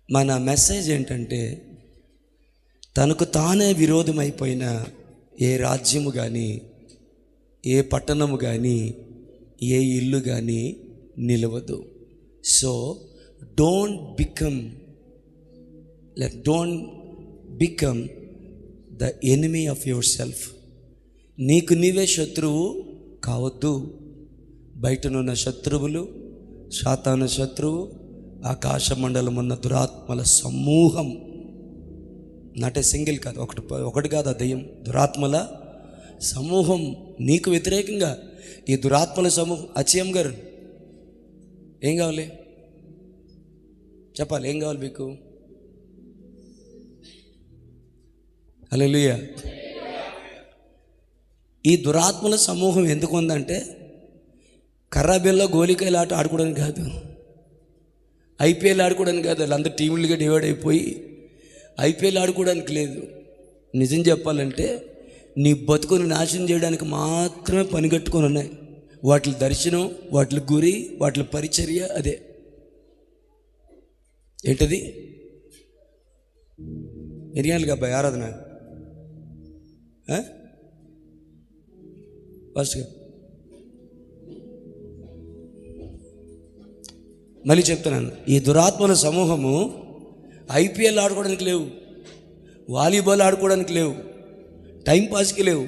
మన మెసేజ్ ఏంటంటే, తనకు తానే విరోధమైపోయిన ఏ రాజ్యము కానీ, ఏ పట్టణము కానీ, ఏ ఇల్లు కానీ నిలవదు. So don't become the enemy of your self. నీకు నీవే శత్రువు కావద్దు. బయటనున్న శత్రువులు, సాతాను శత్రువు, ఆకాశ మండలం ఉన్న దురాత్మల సమూహం, నాటే సింగిల్ కాదు, ఒకటి కాదు, ఆ దెయ్యం దురాత్మల సమూహం నీకు వ్యతిరేకంగా. ఈ దురాత్మల సమూహం. అచ్చయ్యం గారు ఏం కావాలి చెప్పాలి, ఏం కావాలి మీకు? హల్లెలూయా. ఈ దురాత్మల సమూహం ఎందుకు ఉందంటే, కర్రాబెల్లో గోలికాయలు ఆట ఆడుకోవడానికి కాదు, ఐపీఎల్ ఆడుకోవడానికి కాదు. వాళ్ళందరూ టీములుగా డివైడ్ అయిపోయి ఐపీఎల్ ఆడుకోవడానికి లేదు. నిజం చెప్పాలంటే నీ బతుకుని నాశనం చేయడానికి మాత్రమే పనిగట్టుకొని ఉన్నాయి. వాటి దర్శనం, వాటి గురి, వాటి పరిచర్య అదే. ఏంటది? ఎరియాలి అబ్బాయి ఆరాధన ఫస్ట్గా మళ్ళీ చెప్తున్నాను. ఈ దురాత్మల సమూహము ఐపీఎల్ ఆడుకోవడానికి లేవు, వాలీబాల్ ఆడుకోవడానికి లేవు, టైంపాస్కి లేవు.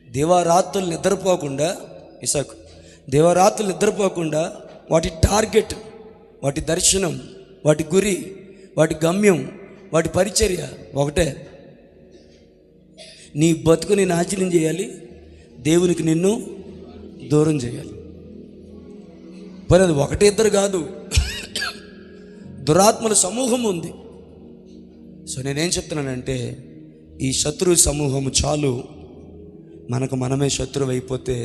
దేవారాత్రులు నిద్రపోకుండా దేవారాత్రులు నిద్రపోకుండా వాటి టార్గెట్, వాటి దర్శనం, వాటి గురి, వాటి గమ్యం, వాటి పరిచర్య ఒకటే. నీ బతుకుని నాశనం చేయాలి, దేవునికి నిన్ను దూరం చేయాలి. మరి అది ఒకటి ఇద్దరు కాదు, దురాత్మల సమూహం ఉంది. సో నేనేం చెప్తున్నానంటే, ఈ శత్రు సమూహము చాలు. మనకు మనమే శత్రువు అయిపోతే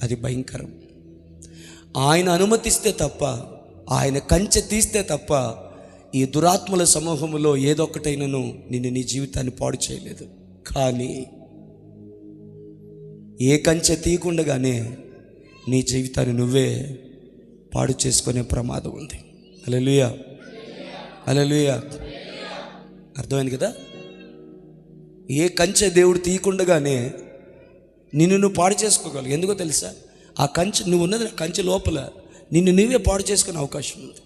అది భయంకరం. ఆయన అనుమతిస్తే తప్ప, ఆయన కంచె తీస్తే తప్ప ఈ దురాత్మల సమూహములో ఏదొక్కటైనను నిన్ను, నీ జీవితాన్ని పాడు చేయలేదు. కానీ ఏ కంచె తీయకుండానే నీ జీవితాన్ని నువ్వే పాడు చేసుకునే ప్రమాదం ఉంది. హల్లెలూయా, హల్లెలూయా. అర్థమైంది కదా? ఏ కంచె దేవుడు తీయకుండానే నిన్ను నువ్వు పాడు చేసుకోగలవు. ఎందుకో తెలుసా? ఆ కంచె, నువ్వు ఉన్నది కంచె లోపల నిన్ను నువ్వే పాడు చేసుకునే అవకాశం ఉంది.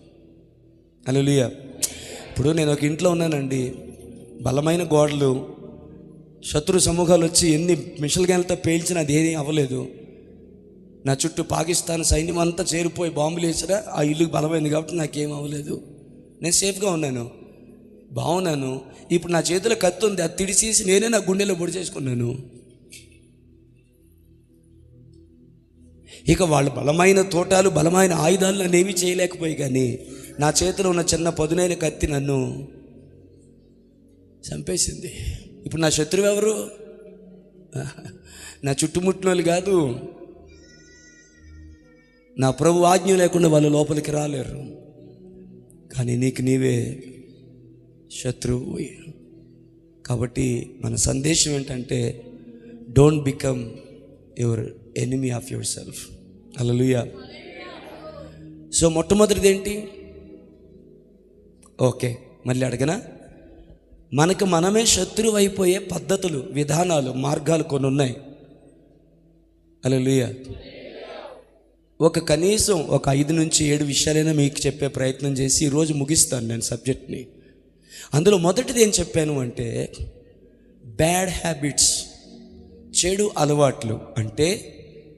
హల్లెలూయా. ఇప్పుడు నేను ఒక ఇంట్లో ఉన్నానండి, బలమైన గోడలు, శత్రు సమూహాలు వచ్చి ఎన్ని మిషల్ గన్లతో పేల్చినా అది ఏమీ అవ్వలేదు. నా చుట్టూ పాకిస్తాన్ సైన్యం అంతా చేరిపోయి బాంబులు వేసినా ఆ ఇల్లు బలమైంది కాబట్టి నాకేం అవ్వలేదు. నేను సేఫ్గా ఉన్నాను, బాగున్నాను. ఇప్పుడు నా చేతిలో కత్తి ఉంది, అది తిడిసేసి నేనే నా గుండెలో పొడి చేసుకున్నాను. ఇక వాళ్ళు బలమైన తోటాలు, బలమైన ఆయుధాలు నన్ను ఏమీ చేయలేకపోయి, కానీ నా చేతిలో ఉన్న చిన్న పదునైన కత్తి నన్ను చంపేసింది. ఇప్పుడు నా శత్రువు ఎవరు? నా చుట్టుముట్టిన వాళ్ళు కాదు. నా ప్రభు ఆజ్ఞ లేకుండా వాళ్ళు లోపలికి రాలేరు. కానీ నీకు నీవే శత్రువు. కాబట్టి మన సందేశం ఏంటంటే, don't become your enemy of your self. Hallelujah. So మొట్టమొదటిది ఏంటి? ఓకే, మళ్ళీ అడగనా? మనకు మనమే శత్రువు అయిపోయే పద్ధతులు, విధానాలు, మార్గాలు కొన్ని ఉన్నాయి. హల్లెలూయా. కనీసం ఒక 5 నుంచి 7 విషయాలైనా మీకు చెప్పే ప్రయత్నం చేసి ఈరోజు ముగిస్తాను నేను సబ్జెక్ట్ని. అందులో మొదటిది ఏం చెప్పాను అంటే, బ్యాడ్ హ్యాబిట్స్, చెడు అలవాట్లు. అంటే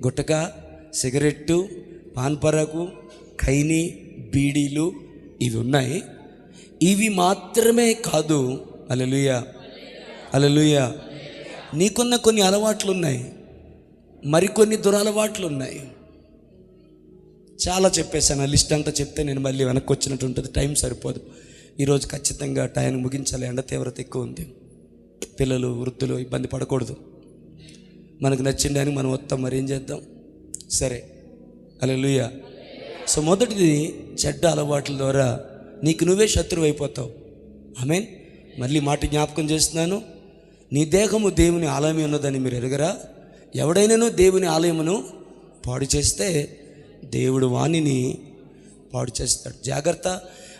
గుట్టక, సిగరెట్టు, పాన్పరాకు, ఖైనీ, బీడీలు ఇవి ఉన్నాయి. ఇవి మాత్రమే కాదు. హల్లెలూయా, హల్లెలూయా. నీకున్న కొన్ని అలవాట్లు ఉన్నాయి, మరికొన్ని దురలవాట్లు ఉన్నాయి. చాలా చెప్పేశాను, ఆ లిస్ట్ అంతా చెప్తే నేను మళ్ళీ వెనక్కి వచ్చినట్టు ఉంటుంది, టైం సరిపోదు. ఈరోజు ఖచ్చితంగా టైం ముగించాలి, ఎండ తీవ్రత ఎక్కువ ఉంది. పిల్లలు, వృద్ధులు ఇబ్బంది పడకూడదు. మనకు నచ్చిందని మనం వస్తాం, మరి ఏం చేద్దాం? సరే, హల్లెలూయా. సో మొదటిది, చెడ్డ అలవాట్ల ద్వారా నీకు నువ్వే శత్రువు అయిపోతావు. ఆమేన్. మళ్ళీ మాట జ్ఞాపకం చేస్తున్నాను, నీ దేహము దేవుని ఆలయం ఉన్నదని మీరు ఎరుగరా? ఎవడైనాను దేవుని ఆలయమును పాడు చేస్తే దేవుడు వాణిని పాడు చేస్తాడు. జాగ్రత్త.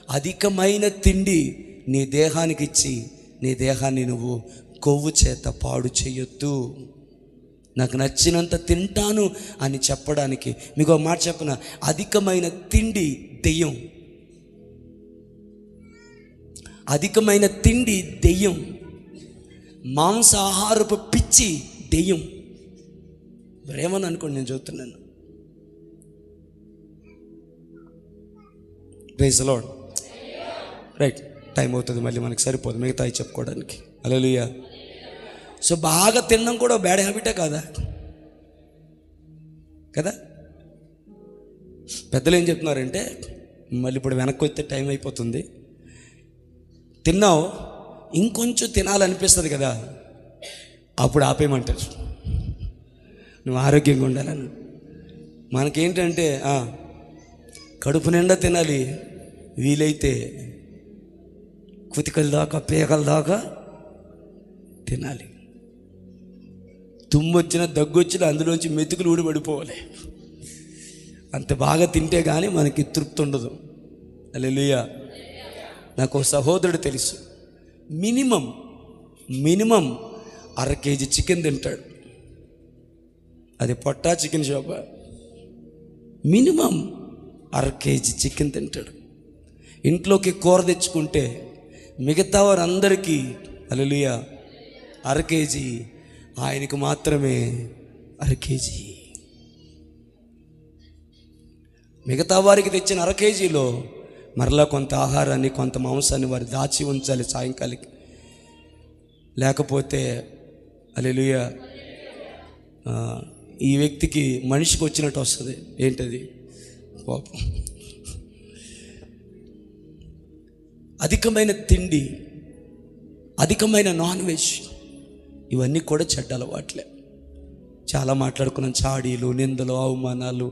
అధికమైన తిండి నీ దేహానికి ఇచ్చి నీ దేహాన్ని నువ్వు కొవ్వు చేత పాడు చేయొద్దు. నాకు నచ్చినంత తింటాను అని చెప్పడానికి మీకు ఒక మాట చెప్పన, అధికమైన తిండి దెయ్యం. అధికమైన తిండి దెయ్యం. మాంసాహారపు పిచ్చి దెయ్యం. మరేమని అనుకోండి, నేను చెబుతున్నాను. Praise the lord. Right, time అవుతుంది, మళ్ళీ మనకి సరిపోదు మిగతా చెప్పుకోవడానికి. హల్లెలూయా. సో బాగా తినడం కూడా బ్యాడ్ హ్యాబిటే కదా కదా. పెద్దలు ఏం చెప్తున్నారంటే, మళ్ళీ ఇప్పుడు వెనక్కి వస్తే టైం అయిపోతుంది, తిన్నావు ఇంకొంచెం తినాలనిపిస్తుంది కదా, అప్పుడు ఆపేయమంటారు, నువ్వు ఆరోగ్యంగా ఉండాలని. మనకేంటంటే కడుపు నిండా తినాలి, వీలైతే కుతికల దాకా పేకల దాకా తినాలి. తుమ్మొచ్చినా దగ్గొచ్చినా అందులోంచి మెతుకులు ఊడిపడిపోవాలి. అంత బాగా తింటే కానీ మనకి తృప్తి ఉండదు. హల్లెలూయా. నాకు ఒక సహోదరుడు తెలుసు, మినిమం 1/2 కేజీ చికెన్ తింటాడు. అది పొట్టా చికెన్ షాపా, మినిమం 1/2 కేజీ చికెన్ తింటాడు. ఇంట్లోకి కూర తెచ్చుకుంటే మిగతా వారందరికీ హల్లెలూయా 1/2 కేజీ, ఆయనకు మాత్రమే 1/2 కేజీ. మిగతా వారికి తెచ్చిన 1/2 కేజీలో మరలా కొంత ఆహారాన్ని, కొంత మాంసాన్ని వారు దాచి ఉంచాలి సాయంకాలికి. లేకపోతే హల్లెలూయా ఈ వ్యక్తికి మనిషికి వచ్చినట్టు వస్తుంది. ఏంటది? పాపం. అధికమైన తిండి, అధికమైన నాన్ వెజ్, ఇవన్నీ కూడా చెడ్డ అలవాట్లే. చాలా మాట్లాడుకున్నాం, చాడీలు, నిందలు, అవమానాలు,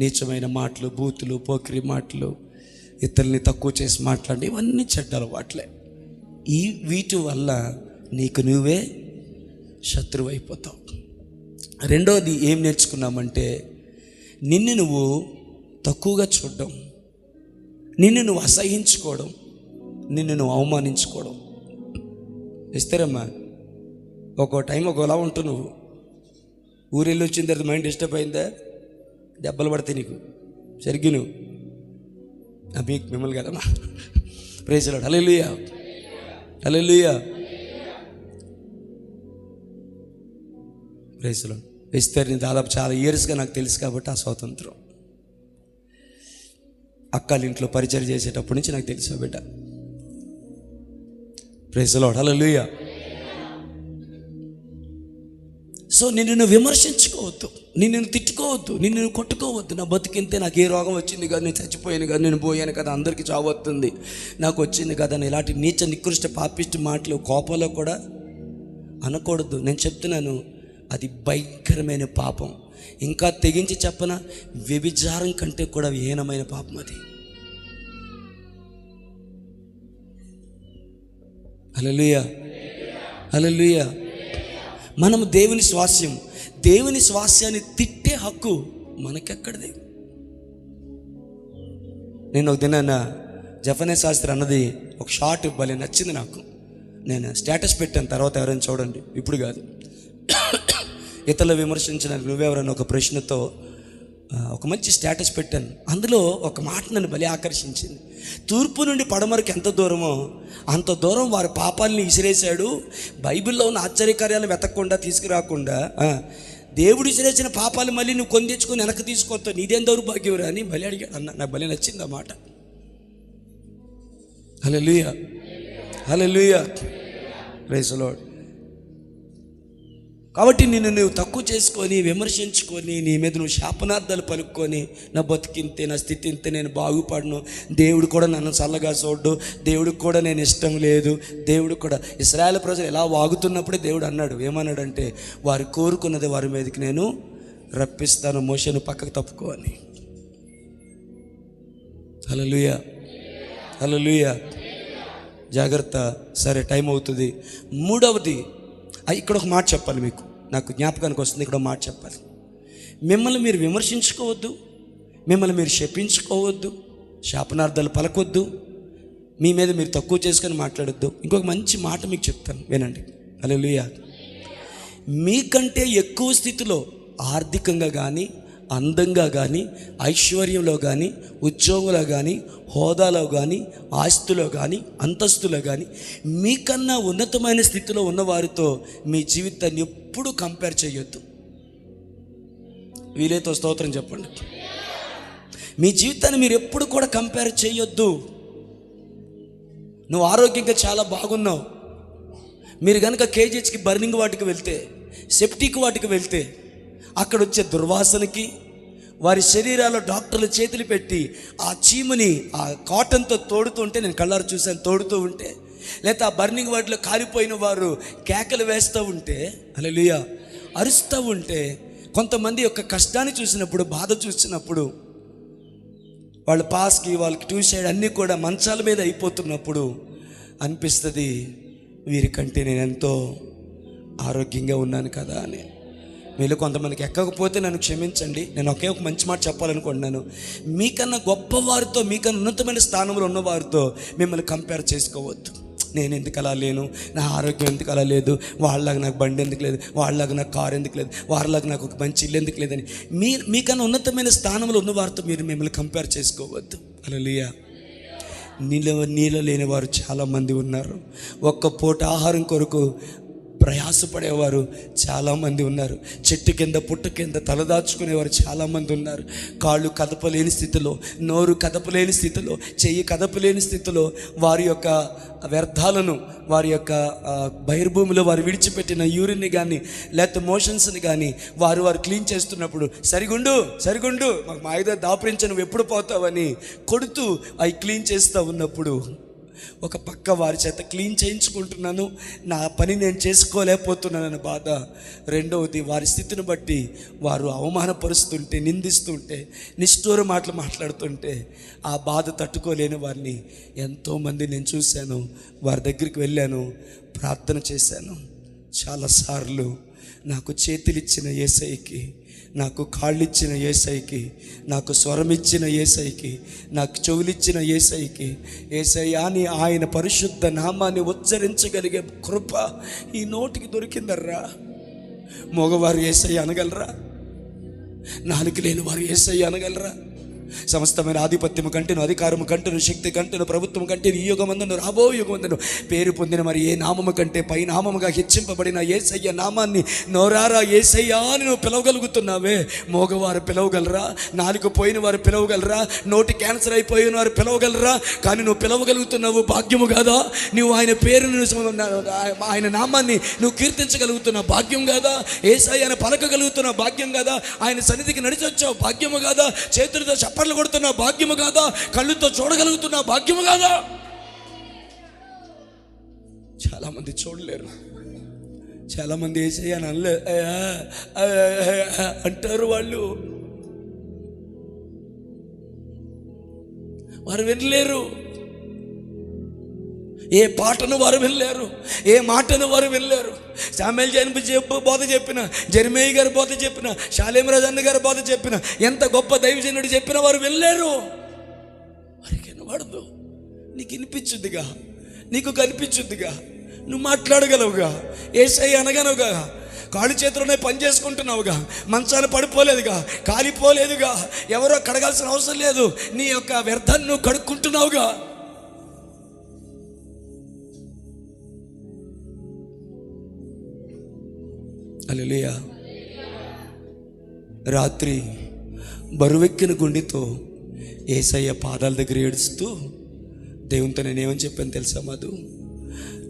నీచమైన మాటలు, బూతులు, పోకిరి మాటలు, ఇతరుల్ని తక్కువ చేసి మాట్లాడి, ఇవన్నీ చెడ్డ అలవాట్లే. వీటి వల్ల నీకు నువ్వే శత్రువు అయిపోతావు. రెండోది ఏం నేర్చుకున్నామంటే, నిన్ను నువ్వు తక్కువగా చూడడం, నిన్ను నువ్వు అసహించుకోవడం, నిన్ను నువ్వు అవమానించుకోవడం. ఇస్తారమ్మా, ఒక్కో టైం ఒకలా ఉంటావు. నువ్వు ఊరెళ్ళి వచ్చిన తర్వాత మైండ్ డిస్టర్బ్ అయిందా, దెబ్బలు పడతాయి నీకు. సరిగ్గా నువ్వు మీకు మిమ్మల్ని కదమ్మా. Praise the lord. Hallelujah, hallelujah, praise the lord. ఇస్తారని దాదాపు చాలా ఇయర్స్గా నాకు తెలుసు కాబట్టి ఆ స్వాతంత్రం. అక్కల ఇంట్లో పరిచయం చేసేటప్పటి నుంచి నాకు తెలుసు బిడ్డ. Praise the lord. Hallelujah. So నిన్ను విమర్శించుకోవద్దు, నిన్ను తిట్టుకోవద్దు, నిన్ను కొట్టుకోవద్దు. నా బతికింతే, నాకు ఏ రోగం వచ్చింది కదా, నేను చచ్చిపోయాను కదా, నేను పోయాను కదా, అందరికీ చావు వస్తుంది, నాకు వచ్చింది కదా, ఇలాంటి నీచ నికృష్ట పాపిష్టి మాటలు కోపంలో కూడా అనకూడదు. నేను చెప్తున్నాను, అది భయంకరమైన పాపం. ఇంకా తెగించి చెప్పన, వ్యభిచారం కంటే కూడా హీనమైన పాపం అది. హల్లెలూయా, హల్లెలూయా. మనము దేవుని స్వాస్యం, దేవుని స్వాస్యాన్ని తిట్టే హక్కు మనకెక్కడిది? నేను ఒక దినాన జఫనే శాస్త్రి అన్నది ఒక షార్ట్ భలే నచ్చింది నాకు. నేను స్టేటస్ పెట్టాను, తర్వాత ఎవరైనా చూడండి, ఇప్పుడు కాదు. ఇతరులు విమర్శించడానికి నువ్వెవరైనా ఒక ప్రశ్నతో ఒక మంచి స్టేటస్ పెట్టాను. అందులో ఒక మాట నన్ను భలే ఆకర్షించింది. తూర్పు నుండి పడమరకు ఎంత దూరమో అంత దూరం వారి పాపాలని విసిరేశాడు. బైబిల్లో ఉన్న ఆశ్చర్యకార్యాలను వెతకకుండా తీసుకురాకుండా దేవుడు విసిరేసిన పాపాలు మళ్ళీ నువ్వు కొని తెచ్చుకొని వెనక్కి తీసుకొస్తావు, నీదేం దౌర్భాగ్యవురా అని భలే అడిగాడు అన్న. నాకు భలే నచ్చింది ఆ మాట. హల్లెలూయా, హల్లెలూయా, ప్రైజ్ ది లార్డ్. కాబట్టి నిన్ను నువ్వు తక్కువ చేసుకొని, విమర్శించుకొని, నీ మీద నువ్వు శాపనార్థాలు పలుక్కొని, నా బతికింతే, నా స్థితి ఇంతే, నేను బాగుపడను, దేవుడు కూడా నన్ను చల్లగా చూడ్డు, దేవుడికి కూడా నేను ఇష్టం లేదు, దేవుడు కూడా. ఇశ్రాయేలు ప్రజలు ఎలా వాగుతున్నప్పుడే దేవుడు అన్నాడు, ఏమన్నాడంటే, వారు కోరుకున్నది వారి మీదకి నేను రప్పిస్తాను, మోషేను పక్కకు తప్పుకో అని. హల్లెలూయా, హల్లెలూయా. జాగ్రత్త. సరే, టైం అవుతుంది. మూడవది, ఇక్కడ ఒక మాట చెప్పాలి మీకు, నాకు జ్ఞాపకానికి వస్తుంది. ఇక్కడ ఒక మాట చెప్పాలి. మిమ్మల్ని మీరు విమర్శించుకోవద్దు, మిమ్మల్ని మీరు శపించుకోవద్దు, శాపనార్థాలు పలకొద్దు, మీ మీద మీరు తక్కువ చేసుకొని మాట్లాడొద్దు. ఇంకొక మంచి మాట మీకు చెప్తాను, వినండి. హల్లెలూయా. మీకంటే ఎక్కువ స్థితిలో ఆర్థికంగా కానీ, అందంగా కానీ, ఐశ్వర్యంలో కానీ, ఉద్యోగంలో కానీ, హోదాలో కానీ, ఆస్తులో కానీ, అంతస్తులో కానీ మీకన్నా ఉన్నతమైన స్థితిలో ఉన్నవారితో మీ జీవితాన్ని ఎప్పుడు కంపేర్ చేయొద్దు. వీలైతే స్తోత్రం చెప్పండి. మీ జీవితాన్ని మీరు ఎప్పుడు కూడా కంపేర్ చేయొద్దు. నువ్వు ఆరోగ్యంగా చాలా బాగున్నావు, మీరు కనుక కేజీహెచ్కి బర్నింగ్ వాటికి వెళ్తే, సెప్టిక్ వాటికి వెళ్తే, అక్కడ వచ్చే దుర్వాసనకి వారి శరీరాల్లో డాక్టర్లు చేతులు పెట్టి ఆ చీమని ఆ కాటన్తో తోడుతూ ఉంటే, నేను కళ్ళారు చూశాను, తోడుతూ ఉంటే, లేకపోతే ఆ బర్నింగ్ వాటిలో కాలిపోయిన వారు కేకలు వేస్తూ ఉంటే, హల్లెలూయా, అరుస్తూ ఉంటే, కొంతమంది యొక్క కష్టాన్ని చూసినప్పుడు, బాధ చూసినప్పుడు, వాళ్ళ పాస్కి వాళ్ళకి ట్యూషన్ అన్నీ కూడా మంచాల మీద అయిపోతున్నప్పుడు అనిపిస్తుంది, వీరికంటే నేను ఎంతో ఆరోగ్యంగా ఉన్నాను కదా అని. మీలో కొంతమందికి ఎక్కకపోతే నన్ను క్షమించండి, నేను ఒకే ఒక మంచి మాట చెప్పాలనుకుంటున్నాను. మీకన్నా గొప్పవారితో, మీకన్నా ఉన్నతమైన స్థానంలో ఉన్నవారితో మిమ్మల్ని కంపేర్ చేసుకోవద్దు. నేను ఎందుకు అలా లేను, నా ఆరోగ్యం ఎందుకు అలా లేదు, వాళ్ళలాగా నాకు బండి ఎందుకు లేదు, వాళ్ళలాగా నాకు కారు ఎందుకు లేదు, వాళ్ళలాగా నాకు ఒక మంచి ఇల్లు ఎందుకు లేదని మీకన్నా ఉన్నతమైన స్థానంలో ఉన్నవారితో మీరు మిమ్మల్ని కంపేర్ చేసుకోవద్దు. హల్లెలూయా. నీలో లేని వారు చాలామంది ఉన్నారు. ఒక్క పూట ఆహారం కొరకు ప్రయాసపడేవారు చాలామంది ఉన్నారు. చెట్టు కింద పుట్ట కింద తలదాచుకునేవారు చాలామంది ఉన్నారు. కాళ్ళు కదపలేని స్థితిలో, నోరు కదపలేని స్థితిలో, చెయ్యి కదపలేని స్థితిలో వారి యొక్క వ్యర్థాలను, వారి యొక్క బహిర్భూమిలో వారు విడిచిపెట్టిన యూరిన్ని కానీ, లేకపోతే మోషన్స్ని కానీ వారు క్లీన్ చేస్తున్నప్పుడు, సరిగుండు మాకు మా ఐదో దాపురించి నువ్వు ఎప్పుడు పోతావని కొడుతూ అవి క్లీన్ చేస్తూ ఉన్నప్పుడు, ఒక పక్క వారి చేత క్లీన్ చేయించుకుంటున్నాను, నా పని నేను చేసుకోలేకపోతున్నానని బాధ. రెండవది, వారి స్థితిని బట్టి వారు అవమానపరుస్తుంటే, నిందిస్తుంటే, నిష్ఠూర మాటలు మాట్లాడుతుంటే ఆ బాధ తట్టుకోలేని వారిని ఎంతోమంది నేను చూశాను. వారి దగ్గరికి వెళ్ళాను, ప్రార్థన చేశాను. చాలాసార్లు నాకు చేతులిచ్చిన యేసయ్యకి, నాకు కాళ్ళిచ్చిన యేసయ్యకి, నాకు స్వరమిచ్చిన యేసయ్యకి, నాకు చెవులిచ్చిన యేసయ్యకి, యేసయ్యా అని ఆయన పరిశుద్ధ నామాన్ని ఉచ్చరించగలిగే కృప ఈ నోటికి దొరికిందర్రా. మగవారు యేసయ్య అనగలరా? నాలుక లేని వారు యేసయ్య అనగలరా? సమస్తమైన ఆధిపత్యము కంటేను, అధికారము కంటేను, శక్తి కంటేను, ప్రభుత్వం కంటేను, ఈ యుగమందును రాబో యుగమందును పేరు పొందిన మరి ఏ నామము కంటే పై నామముగా హెచ్చింపబడిన యేసయ్య నామాన్ని నోరారా యేసయ్యా అని నువ్వు పిలవగలుగుతున్నావే. మోగవారు పిలవగలరా? నాలుక పోయిన వారు పిలవగలరా? నోటి క్యాన్సర్ అయిపోయిన వారు పిలవగలరా? కానీ నువ్వు పిలవగలుగుతున్నావు, భాగ్యము కాదా? నువ్వు ఆయన పేరును, ఆయన నామాన్ని నువ్వు కీర్తించగలుగుతున్న భాగ్యం కాదా? యేసయ్య అని పలకగలుగుతున్న భాగ్యం కాదా? ఆయన సన్నిధికి నడిచొచ్చావు, భాగ్యము కాదా? చేతులతో చప్పట్లు కొడుతున్న భాగ్యము కాదా? కళ్ళుతో చూడగలుగుతున్న భాగ్యము కాదా? చాలామంది చూడలేరు. చాలామంది యేసయ్య అని అనలే అంటారు. వారు వినలేరు. ఏ పాటను వారు వినలేరు, ఏ మాటను వారు వినలేరు. శామ్యూయల్ బోధ చెప్పిన, జెర్మయ్య గారి బోధ చెప్పిన, షాలేం రాజన్న గారి బోధ చెప్పిన, ఎంత గొప్ప దైవజనుడు చెప్పిన వారు వినలేరు. వారికి వినబడదు. నీకు వినిపించుద్దిగా, నీకు కనిపించుద్దిగా, నువ్వు మాట్లాడగలవుగా, యేసయ్య అనగలవుగా, కాళ్ళు చేతులునే పని చేసుకుంటున్నావుగా, మంచాలు పడిపోలేదుగా, కాలిపోలేదుగా, ఎవరో కడగాల్సిన అవసరం లేదు, నీ యొక్క వ్యర్థాన్ని నువ్వు కడుక్కుంటున్నావుగా. హల్లెలూయా. రాత్రి బరువెక్కిన గుండెతో యేసయ్య పాదాల దగ్గర ఏడుస్తూ దేవునితో నేనేమని చెప్పాను తెలుసా మధు?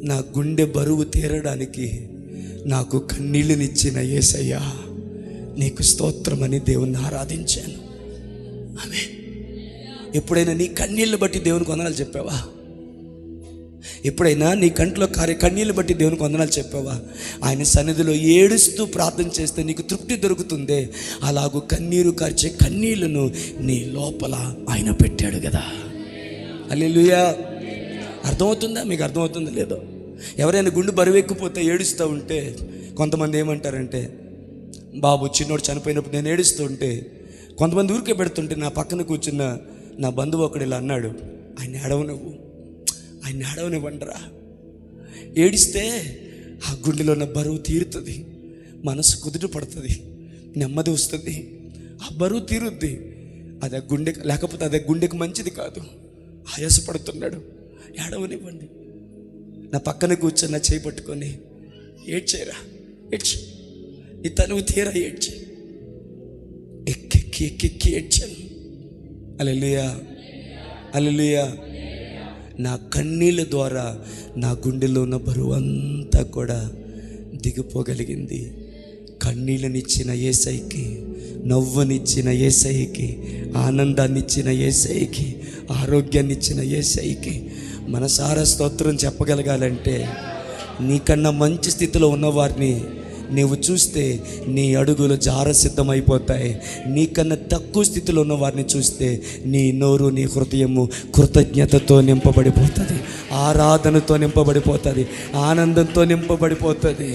నా గుండె బరువు తీరడానికి నాకు కన్నీళ్ళనిచ్చిన యేసయ్య నీకు స్తోత్రమని దేవుణ్ణి ఆరాధించాను. ఆమేన్. ఎప్పుడైనా నీ కన్నీళ్ళని బట్టి దేవునికి వందనాలు చెప్పావా? ఎప్పుడైనా నీ కంట్లో కారే కన్నీళ్ళు బట్టి దేవునికి వందనాలు చెప్పావా? ఆయన సన్నిధిలో ఏడుస్తూ ప్రార్థన చేస్తే నీకు తృప్తి దొరుకుతుందే, అలాగూ కన్నీరు కార్చే కన్నీళ్లను నీ లోపల ఆయన పెట్టాడు కదా. హల్లెలూయా. అర్థమవుతుందా? మీకు అర్థమవుతుందా లేదో? ఎవరైనా గుండె బరువెక్కిపోతే ఏడుస్తూ ఉంటే కొంతమంది ఏమంటారంటే, బాబు చిన్నోడు చనిపోయినప్పుడు నేను ఏడుస్తూ ఉంటే, కొంతమంది ఊరికే పెడుతుంటే నా పక్కన కూర్చున్న నా బంధువు ఒకడు ఇలా అన్నాడు, ఆయన ఏడవ నువ్వు, ఆయన ఏడవనివ్వండిరా. ఏడిస్తే ఆ గుండెలో ఉన్న బరువు తీరుతుంది, మనసు కుదుట పడుతుంది, నెమ్మది వస్తుంది, ఆ బరువు తీరుద్ది. అది గుండె, లేకపోతే అదే గుండెకు మంచిది కాదు. ఆయాసపడుతున్నాడు, ఏడవనివ్వండి. నా పక్కన కూర్చొని నా చేయి పట్టుకొని ఏడ్చేరా, ఏడ్చు, నీ తనువు తీరా ఏడ్చి. ఎక్కెక్కి ఎక్కెక్కి ఏడ్చాను. హల్లెలూయా, హల్లెలూయా. నా కన్నీళ్ళ ద్వారా నా గుండెలో ఉన్న బరువు అంతా కూడా దిగిపోగలిగింది. కన్నీళ్ళనిచ్చిన యేసయ్యకి, నవ్వునిచ్చిన యేసయ్యకి, ఆనందాన్నిచ్చిన యేసయ్యకి, ఆరోగ్యాన్నిచ్చిన యేసయ్యకి మనసారా స్తోత్రం చెప్పగలగాలంటే, నీకన్నా మంచి స్థితిలో ఉన్నవారిని నీవు చూస్తే నీ అడుగులు జారసిద్ధమైపోతాయి. నీకన్నా తక్కువ స్థితిలో ఉన్న వారిని చూస్తే నీ నోరు, నీ హృదయము కృతజ్ఞతతో నింపబడిపోతుంది, ఆరాధనతో నింపబడిపోతుంది, ఆనందంతో నింపబడిపోతుంది.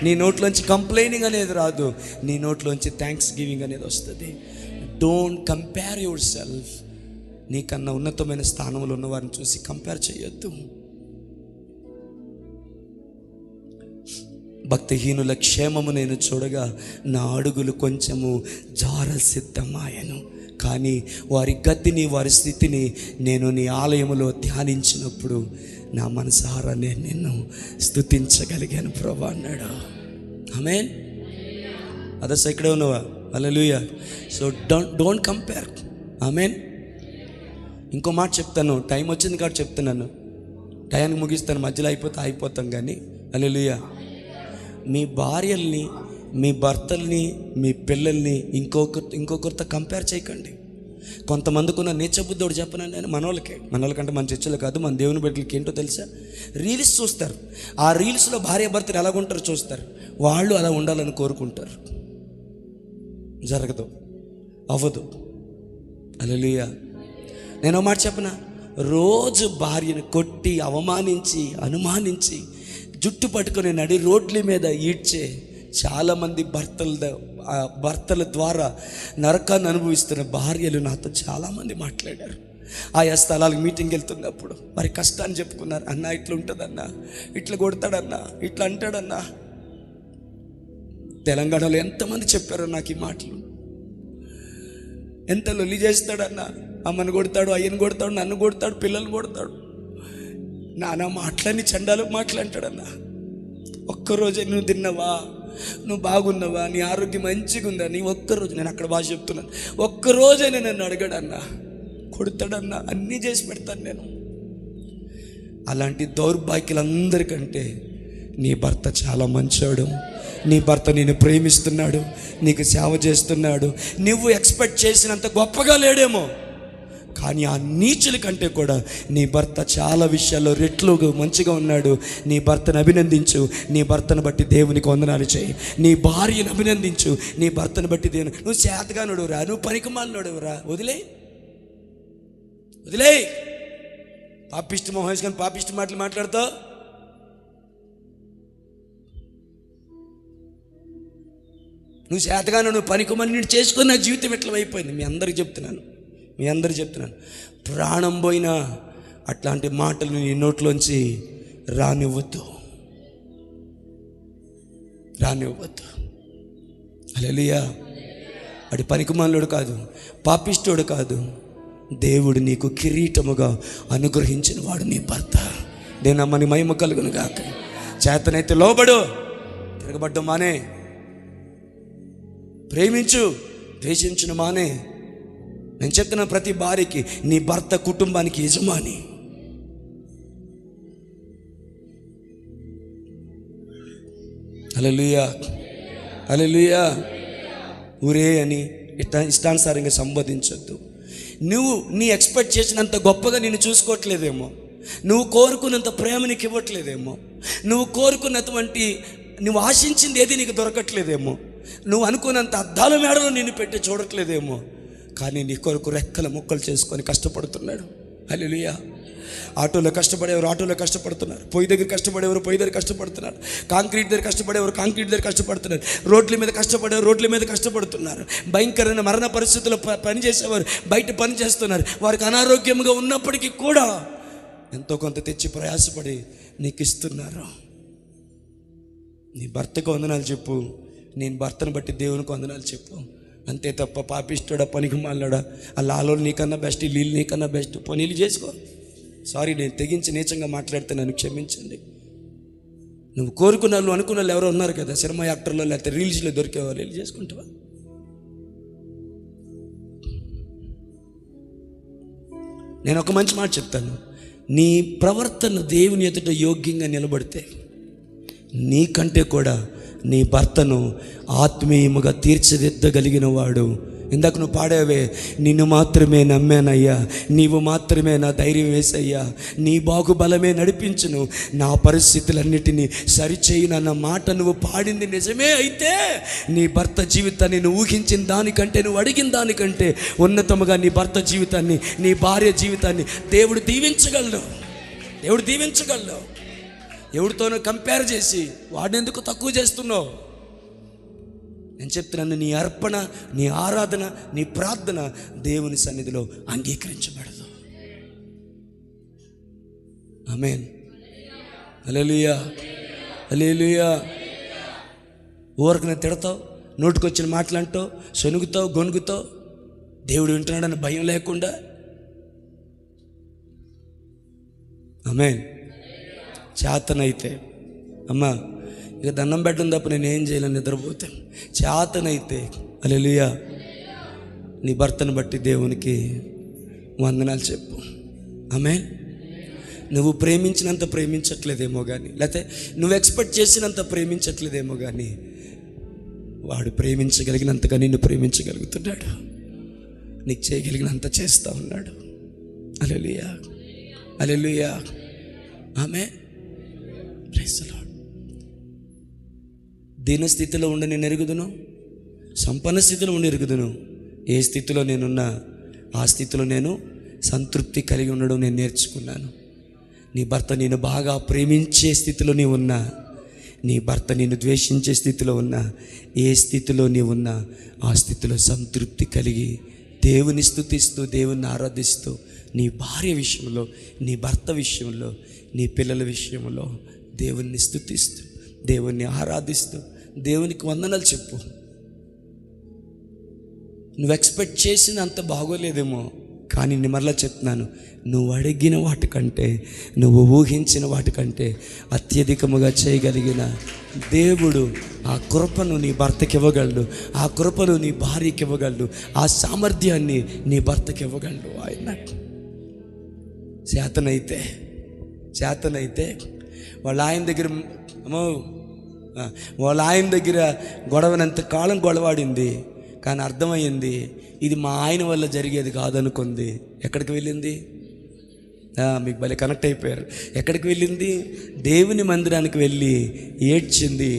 నీ నోట్లోంచి కంప్లైనింగ్ అనేది రాదు, నీ నోట్లోంచి థ్యాంక్స్ గివింగ్ అనేది వస్తుంది. Don't compare your self. నీకన్నా ఉన్నతమైన స్థానంలో ఉన్న వారిని చూసి కంపేర్ చేయొద్దు. భక్తిహీనుల క్షేమము నేను చూడగా నా అడుగులు కొంచెము జారసిద్ధమాయను. కానీ వారి గతిని, వారి స్థితిని నేను నీ ఆలయములో ధ్యానించినప్పుడు నా మనసారా నేను నిన్ను స్తుతించగలిగాను ప్రభువా అన్నాడు. ఆమేన్. అదర్స్ ఇక్కడే ఉన్నవా? Hallelujah. So don't compare. Amen. ఇంకో మాట చెప్తాను, టైం వచ్చింది కాబట్టి చెప్తున్నాను, టయానికి ముగిస్తాను, మధ్యలో అయిపోతాం కానీ. హల్లెలూయా. మీ భార్యల్ని, మీ భర్తల్ని, మీ పిల్లల్ని ఇంకొకరితో కంపేర్ చేయకండి. కొంతమందికి ఉన్న నీచబుద్ధోడు చెప్పనండి నేను, మనోళ్ళకంటే మన చర్చలు కాదు, మన దేవుని బిడ్డలకి ఏంటో తెలుసా, రీల్స్ చూస్తారు. ఆ రీల్స్లో భార్య భర్తలు ఎలాగుంటారో చూస్తారు, వాళ్ళు అలా ఉండాలని కోరుకుంటారు. జరగదు, అవ్వదు. హల్లెలూయా. నేను మాట చెప్పనా, రోజు భార్యను కొట్టి, అవమానించి, అనుమానించి, జుట్టు పట్టుకొని నడి రోడ్ల మీద ఈడ్చే చాలామంది భర్తల ద్వారా నరకాన్ని అనుభవిస్తున్న భార్యలు నాతో చాలామంది మాట్లాడారు. ఆయా స్థలాలకు మీటింగ్కి వెళ్తున్నప్పుడు వారి కష్టాన్ని చెప్పుకున్నారు. అన్న ఇట్లా ఉంటుందన్నా, ఇట్లా కొడతాడన్నా, ఇట్లా అంటాడన్నా. తెలంగాణలో ఎంతమంది చెప్పారో నాకు ఈ మాటలు. ఎంత లొల్లి చేస్తాడన్నా, అమ్మని కొడతాడు, అయ్యని కొడతాడు, నన్ను కొడతాడు, పిల్లల్ని కొడతాడు, నానా మాటలని చండాలు మాట్లాంటాడన్నా. ఒక్కరోజే నువ్వు తిన్నావా, నువ్వు బాగున్నావా, నీ ఆరోగ్యం మంచిగా ఉందా, నీ ఒక్కరోజు, నేను అక్కడ బాగా చెప్తున్నాను, ఒక్కరోజైనా నన్ను అడగడన్నా, కొడతాడన్నా, అన్నీ చేసి పెడతాను నేను. అలాంటి దౌర్భాగ్యులందరికంటే నీ భర్త చాలా మంచోడు. నీ భర్త నిన్ను ప్రేమిస్తున్నాడు, నీకు సేవ చేస్తున్నాడు. నువ్వు ఎక్స్పెక్ట్ చేసినంత గొప్పగా లేడేమో, కానీ ఆ నీచుల కంటే కూడా నీ భర్త చాలా విషయాల్లో రెట్లుగా మంచిగా ఉన్నాడు. నీ భర్తను అభినందించు, నీ భర్తను బట్టి దేవునికి వందనాలు చేయి. నీ భార్యను అభినందించు, నీ భర్తను బట్టి దేవుని. నువ్వు చేతగానుడురా, నువ్వు పనికిమాలినోడురా, వదిలే. పాపిష్టి మహేష్ కానీ పాపిష్టి మాటలు మాట్లాడతావు. నువ్వు చేతగాను, నువ్వు పనికిమాలిన చేసుకొని నా జీవితం ఎట్లా అయిపోయింది. మీ అందరికి చెప్తున్నాను, ప్రాణం పోయినా అట్లాంటి మాటలు నీ నోట్లోంచి రానివ్వద్దు. హల్లెలూయా. వాడి పనికిమాలినోడు కాదు, పాపిష్టోడు కాదు, దేవుడు నీకు కిరీటముగా అనుగ్రహించిన వాడు నీ భర్త. నేను అమ్మని మహిమ కలుగును గాక. చేతనైతే లోబడు, తిరగబడ్డం మానే, ప్రేమించు, ద్వేషించును మానే. నేను చెప్తున్న ప్రతి భార్యకి, నీ భర్త కుటుంబానికి యజమాని. హల్లెలూయా, హల్లెలూయా. ఊరే అని ఇష్టానుసారంగా సంబోధించొద్దు. నువ్వు నీ ఎక్స్పెక్ట్ చేసినంత గొప్పగా నిన్ను చూసుకోవట్లేదేమో, నువ్వు కోరుకున్నంత ప్రేమ నీకు ఇవ్వట్లేదేమో, నువ్వు ఆశించింది ఏది నీకు దొరకట్లేదేమో, నువ్వు అనుకున్నంత అద్దాల మేడలో నిన్ను పెట్టి చూడట్లేదేమో, కానీ నీ కొరకు రెక్కల ముక్కలు చేసుకొని కష్టపడుతున్నాడు. హల్లెలూయా. ఆటోలో కష్టపడేవారు ఆటోలో కష్టపడుతున్నారు, పొయ్యి దగ్గర కష్టపడేవారు పొయ్యి దగ్గర కష్టపడుతున్నారు, కాంక్రీట్ దగ్గర కష్టపడేవారు కాంక్రీట్ దగ్గర కష్టపడుతున్నారు, రోడ్ల మీద కష్టపడేవారు రోడ్ల మీద కష్టపడుతున్నారు, భయంకరమైన మరణ పరిస్థితుల్లో పనిచేసేవారు బయట పని చేస్తున్నారు. వారికి అనారోగ్యంగా ఉన్నప్పటికీ కూడా ఎంతో కొంత తెచ్చి ప్రయాసపడి నీకు ఇస్తున్నారు. నీ భర్తకు వందనాలు చెప్పు, నేను భర్తను బట్టి దేవునికి వందనాలు చెప్పు. అంతే తప్ప పాపిస్తాడా, పనికి మాలాడా, ఆ లాలో నీకన్నా బెస్ట్, వీళ్ళు నీకన్నా బెస్ట్, పనులు చేసుకో. సారీ, నేను తెగించి నీచంగా మాట్లాడితే నన్ను క్షమించండి. నువ్వు కోరుకున్న వాళ్ళు, అనుకున్న వాళ్ళు ఎవరో ఉన్నారు కదా, సినిమా యాక్టర్లో లేకపోతే రీల్స్లో దొరికేవాళ్ళు, వెళ్ళి చేసుకుంటావా? నేను ఒక మంచి మాట చెప్తాను, నీ ప్రవర్తన దేవుని ఎదుట యోగ్యంగా నిలబడితే నీకంటే కూడా నీ భర్తను ఆత్మీయముగా తీర్చిదిద్దగలిగిన వాడు. ఇందాక నువ్వు పాడావే, నిన్ను మాత్రమే నమ్మానయ్యా, నీవు మాత్రమే నా ధైర్యం వేసయ్యా, నీ బాగుబలమే నడిపించును, నా పరిస్థితులన్నిటినీ సరిచేయునన్న మాట నువ్వు పాడింది నిజమే అయితే నీ భర్త జీవితాన్ని నువ్వు ఊహించిన దానికంటే, నువ్వు అడిగిన దానికంటే ఉన్నతముగా నీ భర్త జీవితాన్ని, నీ భార్య జీవితాన్ని దేవుడు దీవించగలడు. దేవుడు దీవించగలడు. ఎవరితోనో కంపేర్ చేసి వాడిని ఎందుకు తక్కువ చేస్తున్నావు? నేను చెప్తున్నాను, నీ అర్పణ, నీ ఆరాధన, నీ ప్రార్థన దేవుని సన్నిధిలో అంగీకరించబడదు. ఆమేన్. హల్లెలూయా, హల్లెలూయా. ఊరకనే తిడతావు, నోటికొచ్చిన మాటలు అంటావు, శనుగుతావు, గొనుగుతావు, దేవుడు వింటున్నాడని భయం లేకుండా. ఆమేన్. చేతనైతే అమ్మా, ఇక దండం పెట్టడం తప్ప నేను ఏం చేయలేను, నిద్రపోతే. చేతనైతే హల్లెలూయా, నీ భర్తను బట్టి దేవునికి వందనాలు చెప్పు. ఆమేన్. నువ్వు ప్రేమించినంత ప్రేమించట్లేదేమో కానీ, లేకపోతే నువ్వు ఎక్స్పెక్ట్ చేసినంత ప్రేమించట్లేదేమో కానీ, వాడు ప్రేమించగలిగినంతగా నిన్ను ప్రేమించగలుగుతున్నాడు. నీకు చేయగలిగినంత చేస్తూ ఉన్నాడు. Hallelujah, hallelujah. Amen. Praise the Lord. దీన స్థితిలో ఉండి నేను ఎరుగుదును, సంపన్న స్థితిలో ఉండి ఎరుగుదును. ఏ స్థితిలో నేనున్నా ఆ స్థితిలో నేను సంతృప్తి కలిగి ఉండడం నేను నేర్చుకున్నాను. నీ భర్త నేను బాగా ప్రేమించే స్థితిలో నీవు ఉన్నా, నీ భర్త నేను ద్వేషించే స్థితిలో ఉన్నా, ఏ స్థితిలో నీవు ఉన్నా ఆ స్థితిలో సంతృప్తి కలిగి దేవుని స్తుతిస్తూ, దేవుని ఆరాధిస్తూ, నీ భార్య విషయంలో, నీ భర్త విషయంలో, నీ పిల్లల విషయంలో దేవుణ్ణి స్తుతిస్తూ, దేవుణ్ణి ఆరాధిస్తూ, దేవునికి వందనాలు చెప్పు. నువ్వు ఎక్స్పెక్ట్ చేసినంత బాగోలేదేమో, కానీ నేను మరలా చెప్తున్నాను, నువ్వు అడిగిన వాటికంటే, నువ్వు ఊహించిన వాటికంటే అత్యధికముగా చేయగలిగిన దేవుడు ఆ కృపను నీ భర్తకి ఇవ్వగలడు, ఆ కృపను నీ భార్యకి ఇవ్వగలడు, ఆ సామర్థ్యాన్ని నీ భర్తకి ఇవ్వగలడు. ఆయన చేతనైతే వాళ్ళ ఆయన దగ్గర వాళ్ళ ఆయన దగ్గర గొడవనంత కాలం గొడవాడింది, కానీ అర్థమయ్యింది ఇది మా ఆయన వల్ల జరిగేది కాదనుకుంది. ఎక్కడికి వెళ్ళింది? మీకు భలే కనెక్ట్ అయిపోయారు. ఎక్కడికి వెళ్ళింది? దేవుని మందిరానికి వెళ్ళి ఏడ్చింది.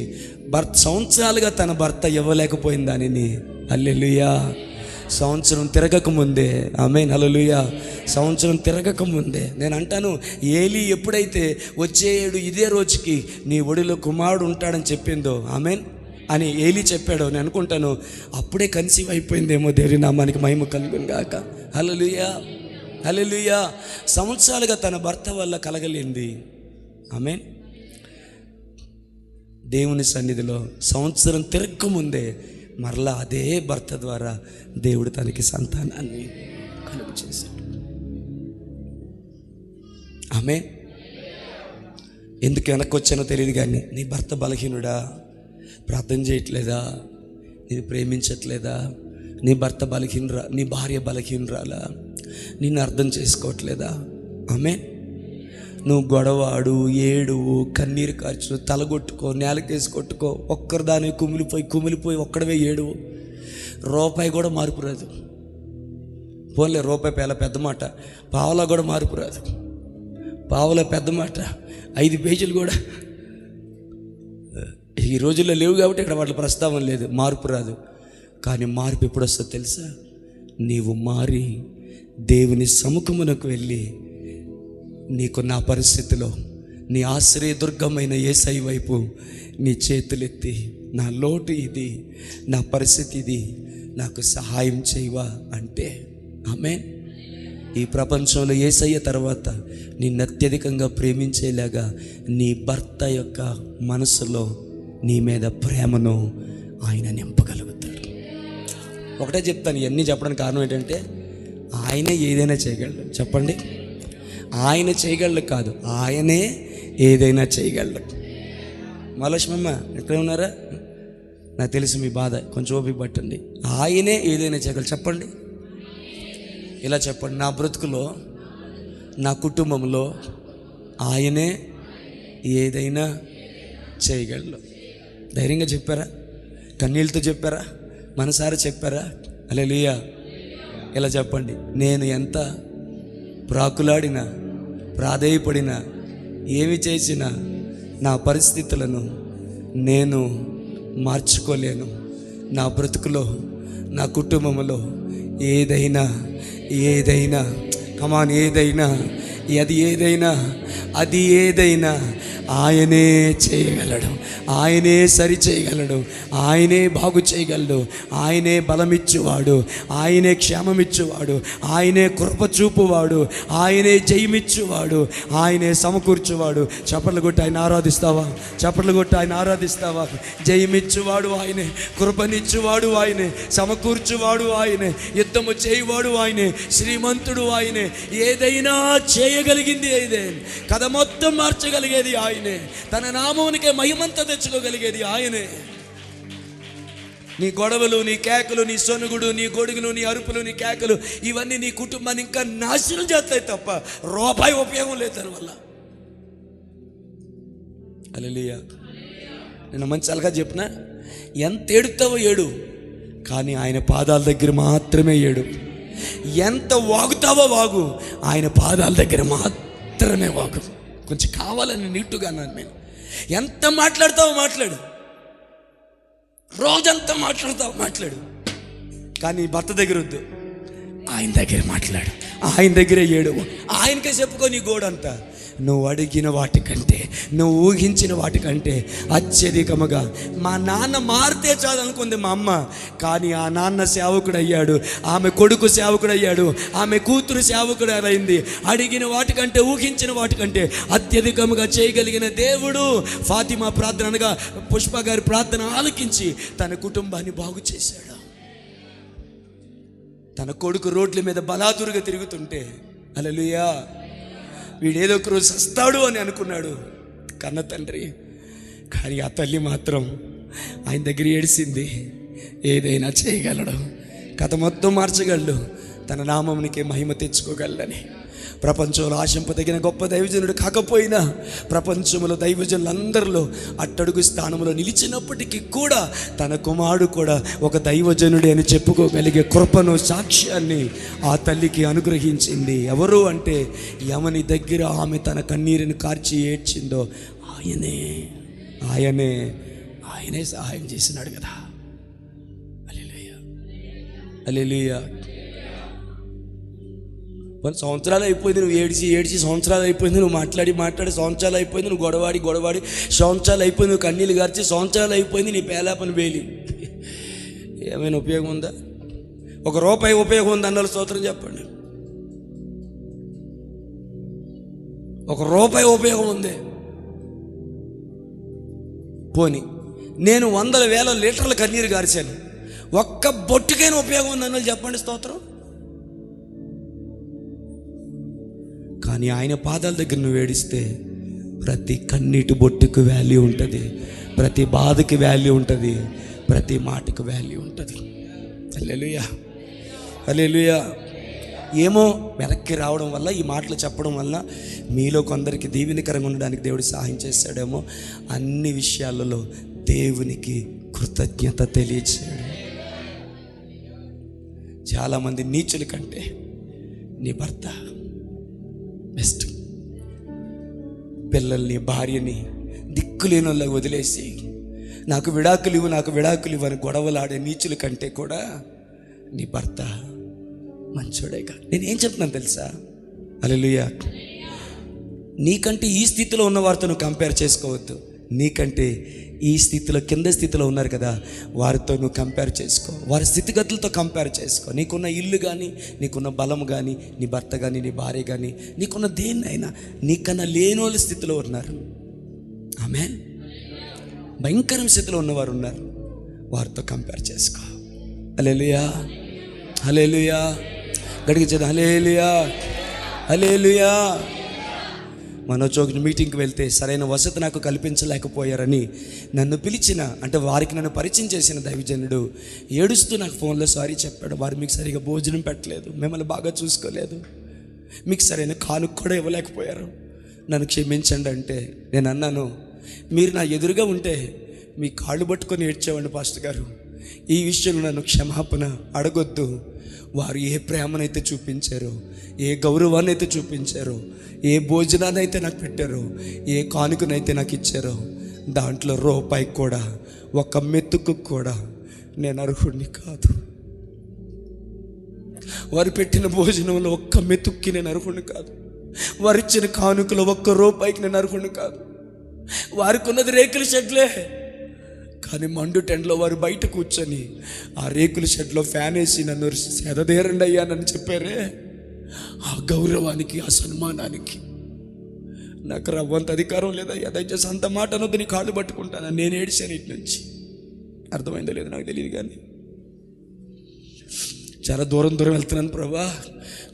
సంవత్సరాలుగా తన భర్త ఇవ్వలేకపోయింది దానిని. హల్లెలూయా. సంవత్సరం తిరగకముందే, ఆమేన్, హల్లెలూయా. సంవత్సరం తిరగకముందే నేను అంటాను, ఏలీ ఎప్పుడైతే వచ్చే ఏడు ఇదే రోజుకి నీ ఒడిలో కుమారుడు ఉంటాడని చెప్పిందో, ఆమేన్ అని ఏలీ చెప్పాడో, నేను అనుకుంటాను అప్పుడే కన్సీవ్ అయిపోయిందేమో. దేవుని నామానికి మహిమ కలుగును గాక. హల్లెలూయా, హల్లెలూయా. సంవత్సరాలుగా తన భర్త వల్ల కలగలేంది. ఆమేన్. దేవుని సన్నిధిలో సంవత్సరం తిరగకముందే మరలా అదే భర్త ద్వారా దేవుడు తనకి సంతానాన్ని కలుగు చేశాడు. ఆమేన్. ఎందుకు వెనక్కి వచ్చానో తెలియదు కానీ, నీ భర్త బలహీనుడా, ప్రార్థన చేయట్లేదా, నేను ప్రేమించట్లేదా, నీ భర్త బలహీనరా, నీ భార్య బలహీనరాలా, నిన్ను అర్థం చేసుకోవట్లేదా? ఆమేన్. నువ్వు గొడవాడు, ఏడువు, కన్నీరు కార్చు, తలగొట్టుకో, నేలకేసి కొట్టుకో, ఒక్కరిదాని కుమిలిపోయి ఒక్కడవే ఏడువు, రూపాయి కూడా మార్పు రాదు. పోన్లే, రూపాయి పేల పెద్ద మాట, పావలా కూడా మార్పు రాదు. పావలా పెద్ద మాట, 5 పేజీలు కూడా ఈ రోజుల్లో లేవు కాబట్టి ఇక్కడ వాటి ప్రస్తావన లేదు. మార్పు రాదు. కానీ మార్పు ఎప్పుడు వస్తుందో తెలుసా? నీవు మారి దేవుని సముఖమునకు వెళ్ళి, నీకు నా పరిస్థితిలో నీ ఆశ్రయదుర్గమైన యేసయ్య వైపు నీ చేతులెత్తి, నా లోటు ఇది, నా పరిస్థితి ఇది, నాకు సహాయం చేయవా అంటే, ఆమేన్. ఈ ప్రపంచంలో యేసయ్య తర్వాత నిన్ను అత్యధికంగా ప్రేమించేలాగా నీ భర్త యొక్క మనసులో నీ మీద ప్రేమను ఆయన నింపగలుగుతాడు. ఒకటే చెప్తాను, ఇవన్నీ చెప్పడానికి కారణం ఏంటంటే ఆయనే ఏదైనా చేయగలడు. చెప్పండి, ఆయన చేయగలడు కాదు, ఆయనే ఏదైనా చేయగలడు. మహాలక్ష్మమ్మ ఎక్కడ ఉన్నారా? నాకు తెలుసు మీ బాధ, కొంచెం ఓపిక పట్టండి. ఆయనే ఏదైనా చేయగలరు. చెప్పండి, ఇలా చెప్పండి, నా బ్రతుకులో, నా కుటుంబంలో ఆయనే ఏదైనా చేయగలరు. ధైర్యంగా చెప్పారా? కన్నీళ్ళతో చెప్పారా? మనసారా చెప్పారా? హల్లెలూయా. ఇలా చెప్పండి, నేను ఎంత ప్రాకులాడినా, ప్రాధేయపడినా, ఏమి చేసినా నా పరిస్థితులను నేను మార్చుకోలేను. నా బ్రతుకులో, నా కుటుంబంలో ఏదైనా కమాన్, అది ఏదైనా ఆయనే చేయగలడు, ఆయనే సరి చేయగలడు, ఆయనే బాగు చేయగలడు, ఆయనే బలమిచ్చువాడు, ఆయనే క్షేమమిచ్చువాడు, ఆయనే కృప చూపువాడు, ఆయనే జయమిచ్చువాడు, ఆయనే సమకూర్చువాడు. చప్పట్లు కొట్టి ఆయన ఆరాధిస్తావా? చప్పట్లు కొట్టి ఆయన ఆరాధిస్తావా? జయమిచ్చువాడు ఆయనే, కృపనిచ్చువాడు ఆయనే, సమకూర్చువాడు ఆయనే, యుద్ధము చేయువాడు ఆయనే, శ్రీమంతుడు ఆయనే, ఏదైనా చేయగలిగింది ఏదే, కథ మొత్తం మార్చగలిగేది ఆయనే, తన నామమునికే మహిమంతా తెచ్చుకోగలిగేది ఆయనే. నీ గొడవలు, నీ కేకలు, నీ సొనుగుడు, నీ గొడుగులు, నీ అరుపులు, నీ కేకలు, ఇవన్నీ నీ కుటుంబాన్ని ఇంకా నాశనం చేస్తాయి తప్ప రూపాయి ఉపయోగం లేదు దానివల్ల. హల్లెలూయా. నేను మంచి సలహా చెప్పిన, ఎంత ఏడుతావో ఏడు, కానీ ఆయన పాదాల దగ్గర మాత్రమే ఏడు. ఎంత వాగుతావో వాగు, ఆయన పాదాల దగ్గర మాత్రమే వాగు. కొంచెం కావాలని నీటుగా అన్నాను నేను. ఎంత మాట్లాడతావో మాట్లాడు, రోజంతా మాట్లాడు, కానీ భర్త దగ్గర వద్దు, ఆయన దగ్గర మాట్లాడు, ఆయన దగ్గరే ఏడు, ఆయనకే చెప్పుకో నీ గోడంతా. నువ్వు అడిగిన వాటికంటే, నువ్వు ఊహించిన వాటికంటే అత్యధికముగా. మా నాన్న మారితే చాలు అనుకుంది మా అమ్మ, కానీ ఆ నాన్న సేవకుడు అయ్యాడు, ఆమె కొడుకు సేవకుడు అయ్యాడు, ఆమె కూతురు సేవకుడు అయింది. అడిగిన వాటికంటే, ఊహించిన వాటికంటే అత్యధికముగా చేయగలిగిన దేవుడు ఫాతిమా ప్రార్థన అనగా పుష్ప గారి ప్రార్థన ఆలకించి తన కుటుంబాన్ని బాగు చేశాడు. తన కొడుకు రోడ్ల మీద బలాదురుగా తిరుగుతుంటే, హల్లెలూయా, వీడేదో ఒక రోజు వస్తాడు అని అనుకున్నాడు కన్న తండ్రి, కానీ ఆ తల్లి మాత్రం ఆయన దగ్గర ఏడిసింది. ఏదైనా చేయగలడు, కథ మొత్తం మార్చగలడు, తన నామమునికే మహిమ తెచ్చుకోగలడని. ప్రపంచంలో ఆశింపదగిన గొప్ప దైవజనుడు కాకపోయినా ప్రపంచంలో దైవజనులందరిలో అట్టడుగు స్థానంలో నిలిచినప్పటికీ కూడా తన కుమారుడు కూడా ఒక దైవజనుడే అని చెప్పుకోగలిగే కృపను, సాక్ష్యాన్ని ఆ తల్లికి అనుగ్రహించింది. ఎవరు అంటే, యమని దగ్గర ఆమె తన కన్నీరుని కార్చి ఏడ్చిందో ఆయనే సహాయం చేసినాడు కదా. హల్లెలూయా, హల్లెలూయా. సంవత్సరాలు అయిపోయింది, నువ్వు ఏడ్చి సంవత్సరాలు అయిపోయింది, నువ్వు మాట్లాడి సంవత్సరాలు అయిపోయింది, నువ్వు గొడవాడి సంవత్సరాలు అయిపోయింది, నువ్వు కన్నీళ్ళు గార్చి సంవత్సరాలు అయిపోయింది, నీ పేలాపని వేలి. ఏమైనా ఉపయోగం ఉందా? ఒక రూపాయి ఉపయోగం ఉంది అన్న స్తోత్రం చెప్పండి. ఒక రూపాయి ఉపయోగం ఉంది. పోని నేను 100,000 లీటర్ల కన్నీరు గార్చాను, ఒక్క బొట్టుకైనా ఉపయోగం ఉంది అన్నది చెప్పండి స్తోత్రం. కానీ ఆయన పాదాల దగ్గర నువ్వు ఏడిస్తే ప్రతి కన్నీటి బొట్టుకు వాల్యూ ఉంటుంది, ప్రతి బాధకి వాల్యూ ఉంటుంది, ప్రతి మాటకు వాల్యూ ఉంటుంది. హల్లెలూయా, హల్లెలూయా. ఏమో వెనక్కి రావడం వల్ల, ఈ మాటలు చెప్పడం వల్ల మీలో కొందరికి దీవెనకరంగా ఉండడానికి దేవుడు సహాయం చేశాడేమో. అన్ని విషయాలలో దేవునికి కృతజ్ఞత తెలియచేయడం. చాలామంది నీచుల కంటే నీ భర్త బెస్ట్. పిల్లల్ని, భార్యని దిక్కులేని వాళ్ళకి వదిలేసి నాకు విడాకులు ఇవ్వు అని గొడవలాడే నీచుల కంటే కూడా నీ భర్త మంచోడేగా. నేనేం చెప్తున్నాను తెలుసా? హల్లెలూయా. నీకంటే ఈ స్థితిలో ఉన్న వారితో నువ్వు కంపేర్ చేసుకోవద్దు. నీకంటే ఈ స్థితిలో, కింద స్థితిలో ఉన్నారు కదా, వారితో నువ్వు కంపేర్ చేసుకో, వారి స్థితిగతులతో కంపేర్ చేసుకో. నీకున్న ఇల్లు కానీ, నీకున్న బలం కానీ, నీ భర్త కానీ, నీ భార్య కానీ, నీకున్న దేన్నైనా నీకన్నా లేని వాళ్ళ స్థితిలో ఉన్నారు. ఆమేన్. భయంకరమైన స్థితిలో ఉన్నవారు ఉన్నారు, వారితో కంపేర్ చేసుకో. హల్లెలూయా, హల్లెలూయా. గడికి చేద్దాం, హల్లెలూయా, హల్లెలూయా. మనోచోక్ మీటింగ్కి వెళ్తే సరైన వసతి నాకు కల్పించలేకపోయారని నన్ను పిలిచిన, అంటే వారికి నన్ను పరిచయం చేసిన దైవజనుడు ఏడుస్తూ నాకు ఫోన్లో సారీ చెప్పాడు. వారు మీకు సరిగా భోజనం పెట్టలేదు, మిమ్మల్ని బాగా చూసుకోలేదు, మీకు సరైన కానుక కూడా ఇవ్వలేకపోయారు, నన్ను క్షమించండి అంటే నేను అన్నాను, మీరు నా ఎదురుగా ఉంటే మీ కాళ్ళు పట్టుకొని ఏడ్చేవాడిని పాస్టర్ గారు. ఈ విషయంలో నన్ను క్షమాపణ అడగొద్దు. వారు ఏ ప్రేమనైతే చూపించారో, ఏ గౌరవాన్ని అయితే చూపించారో, ఏ భోజనాన్ని అయితే నాకు పెట్టారో, ఏ కానుకనైతే నాకు ఇచ్చారో, దాంట్లో రూపాయి కూడా, ఒక మెతుకు కూడా నేను అర్హుడిని కాదు. వారు పెట్టిన భోజనంలో ఒక్క మెతుక్కి నేను అర్హుడిని కాదు. వారు ఇచ్చిన కానుకలో ఒక్క రూపాయికి నేను అర్హుడిని కాదు. వారికి ఉన్నది రేకుల షెడ్లే, కానీ మండు టెంట్లో వారు బయట కూర్చొని ఆ రేకుల షెడ్లో ఫ్యాన్ వేసి నన్ను సెదదేరండి అయ్యా నన్ను చెప్పారే. ఆ గౌరవానికి, ఆ సన్మానానికి నాకు రవ్వంత అధికారం లేదయ్యా. దయచేసి అంత మాట అనొద్దు, నీ కాళ్ళు పట్టుకుంటాను. నేను ఏడిశాను ఇటు నుంచి. అర్థమైందో లేదో నాకు తెలియదు, కానీ చాలా దూరం వెళ్తున్నాను ప్రభా,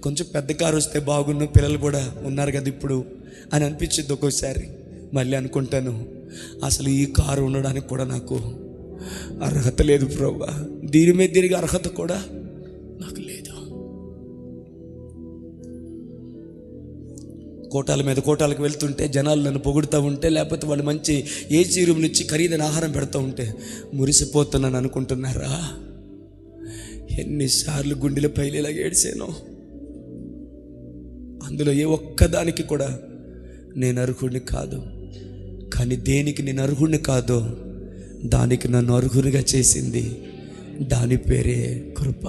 కొంచెం పెద్ద కారు వస్తే బాగున్న, పిల్లలు కూడా ఉన్నారు కదా ఇప్పుడు అని అనిపించింది ఒక్కోసారి. మళ్ళీ అనుకుంటాను, అసలు ఈ కారు ఉండడానికి కూడా నాకు అర్హత లేదు ప్రభా, దీని మీద తిరిగి అర్హత కూడా నాకు లేదు. కోటాల మీద కోటాలకు వెళ్తుంటే జనాలు నన్ను పొగుడుతూ ఉంటే, లేకపోతే వాళ్ళు మంచి ఏసీ రూమ్ నుంచి ఖరీదైన ఆహారం పెడుతూ ఉంటే మురిసిపోతున్నాను అనుకుంటున్నారా? ఎన్నిసార్లు గుండెల పైలేలా ఏడ్చానో. అందులో ఏ ఒక్కదానికి కూడా నేను అర్హుడిని కాదు. కానీ దేనికి నేను అర్హుడిని కాదో దానికి నన్ను అర్హునిగా చేసింది, దాని పేరే కృప.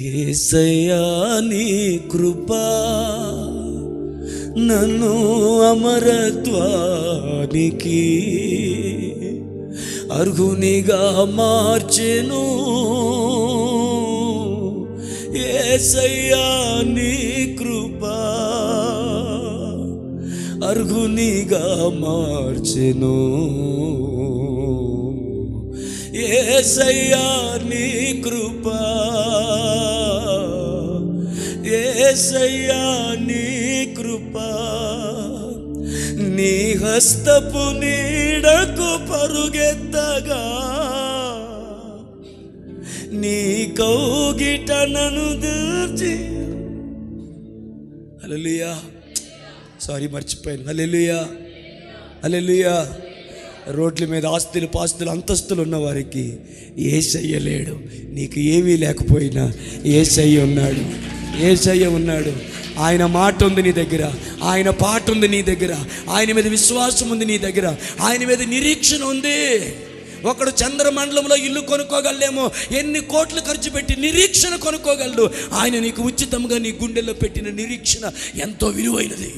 యేసయ్యా నీ కృప నన్ను అమరత్వానికి అర్హునిగా మార్చెను. యేసయ్యా నీ కృప అర్హునిగా మార్చెను. యేసయ్యా నీ కృప, యేసయ్యా నీ కృప, నీ హస్తపు నీడకు పరుగెత్తగా నీ కౌగిట నన్ను దాచి. హల్లెలూయా. సారీ మర్చిపోయాను. హల్లెలూయా, హల్లెలూయా. రోడ్ల మీద ఆస్తులు, పాస్తులు, అంతస్తులు ఉన్న వారికి యేసయ్య లేడు. నీకు ఏమీ లేకపోయినా యేసయ్య ఉన్నాడు, యేసయ్య ఉన్నాడు. ఆయన మాట ఉంది నీ దగ్గర, ఆయన పాట ఉంది నీ దగ్గర, ఆయన మీద విశ్వాసం ఉంది నీ దగ్గర, ఆయన మీద నిరీక్షణ ఉంది. ఒకడు చంద్రమండలంలో ఇల్లు కొనుక్కోగలడేమో, ఎన్ని కోట్లు ఖర్చు పెట్టి నిరీక్షణ కొనుక్కోగలడు. ఆయన నీకు ఉచితంగా నీ గుండెల్లో పెట్టిన నిరీక్షణ ఎంతో విలువైనది.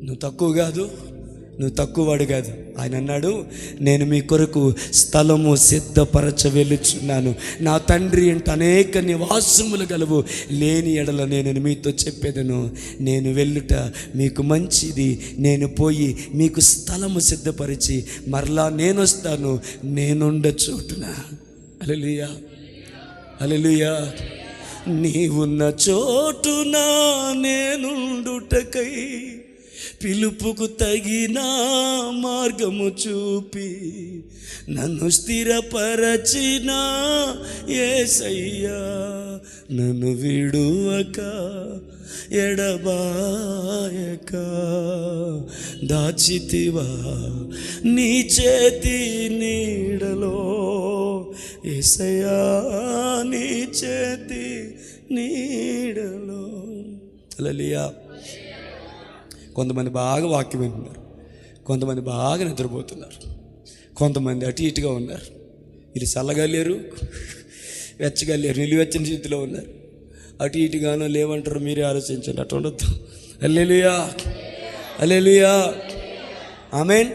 నువ్వు తక్కువ కాదు, నువ్వు తక్కువవాడు కాదు. ఆయన అన్నాడు, నేను మీ కొరకు స్థలము సిద్ధపరచ వెళ్ళుచున్నాను. నా తండ్రి ఇంట అనేక నివాసములు గలవు, లేని ఎడల నేను మీతో చెప్పేదను. నేను వెళ్ళుట మీకు మంచిది. నేను పోయి మీకు స్థలము సిద్ధపరిచి మరలా నేను వస్తాను, నేనుండ చోటున. హల్లెలూయా, హల్లెలూయా. నీవున్న చోటున నేనుండుటకై పిలుపుకు తగిన మార్గము చూపి నన్ను స్థిరపరచిన యేసయ్యా, నన్ను విడువక ఎడబాయక దాచితివా నీ చేతి నీడలో. యేసయ్యా నీ చేతి నీడలో. హల్లెలూయా. కొంతమంది బాగా వాక్యం వింటున్నారు, కొంతమంది బాగా నిద్రపోతున్నారు, కొంతమంది అటు ఇటుగా ఉన్నారు. వీళ్ళు చల్లగా లేరు, వెచ్చగా లేరు, నిలువెచ్చని స్థితిలో ఉన్నారు. అటు ఇటుగానో లేవంటారు, మీరే ఆలోచించండి. అటు ఉండొద్దు. Hallelujah, hallelujah, amen.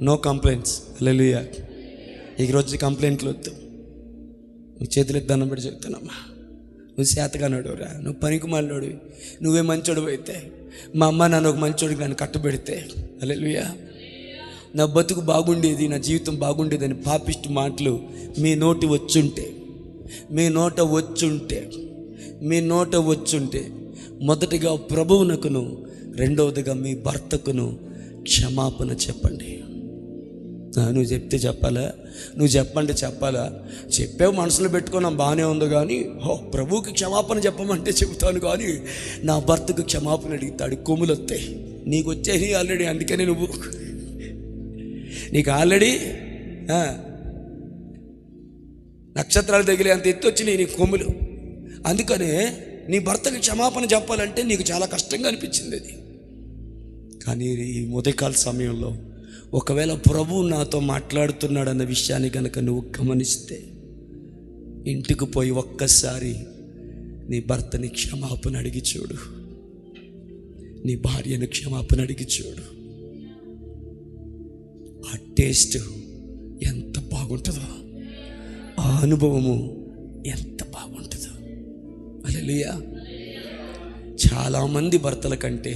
No complaints. Hallelujah. ఈరోజు కంప్లైంట్లు వద్దు. నువ్వు చేతులు దండం పెట్టి చెప్తానమ్మా, నువ్వు శాతగానోడురా, నువ్వు పనికి మాలినోడు, నువ్వే మంచోడు అయితే, మా అమ్మ నాన్న ఒక మంచోడికి నన్ను కట్టబెడితే, హల్లెలూయా, నా బతుకు బాగుండేది, నా జీవితం బాగుండేది అని పాపిష్టి మాటలు మీ నోట వచ్చుంటే మొదటిగా ప్రభువునకును, రెండవదిగా మీ భర్తకును క్షమాపణ చెప్పండి. నువ్వు చెప్తే చెప్పాలా? నువ్వు చెప్పంటే చెప్పాలా? చెప్పావు, మనసులో పెట్టుకున్నాం, బాగానే ఉంది. కానీ ప్రభువుకి క్షమాపణ చెప్పమంటే చెబుతాను, కానీ నా భర్తకు క్షమాపణ అడుగుతాడు, కొమ్ములు వస్తాయి. నీకు వచ్చేది ఆల్రెడీ, అందుకని నీకు ఆల్రెడీ నక్షత్రాలు తగిలే అంత ఎత్తు వచ్చినాయి నీ కొమ్ములు. అందుకనే నీ భర్తకి క్షమాపణ చెప్పాలంటే నీకు చాలా కష్టంగా అనిపించింది అది. కానీ ఈ ఉదయకాల సమయంలో ఒకవేళ ప్రభువు నాతో మాట్లాడుతున్నాడన్న విషయాన్ని కనుక నువ్వు గమనిస్తే, ఇంటికి పోయి ఒక్కసారి నీ భర్తని క్షమాపణ అడిగి చూడు, నీ భార్యను క్షమాపణ అడిగి చూడు. ఆ టేస్ట్ ఎంత బాగుంటుందో, ఆ అనుభవము ఎంత బాగుంటుందో. హల్లెలూయా. చాలామంది భర్తల కంటే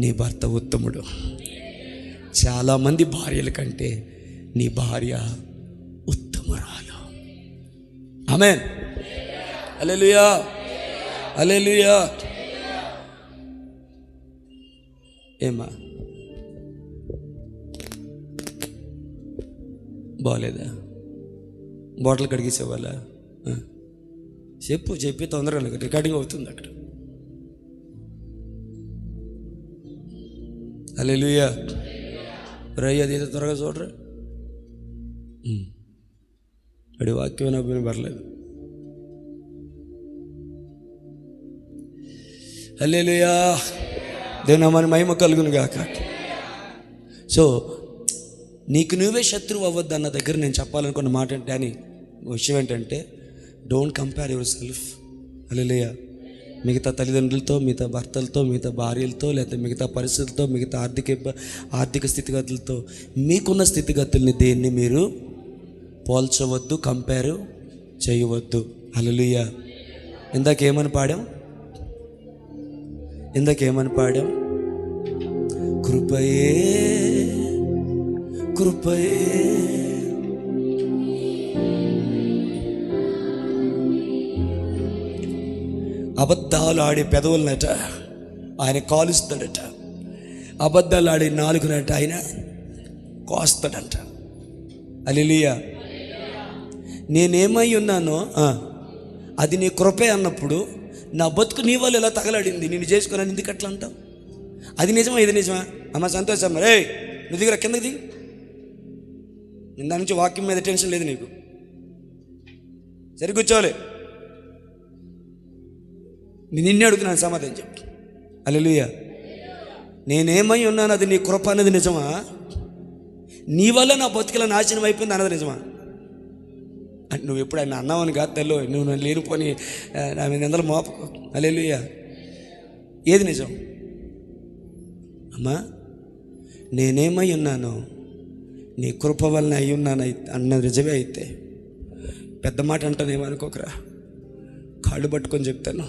నీ భర్త ఉత్తముడు. చాలామంది భార్యల కంటే నీ భార్య ఉత్తమురాలు. ఆమేన్. హల్లెలూయా, హల్లెలూయా. ఏమా బాగలేదా? బాటిల్ కడిగేసేవాళ్ళ? చెప్పి తొందరగా, రికార్డింగ్ అవుతుంది అక్కడ. హల్లెలూయా. రై అదేదో త్వరగా చూడరా, అడి వాక్యం అయినా పర్లేదు. హల్లెలూయా. దేవుని మన మహిమ కలుగును గాక. సో నీకు నువ్వే శత్రువు అవ్వద్దు అన్న దగ్గర నేను చెప్పాలనుకున్న మాట అంటే అని విషయం ఏంటంటే, డోంట్ కంపేర్ యువర్ సెల్ఫ్. హల్లెలూయా. మిగతా తల్లిదండ్రులతో, మిగతా భర్తలతో, మిగతా భార్యలతో, లేకపోతే మిగతా పరిస్థితులతో, మిగతా ఆర్థిక స్థితిగతులతో మీకున్న స్థితిగతుల్ని దేన్ని మీరు పోల్చవద్దు, కంపేర్ చేయవద్దు. హల్లెలూయా. ఇందాకేమని పాడాం? కృపయే అబద్ధాలు ఆడే పెదవులనట ఆయన కాలుస్తాడట, అబద్ధాలు ఆడే నాలుగునట ఆయన కోస్తాడంట. హల్లెలూయా. నేనేమై ఉన్నానో అది నీ కృపే అన్నప్పుడు నా బతుకు నీ వల్ల ఎలా తగలాడింది, నేను చేసుకున్నాను, ఎందుకు అట్లా అంటావు? అది నిజమా, ఇది నిజమా? అమ్మ సంతోషమ్మ, రే నువ్వు దిగురా, కిందకి దిగు. దాని నుంచి వాక్యం మీద టెన్షన్ లేదు నీకు, సరి కూర్చోవాలి. నేను నిన్నే అడుగుతున్నాను, సమాధానం చెప్పు. హల్లెలూయా. నేనేమై ఉన్నాను అది నీ కృప అన్నది నిజమా? నీ వల్ల నా బతుకుల నాశనం అయిపోయింది అన్నది నిజమా? అంటే నువ్వు ఎప్పుడు ఆయన అన్నావని కాదు తెల్లో, నువ్వు నన్ను లేనిపోని నా మీద నిందలు మోప. హల్లెలూయా. ఏది నిజం? అమ్మా, నేనేమై ఉన్నానో నీ కృప వలన అయి ఉన్నాను అన్నది నిజమే అయితే, పెద్ద మాట అంటానేమనుకోకరా, కాళ్ళు పట్టుకొని చెప్తాను,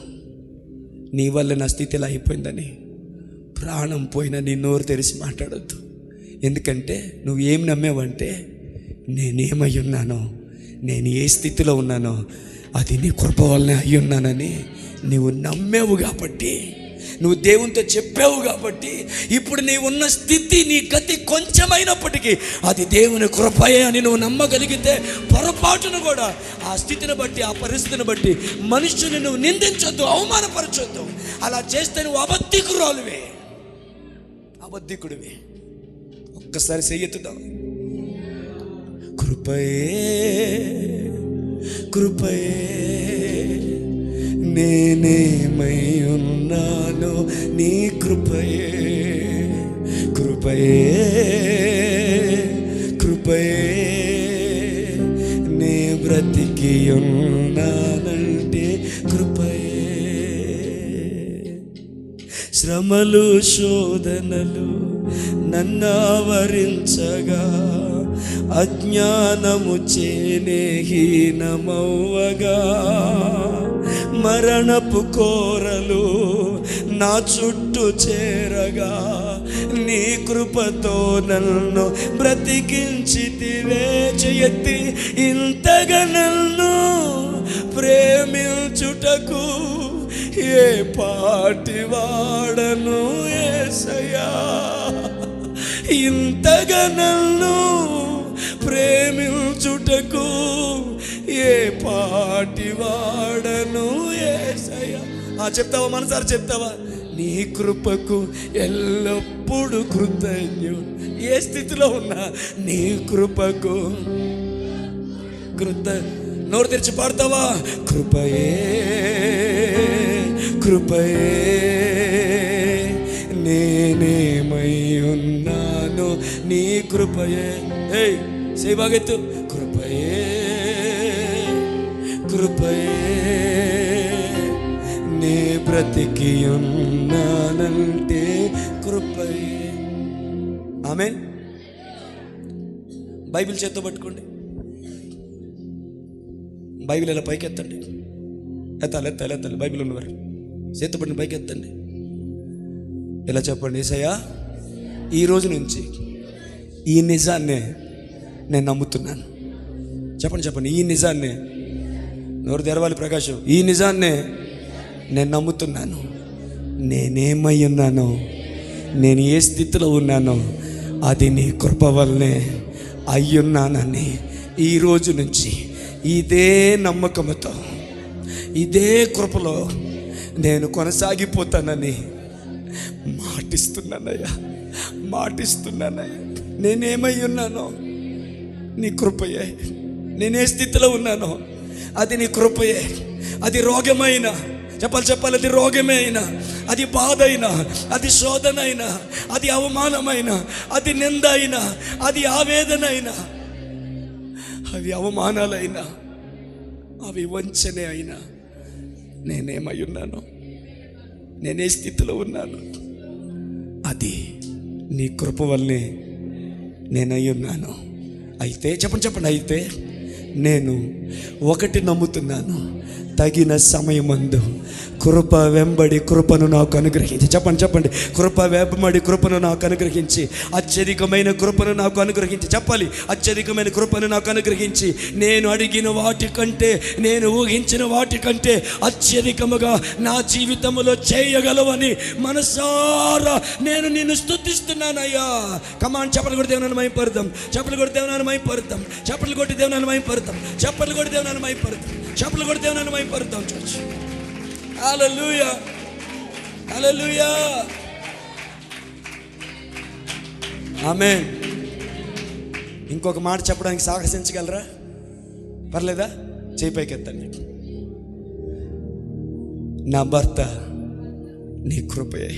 నీ వల్ల నా స్థితి ఇలా అయిపోయిందని. ప్రాణం పోయినా నీ నోరు తెరిచి మాట్లాడొద్దు. ఎందుకంటే నువ్వు ఏం నమ్మేవంటే, నేనేమై ఉన్నానో, నేను ఏ స్థితిలో ఉన్నానో అది నీ కృప వల్లనే అయి ఉన్నానని నువ్వు నమ్మేవు కాబట్టి, నువ్వు దేవునితో చెప్పావు కాబట్టి, ఇప్పుడు నీ ఉన్న స్థితి, నీ గతి కొంచెమైనప్పటికీ అది దేవుని కృపయే అని నువ్వు నమ్మగలిగితే, పొరపాటును కూడా ఆ స్థితిని బట్టి, ఆ పరిస్థితిని బట్టి మనుషుని నువ్వు నిందించొద్దు, అవమానపరచొద్దు. అలా చేస్తే నువ్వు అబద్ధికుడివి. ఒక్కసారి చెయ్యెత్తుదాం. కృపయే నేనేమై ఉన్నానో నీ కృపయే నే బ్రతికి ఉన్నానంటే కృపయే. శ్రమలు శోధనలు నన్నావరించగా, అజ్ఞానము చేనే హీనమవ్వగా, మరణపు కోరలు నా చుట్టూ చేరగా, నీ కృపతో నన్ను బ్రతికించితివే. చేయెత్తి ఇంతగా నన్ను ప్రేమించుటకు ఏ పాటి వాడను యేసయ్యా. ఇంతగా నన్ను ప్రేమించుటకు ఏ పాటి వాడను యేసయ్యా. చెప్తావా? మనసారి చెప్తావా? నీ కృపకు ఎల్లప్పుడూ కృతజ్ఞుడు. ఏ స్థితిలో ఉన్నా నీ కృపకు నోరు తెరిచి పాడతావా? కృపయే కృపయే నేనేమై ఉన్నాను నీ కృపయే. సేవాగెత్తు. కృపయే కృపయే నే బ్రతికి ఉన్నానంటే కృపయే. ఆమేన్. బైబిల్ చేత్తో పట్టుకోండి. బైబిల్ ఇలా పైకి ఎత్తండి. ఎత్తాలి. బైబిల్ ఉన్నవారు చేత్తో పట్టిన పైకి ఎత్తండి. ఇలా చెప్పండి, యేసయ్యా ఈ రోజు నుంచి ఈ నిజాన్నే నేను నమ్ముతున్నాను. చెప్పండి. ఈ నిజాన్నే, నోరు తెరవాలి ప్రకాశం, ఈ నిజాన్నే నేను నమ్ముతున్నాను. నేనేమై ఉన్నానో, నేను ఏ స్థితిలో ఉన్నానో అది నీ కృప వల్లనే అయ్యున్నానని ఈ రోజు నుంచి ఇదే నమ్మకంతో, ఇదే కృపలో నేను కొనసాగిపోతానని మాటిస్తున్నానయ్యా. నేనేమై ఉన్నానో నీ కృపయే. నేనే స్థితిలో ఉన్నానో అది నీ కృపయే. అది రోగమైనా చెప్పాలి, అది రోగమే అయినా, అది బాధ అయినా, అది శోధన అయినా, అది అవమానమైనా, అది నింద అయినా, అది ఆవేదన అయినా, అవి అవమానాలైనా, అవి వంచనే అయినా, నేనేమై ఉన్నాను, నేనే స్థితిలో ఉన్నాను, అది నీ కృప వల్లే నేనై ఉన్నాను. అయితే చెప్పండి, అయితే నేను ఒకటి నమ్ముతున్నాను, తగిన సమయమందు కృప వెంబడి కృపను నాకు అనుగ్రహించి. చెప్పండి, కృప వెంబడి కృపను నాకు అనుగ్రహించి, అత్యధికమైన కృపను నాకు అనుగ్రహించి. చెప్పాలి, అత్యధికమైన కృపను నాకు అనుగ్రహించి, నేను అడిగిన వాటికంటే, నేను ఊహించిన వాటికంటే అత్యధికముగా నా జీవితంలో చేయగలవని మనసారా నేను నిన్ను స్తుతిస్తున్నానయ్యా. కమాన్, చెప్పలు కొట్టి దేవుని మైపడదాం, చెప్పలు కొట్టి దేవుని మైపడదాం, చెప్పలు కొట్టి దేవుని మైపడదాం, చెప్పలు కొట్టి దేవుని మైపడదాం, చెప్పలు కొట్టి దేవుని మైపడదాం. చర్చ్ హల్లెలూయా, హల్లెలూయా, ఆమేన్. ఇంకొక మాట చెప్పడానికి సాహసించగలరా? పర్లేదా? చేయి పైకి ఎత్తండి. నా భర్త నీ కృపయే,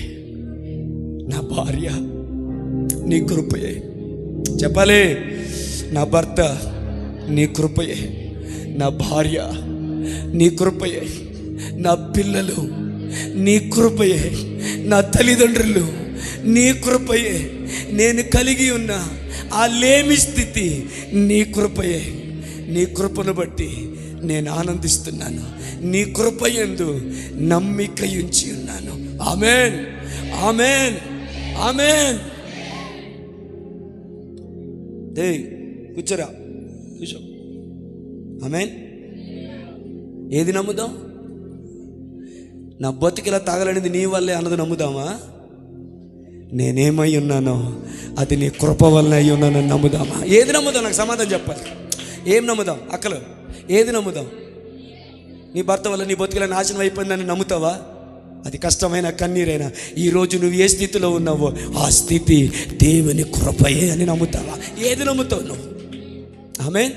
నా భార్య నీ కృపయే. చెప్పాలి, నా భర్త నీ కృపయే, నా భార్య నీ కృపయే, నా పిల్లలు నీ కృపయే, నా తల్లిదండ్రులు నీ కృపయే, నేను కలిగి ఉన్న ఆ లేమి స్థితి నీ కృపయే. నీ కృపను బట్టి నేను ఆనందిస్తున్నాను, నీ కృపయందు నమ్మిక ఉంచి ఉన్నాను. ఆమేన్, ఆమేన్, ఆమేన్. కూర్చోరా, కూర్చో. ఆమేన్. ఏది నమ్ముదాం? నా బతికిలా తాగలనిది నీ వల్లే అన్నది నమ్ముదామా? నేనేమై ఉన్నానో అది నీ కృప వల్ల అయి ఉన్నానని నమ్ముదామా? ఏది నమ్ముదాం? నాకు సమాధానం చెప్పాలి. ఏం నమ్ముదాం? అక్కలు ఏది నమ్ముదాం? నీ భర్త వల్ల నీ బతికిలా నాశనం అయిపోయిందని నమ్ముతావా? అది కష్టమైన కన్నీరైనా ఈరోజు నువ్వు ఏ స్థితిలో ఉన్నావో ఆ స్థితి దేవుని కృపయే అని నమ్ముతావా? ఏది నమ్ముతావు నువ్వు? ఆమేన్.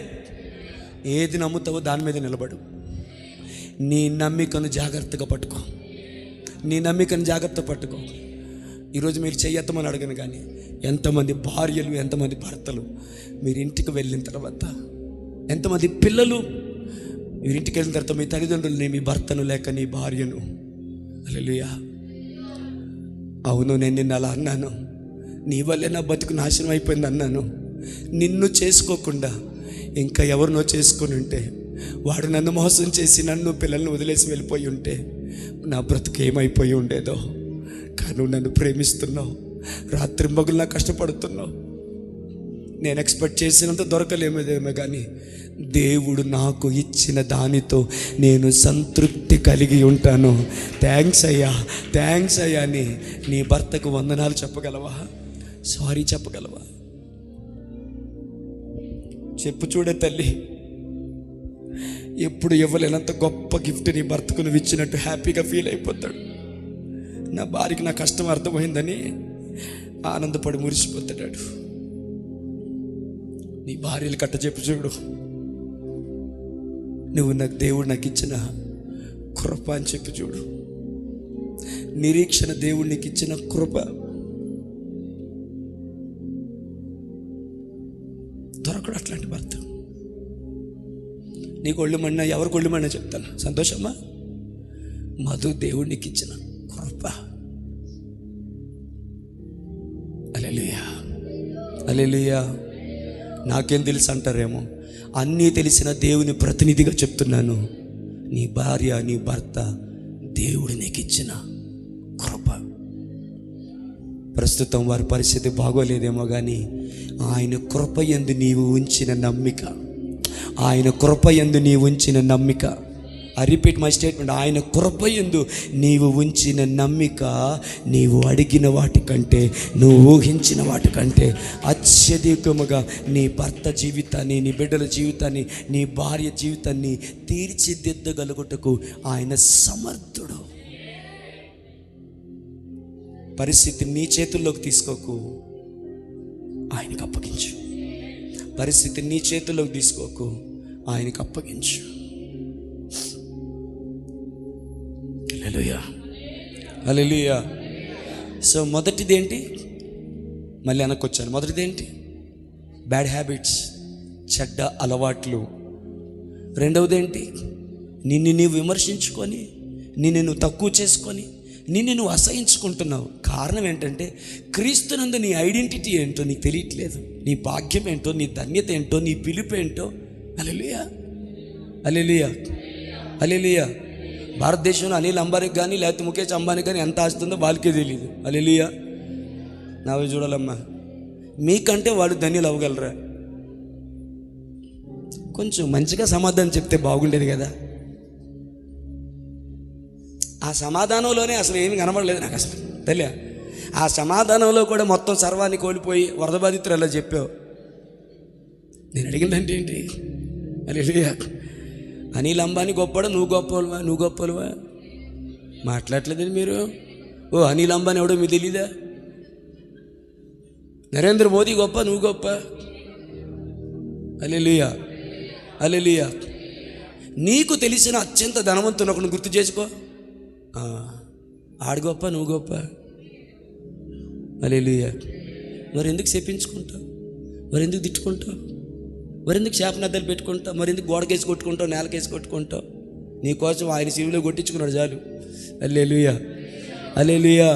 ఏది నమ్ముతావో దాని మీద నిలబడు. నీ నమ్మికను జాగ్రత్తగా పట్టుకో, నీ నమ్మికను జాగ్రత్త పట్టుకో. ఈరోజు మీరు చెయ్యత్తమని అడగను, కానీ ఎంతమంది భార్యలు, ఎంతమంది భర్తలు మీరు ఇంటికి వెళ్ళిన తర్వాత, ఎంతమంది పిల్లలు మీరు ఇంటికి వెళ్ళిన తర్వాత మీ తల్లిదండ్రులని, మీ భర్తను లేక నీ భార్యను, హల్లెలూయా, అవును, నేను నిన్ను అలా అన్నాను, నీ వల్లే నా బతుకు నాశనం అయిపోయింది అన్నాను. నిన్ను చేసుకోకుండా ఇంకా ఎవరినో చేసుకొని ఉంటే, వాడు నన్ను మోసం చేసి నన్ను పిల్లల్ని వదిలేసి వెళ్ళిపోయి ఉంటే నా బ్రతుకు ఏమైపోయి ఉండేదో. కానీ నువ్వు నన్ను ప్రేమిస్తున్నావు, రాత్రింబగులు నా కష్టపడుతున్నావు. నేను ఎక్స్పెక్ట్ చేసినంత దొరకలేమేదేమో, కానీ దేవుడు నాకు ఇచ్చిన దానితో నేను సంతృప్తి కలిగి ఉంటాను. థ్యాంక్స్ అయ్యా, థ్యాంక్స్ అయ్యా అని నీ భర్తకు వందనాలు చెప్పగలవా? సారీ చెప్పగలవా? చెప్పు చూడే తల్లి. ఎప్పుడు ఇవ్వలేనంత గొప్ప గిఫ్ట్ నీ భర్తకు నువ్వు ఇచ్చినట్టు హ్యాపీగా ఫీల్ అయిపోతాడు. నా భార్యకి నా కష్టం అర్థమైందని ఆనందపడి మురిసిపోతాడు. నీ భార్యలు కట్ట చెప్పు చూడు, నువ్వు నాకు దేవుడు నాకు ఇచ్చిన కృప అని చెప్పి చూడు. నిరీక్షణ దేవుడు నీకు ఇచ్చిన కృప. దొరకడు అట్లాంటి భర్త. నీకు ఒళ్ళు మన్నా, ఎవరికి ఒళ్ళు మన్నా చెప్తాను. సంతోషమ్మా, మధు దేవుడు నీకు ఇచ్చిన కృప. హల్లెలూయా, హల్లెలూయా. నాకేం తెలుసు అంటారేమో, అన్నీ తెలిసిన దేవుని ప్రతినిధిగా చెప్తున్నాను. నీ భార్య, నీ భర్త దేవుడు నీకు ఇచ్చిన కృప. ప్రస్తుతం వారి పరిస్థితి బాగోలేదేమో, కానీ ఆయన కృప యందు నీవు ఉంచిన నమ్మిక, ఆయన కృప యందు నీవు ఉంచిన నమ్మిక. I repeat my statement. ఆయన కృప యందు నీవు ఉంచిన నమ్మిక నీవు అడిగిన వాటికంటే, నువ్వు ఊహించిన వాటికంటే అత్యధికముగా నీ భర్త జీవితాన్ని, నీ బిడ్డల జీవితాన్ని, నీ భార్య జీవితాన్ని తీర్చిదిద్దగలుగుటకు ఆయన సమర్థుడు. పరిస్థితి నీ చేతుల్లోకి తీసుకోకు, ఆయనకు అప్పగించు. పరిస్థితి నీ చేతుల్లోకి తీసుకోకు, ఆయనకు అప్పగించు. హల్లెలూయా, హల్లెలూయా. సో మొదటిది ఏంటి? మళ్ళీ వెనక్కి వచ్చాను. మొదటిది ఏంటి? బ్యాడ్ హ్యాబిట్స్, చెడ్డ అలవాట్లు. రెండవది ఏంటి? నిన్ను నీవు విమర్శించుకొని, నిన్ను నువ్వు తక్కువ చేసుకొని, నిన్ను నువ్వు అసహించుకుంటున్నావు. కారణం ఏంటంటే, క్రీస్తునందు నీ ఐడెంటిటీ ఏంటో నీకు తెలియట్లేదు. నీ భాగ్యం ఏంటో, నీ ధన్యత ఏంటో, నీ పిలుపు ఏంటో. హల్లెలూయా, హల్లెలూయా, హల్లెలూయా. భారతదేశంలో అనిల్ అంబానీకి కానీ లేకపోతే ముఖేష్ అంబానీకి కానీ ఎంత ఆస్తుందో వాళ్ళకే తెలియదు. హల్లెలూయా. నావి చూడాలమ్మా, మీకంటే వాళ్ళు ధన్యులు అవ్వగలరా? కొంచెం మంచిగా సమాధానం చెప్తే బాగుండేది కదా. ఆ సమాధానంలోనే అసలు ఏమి కనబడలేదు నాకు అసలు తెలియ. ఆ సమాధానంలో కూడా మొత్తం సర్వాన్ని కోల్పోయి వరద బాధితులు అలా చెప్పావు. నేను అడిగిందంటే ఏంటి? హల్లెలూయా. అనిల్ అంబానీ గొప్పడా, నువ్వు గొప్పవా? నువ్వు గొప్పవా? మాట్లాడలేదండి మీరు. ఓ అనిల్ అంబానీ ఎవడో మీకు తెలీదా? నరేంద్ర మోదీ గొప్ప, నువ్వు గొప్ప? హల్లెలూయా, హల్లెలూయా. నీకు తెలిసిన అత్యంత ధనవంతుని ఒకరిని గుర్తు చేసుకో. ఆడు గొప్ప, నువ్వు గొప్ప? హల్లెలూయా. మరి ఎందుకు చెప్పించుకుంటావు? మరి ఎందుకు తిట్టుకుంటావు? మరి ఎందుకు శాపనద్దలు పెట్టుకుంటావు? మరి ఎందుకు గోడకేసి కొట్టుకుంటావు, నేలకేసి కొట్టుకుంటావు? నీకోసం ఆయన శివులో కొట్టించుకున్నాడు చాలు. హల్లెలూయా, హల్లెలూయా.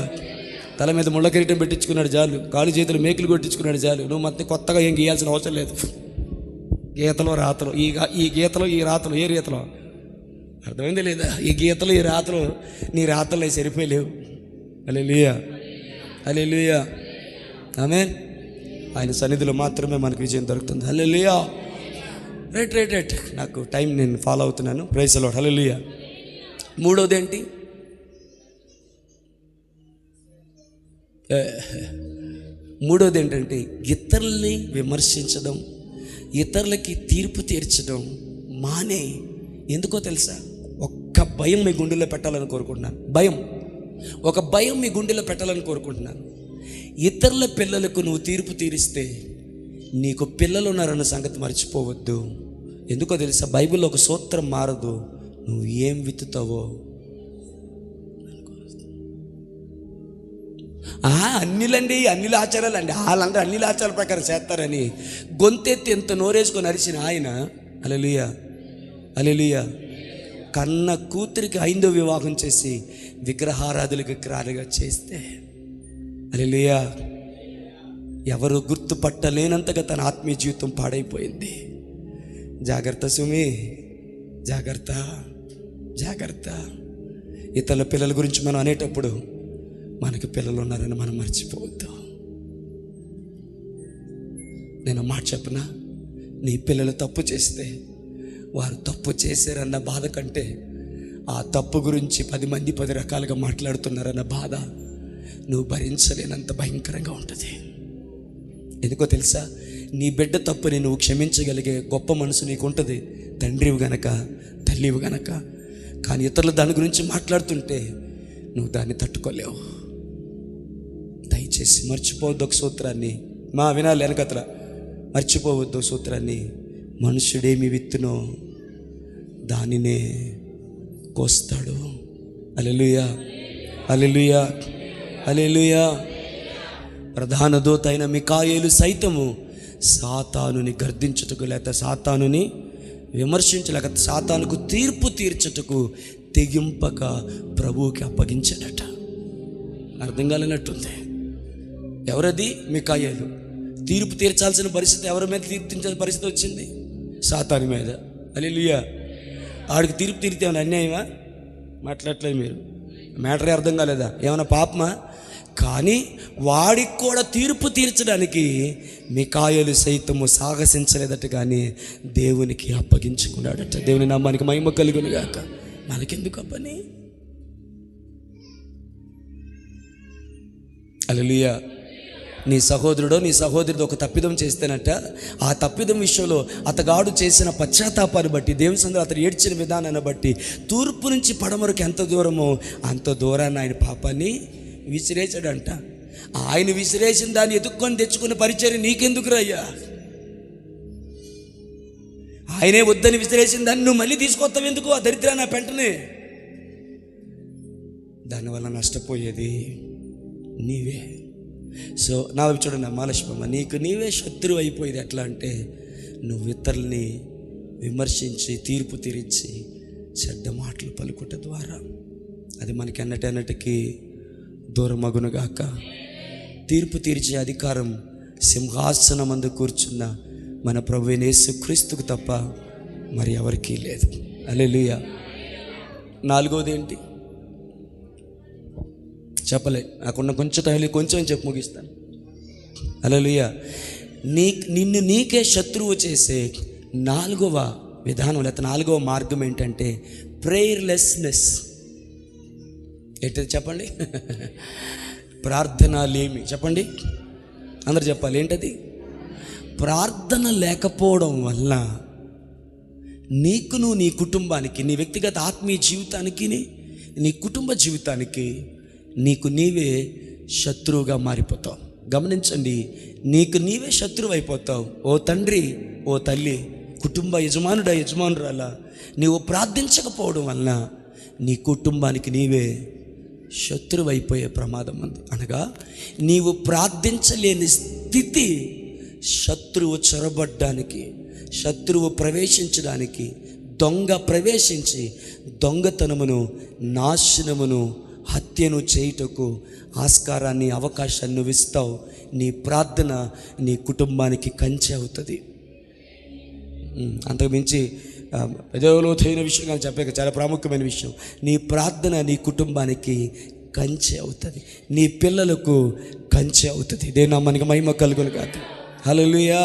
తల మీద ముళ్ళ కిరీటం పెట్టించుకున్నాడు చాలు. కాలు చేతులు మేకులు కొట్టించుకున్నాడు చాలు. నువ్వు మొత్తం కొత్తగా ఏం గీయాల్సిన అవసరం లేదు. గీతలో రాతలు, ఈ గీతలో ఈ రాతలు, ఏ రీతలో అర్థమైంది లేదా? ఈ గీతలు ఈ రాతలు నీ రాతలు సరిపోయలేవు. హల్లెలూయా, హల్లెలూయా, ఆమేన్. ఆయన సన్నిధిలో మాత్రమే మనకు విజయం దొరుకుతుంది. హల్లెలూయా. రైట్. నాకు టైం, నేను ఫాలో అవుతున్నాను. Praise the lord. హల్లెలూయా. మూడోది ఏంటి? మూడోది ఏంటంటే ఇతరుల్ని విమర్శించడం, ఇతరులకి తీర్పు తీర్చడం మానే. ఎందుకో తెలుసా? ఒక్క భయం మీ గుండెలో పెట్టాలని కోరుకుంటున్నాను. ఒక భయం మీ గుండెలో పెట్టాలని కోరుకుంటున్నాను. ఇతరుల పిల్లలకు నువ్వు తీర్పు తీరిస్తే నీకు పిల్లలు ఉన్నారన్న సంగతి మర్చిపోవద్దు. ఎందుకో తెలుసా? బైబిల్లో ఒక సూత్రం మారదు. నువ్వు ఏం విత్తుతావో. అన్నిల ఆచారాలు అండి, వాళ్ళందరూ అన్నిల ఆచారాల ప్రకారం చేస్తారని గొంతెత్తి ఎంత నోరేసుకొని అరిచిన ఆయన, హల్లెలూయా, హల్లెలూయా, కన్న కూతురికి 5వ వివాహం చేసి విగ్రహారాధులకు విగ్రహాలుగా చేస్తే హల్లెలూయా. ఎవరు గుర్తుపట్టలేనంతగా తన ఆత్మీయ జీవితం పాడైపోయింది. జాగ్రత్త సుమి, జాగ్రత్త జాగ్రత్త. ఇతరుల పిల్లల గురించి మనం అనేటప్పుడు మనకు పిల్లలు ఉన్నారని మనం మర్చిపోవద్దు. నేను మాట చెప్పనా, నీ పిల్లలు తప్పు చేస్తే వారు తప్పు చేశారన్న బాధ కంటే ఆ తప్పు గురించి 10 మంది 10 రకాలుగా మాట్లాడుతున్నారన్న బాధ నువ్వు భరించలేనంత భయంకరంగా ఉంటుంది. ఎందుకో తెలుసా, నీ బిడ్డ తప్పుని నువ్వు క్షమించగలిగే గొప్ప మనసు నీకు ఉంటుంది, తండ్రివి గనక తల్లివి గనక. కానీ ఇతరులు దాని గురించి మాట్లాడుతుంటే నువ్వు దాన్ని తట్టుకోలేవు. దయచేసి మర్చిపోవద్దు ఒక సూత్రాన్ని, వినాలి వెనకతల, మర్చిపోవద్దు సూత్రాన్ని. మనుషుడేమి విత్తునో దానినే కోస్తాడు. హల్లెలూయా, హల్లెలూయా, హల్లెలూయా. ప్రధాన దూత అయిన మికాయేలు సైతము సాతానుని గర్దించుటకు, లేక సాతానుని విమర్శించలేక, సాతానుకు తీర్పు తీర్చుటకు తెగింపక ప్రభువుకి అప్పగించాడట. అర్థం కాలేనట్టుంది. ఎవరది? మికాయేలు. తీర్పు తీర్చాల్సిన పరిస్థితి ఎవరి మీద తీర్చాల్సిన పరిస్థితి వచ్చింది? సాతాను మీద. హల్లెలూయా. ఆడికి తీర్పు తీరితే ఏమైనా అన్యాయమా? మాట్లాడలేదు మీరు, మ్యాటరే అర్థం కాలేదా? ఏమైనా పాపమా? కానీ వాడికి కూడా తీర్పు తీర్చడానికి మికాయేలు సైతము సాహసించలేదట, కానీ దేవునికి అప్పగించుకున్నాడట. దేవుని నామానికి మహిమ కలుగును గాక. మనకెందుకు ఆ పని? హల్లెలూయా. నీ సహోదరుడో నీ సహోదరుడు ఒక తప్పిదం చేస్తేనట, ఆ తప్పిదం విషయంలో అతగాడు చేసిన పశ్చాత్తాపాన్ని బట్టి, దేవుని సందులో అతను ఏడ్చిన విధానాన్ని బట్టి, తూర్పు నుంచి పడమరకు ఎంత దూరమో అంత దూరాన్ని ఆయన పాపాన్ని విసిరేసాడంట. ఆయన విసిరేసిన దాన్ని ఎదుక్కొని తెచ్చుకున్న పరిచర్య నీకెందుకు రయ్యా? ఆయనే వద్దని విసిరేసిన దాన్ని నువ్వు మళ్ళీ తీసుకొస్తావు ఎందుకు? ఆ దరిద్రాన్ని, ఆ పెంటనే. దానివల్ల నష్టపోయేది నీవే. సో నా వైపు చూడండి మహాలక్ష్మమ్మ, నీకు నీవే శత్రువు అయిపోయేది. ఎట్లా అంటే, నువ్వు ఇతరుల్ని విమర్శించి తీర్పు తీర్చి చెడ్డ మాటలు పలుకుట ద్వారా. అది మనకి అన్నటికి దూరమగునుగాక. తీర్పు తీర్చే అధికారం సింహాసనమందు కూర్చున్న మన ప్రభువైన యేసుక్రీస్తుకు తప్ప మరి ఎవరికీ లేదు. హల్లెలూయా. 4వది ఏంటి చెప్పలే, నాకున్న కొంచెం టైంలో కొంచెం చెప్పి ముగిస్తాను. హల్లెలూయా. నిన్ను నీకే శత్రువు చేసే 4వ విధానం, లేకపోతే 4వ మార్గం ఏంటంటే ప్రేయర్లెస్నెస్. ఏంటది చెప్పండి? ప్రార్థన లేమి. చెప్పండి, అందరు చెప్పాలి. ఏంటది? ప్రార్థన లేకపోవడం వల్ల నీకును, నీ కుటుంబానికి, నీ వ్యక్తిగత ఆత్మీయ జీవితానికి, నీ కుటుంబ జీవితానికి నీకు నీవే శత్రువుగా మారిపోతావు. గమనించండి, నీకు నీవే శత్రువు అయిపోతావు. ఓ తండ్రి, ఓ తల్లి, కుటుంబ యజమానురాలా, నీవు ప్రార్థించకపోవడం వలన నీ కుటుంబానికి నీవే శత్రువు అయిపోయే ప్రమాదం ఉంది. అనగా నీవు ప్రార్థించలేని స్థితి శత్రువు చొరబడ్డానికి, శత్రువు ప్రవేశించడానికి, దొంగ ప్రవేశించి దొంగతనమును, నాశనమును, హత్యను చేయుటకు ఆస్కారాన్ని, అవకాశాన్ని నువ్వు ఇస్తావు. నీ ప్రార్థన నీ కుటుంబానికి కంచె అవుతుంది. అంతకు మించి పెదవులోతైన విషయం కానీ చెప్పాక చాలా ప్రాముఖ్యమైన విషయం. నీ ప్రార్థన నీ కుటుంబానికి కంచె అవుతుంది, నీ పిల్లలకు కంచె అవుతుంది. దేవుని నామానికి మహిమ కలుగును గాక. హల్లెలూయా.